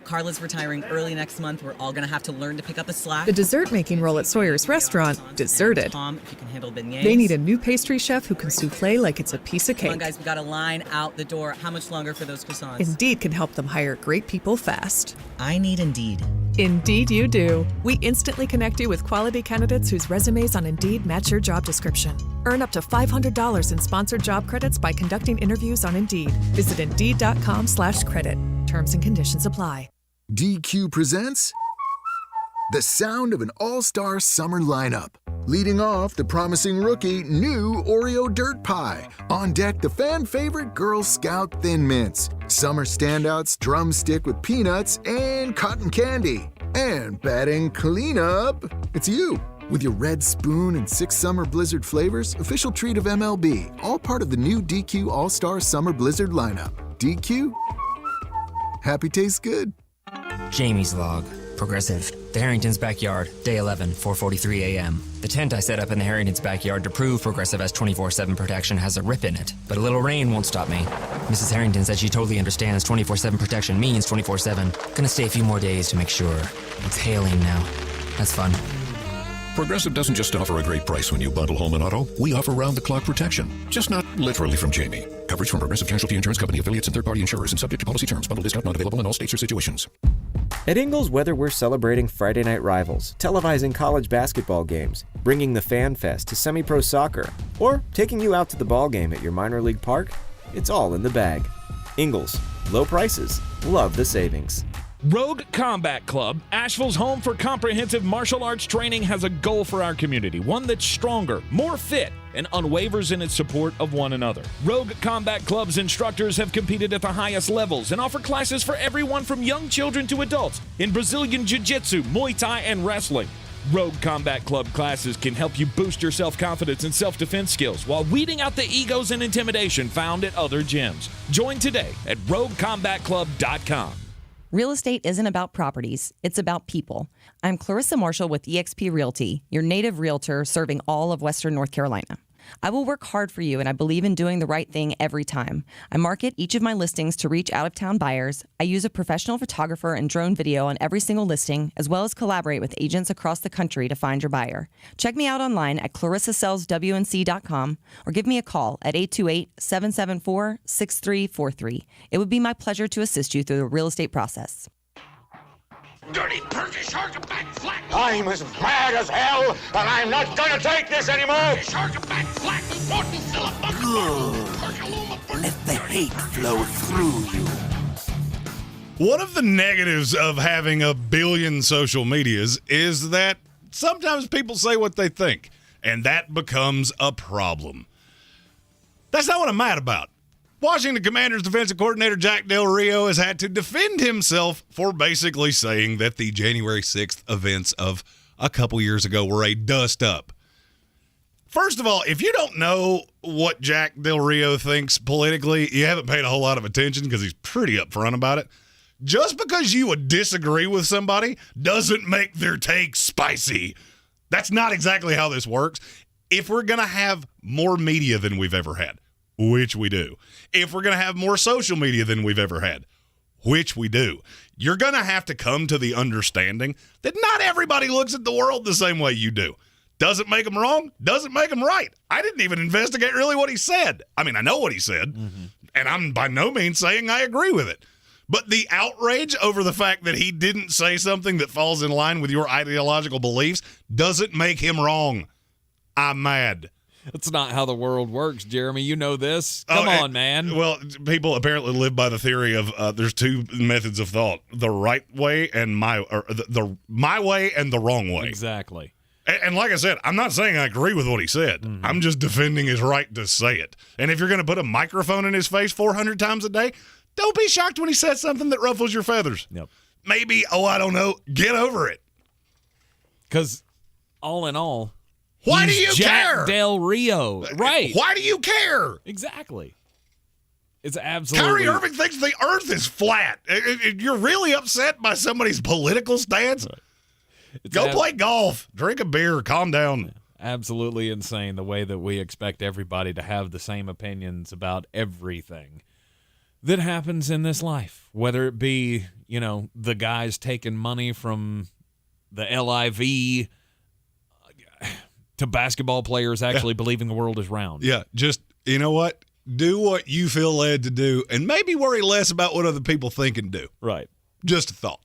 Carla's retiring early next month. We're all going to have to learn to pick up the slack. The dessert-making role at Sawyer's Restaurant, deserted. Tom, if you can handle beignets. They need a new pastry chef who can souffle like it's a piece of cake. Come on, guys, we got a line out the door. How much longer for those croissants? Indeed can help them hire great people fast. I need Indeed. Indeed you do. We instantly connect you with quality candidates whose resumes on Indeed match your job description. Earn up to $500 in sponsored job credits by conducting interviews on Indeed. Visit Indeed.com/credit. Terms and conditions apply. DQ presents the sound of an all-star summer lineup. Leading off, the promising rookie, new Oreo Dirt Pie. On deck, the fan favorite Girl Scout Thin Mints. Summer standouts, drumstick with peanuts and cotton candy. And batting cleanup, it's you. With your red spoon and 6 summer blizzard flavors, official treat of MLB. All part of the new DQ All-Star Summer Blizzard lineup. DQ? Happy tastes good. Jamie's log. Progressive. The Harrington's backyard. Day 11, 4:43 a.m. The tent I set up in the Harrington's backyard to prove Progressive has 24/7 protection has a rip in it. But a little rain won't stop me. Mrs. Harrington said she totally understands 24/7 protection means 24/7. Gonna stay a few more days to make sure. It's hailing now. That's fun. Progressive doesn't just offer a great price when you bundle home and auto. We offer round-the-clock protection. Just not literally from Jamie. Coverage from Progressive Casualty Insurance Company, affiliates, and third-party insurers, and subject to policy terms. Bundle discount not available in all states or situations. At Ingles, whether we're celebrating Friday night rivals, televising college basketball games, bringing the Fan Fest to semi-pro soccer, or taking you out to the ball game at your minor league park, it's all in the bag. Ingles. Low prices. Love the savings. Rogue Combat Club, Asheville's home for comprehensive martial arts training, has a goal for our community, one that's stronger, more fit, and unwavers in its support of one another. Rogue Combat Club's instructors have competed at the highest levels and offer classes for everyone from young children to adults in Brazilian Jiu-Jitsu, Muay Thai, and wrestling. Rogue Combat Club classes can help you boost your self-confidence and self-defense skills while weeding out the egos and intimidation found at other gyms. Join today at roguecombatclub.com. Real estate isn't about properties, it's about people. I'm Clarissa Marshall with eXp Realty, your native realtor serving all of Western North Carolina. I will work hard for you, and I believe in doing the right thing every time. I market each of my listings to reach out-of-town buyers. I use a professional photographer and drone video on every single listing, as well as collaborate with agents across the country to find your buyer. Check me out online at clarissasellswnc.com or give me a call at 828-774-6343. It would be my pleasure to assist you through the real estate process. Dirty Perky shark back flat. I'm as mad as hell, and I'm not gonna take this anymore. Shark back flat. Let the hate flow through you. One of the negatives of having a billion social medias is that sometimes people say what they think, and that becomes a problem. That's not what I'm mad about. Washington Commanders defensive coordinator Jack Del Rio has had to defend himself for basically saying that the January 6th events of a couple years ago were a dust-up. First of all, if you don't know what Jack Del Rio thinks politically, you haven't paid a whole lot of attention because he's pretty upfront about it. Just because you would disagree with somebody doesn't make their take spicy. That's not exactly how this works. If we're going to have more media than we've ever had, which we do. If we're going to have more social media than we've ever had, which we do, you're going to have to come to the understanding that not everybody looks at the world the same way you do. Doesn't make them wrong, doesn't make them right. I didn't even investigate really what he said. I mean, I know what he said, and I'm by no means saying I agree with it. But the outrage over the fact that he didn't say something that falls in line with your ideological beliefs doesn't make him wrong. I'm mad. That's not how the world works, Jeremy. You know this. Come on, man. Well, people apparently live by the theory of there's two methods of thought: the right way and my way and the wrong way. Exactly. And like I said, I'm not saying I agree with what he said. I'm just defending his right to say it. And if you're going to put a microphone in his face 400 times a day, don't be shocked when he says something that ruffles your feathers. Yep. Maybe, I don't know, get over it. Because all in all, why do you Jack care? Del Rio. Right. Why do you care? Exactly. It's absolutely. Kyrie Irving thinks the earth is flat. You're really upset by somebody's political stance? Go play golf. Drink a beer. Calm down. Absolutely insane the way that we expect everybody to have the same opinions about everything that happens in this life. Whether it be, the guys taking money from the LIV to basketball players actually believing the world is round. Yeah, just, you know what? Do what you feel led to do and maybe worry less about what other people think and do. Right. Just a thought.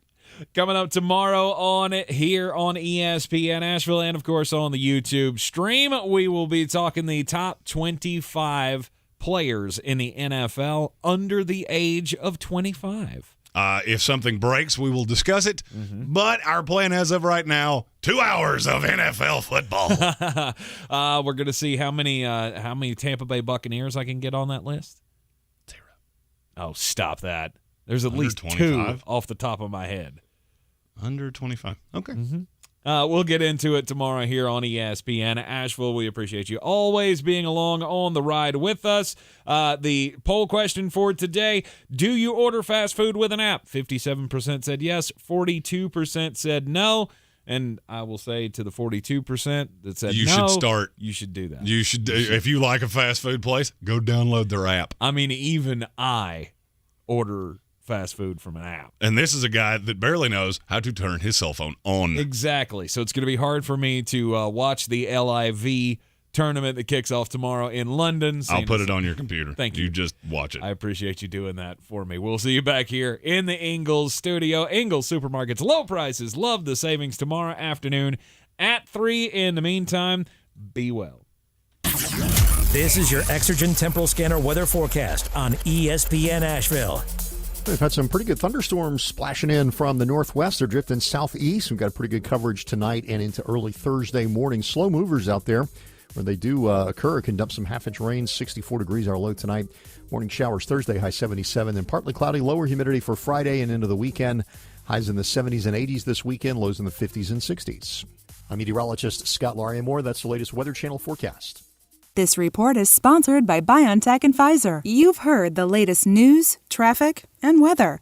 Coming up tomorrow on it here on ESPN Asheville and, of course, on the YouTube stream, we will be talking the top 25 players in the NFL under the age of 25. If something breaks, we will discuss it. But our plan as of right now, 2 hours of NFL football. We're going to see how many Tampa Bay Buccaneers I can get on that list. 0. Oh, stop that. There's at Under least 25? 2 off the top of my head. Under 25. Okay. We'll get into it tomorrow here on ESPN Asheville. We appreciate you always being along on the ride with us. The poll question for today, do you order fast food with an app? 57% said yes, 42% said no. And I will say to the 42% that said you no, should start. You should do that. You should. If you like a fast food place, go download their app. I mean, even I order fast food from an app. And this is a guy that barely knows how to turn his cell phone on. Exactly. So it's going to be hard for me to watch the LIV tournament that kicks off tomorrow in London. I'll put it on your computer. Thank you. You just watch it. I appreciate you doing that for me. We'll see you back here in the Ingles Studio. Ingles Supermarkets, low prices, love the savings tomorrow afternoon at 3. In the meantime, be well. This is your Exergen Temporal Scanner weather forecast on ESPN Asheville. We've had some pretty good thunderstorms splashing in from the northwest. They're drifting southeast. We've got pretty good coverage tonight and into early Thursday morning. Slow movers out there. When they do occur, it can dump some half-inch rain. 64 degrees our low tonight. Morning showers Thursday, high 77. Then partly cloudy, lower humidity for Friday and into the weekend. Highs in the 70s and 80s this weekend, lows in the 50s and 60s. I'm meteorologist Scott Laria-Moore. That's the latest Weather Channel forecast. This report is sponsored by BioNTech and Pfizer. You've heard the latest news, traffic, and weather.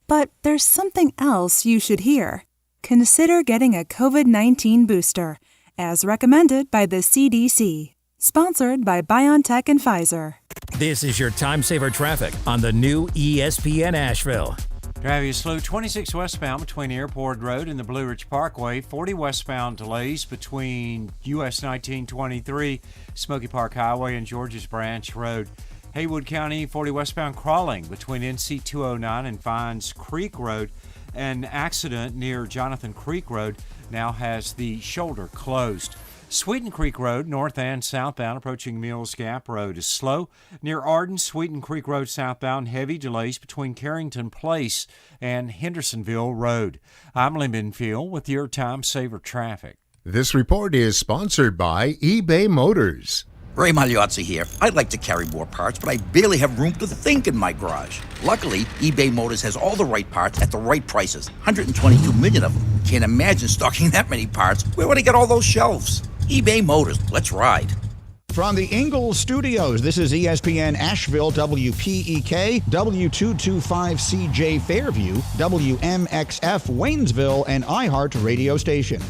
But there's something else you should hear. Consider getting a COVID-19 booster, as recommended by the CDC. Sponsored by BioNTech and Pfizer. This is your time saver traffic on the new ESPN Asheville. Driving slow 26 westbound between Airport Road and the Blue Ridge Parkway. 40 westbound delays between US 1923, Smoky Park Highway, and Georges Branch Road. Haywood County 40 westbound crawling between NC 209 and Fines Creek Road. An accident near Jonathan Creek Road now has the shoulder closed. Sweeten Creek Road, north and southbound, approaching Mills Gap Road, is slow. Near Arden, Sweeten Creek Road southbound, heavy delays between Carrington Place and Hendersonville Road. I'm Lyndon Field with your Time Saver Traffic. This report is sponsored by eBay Motors. Ray Magliozzi here. I'd like to carry more parts, but I barely have room to think in my garage. Luckily, eBay Motors has all the right parts at the right prices. 122 million of them. Can't imagine stocking that many parts. Where would I get all those shelves? eBay Motors. Let's ride. From the Ingles Studios, this is ESPN Asheville, WPEK, W225CJ Fairview, WMXF Waynesville, and iHeart Radio Station.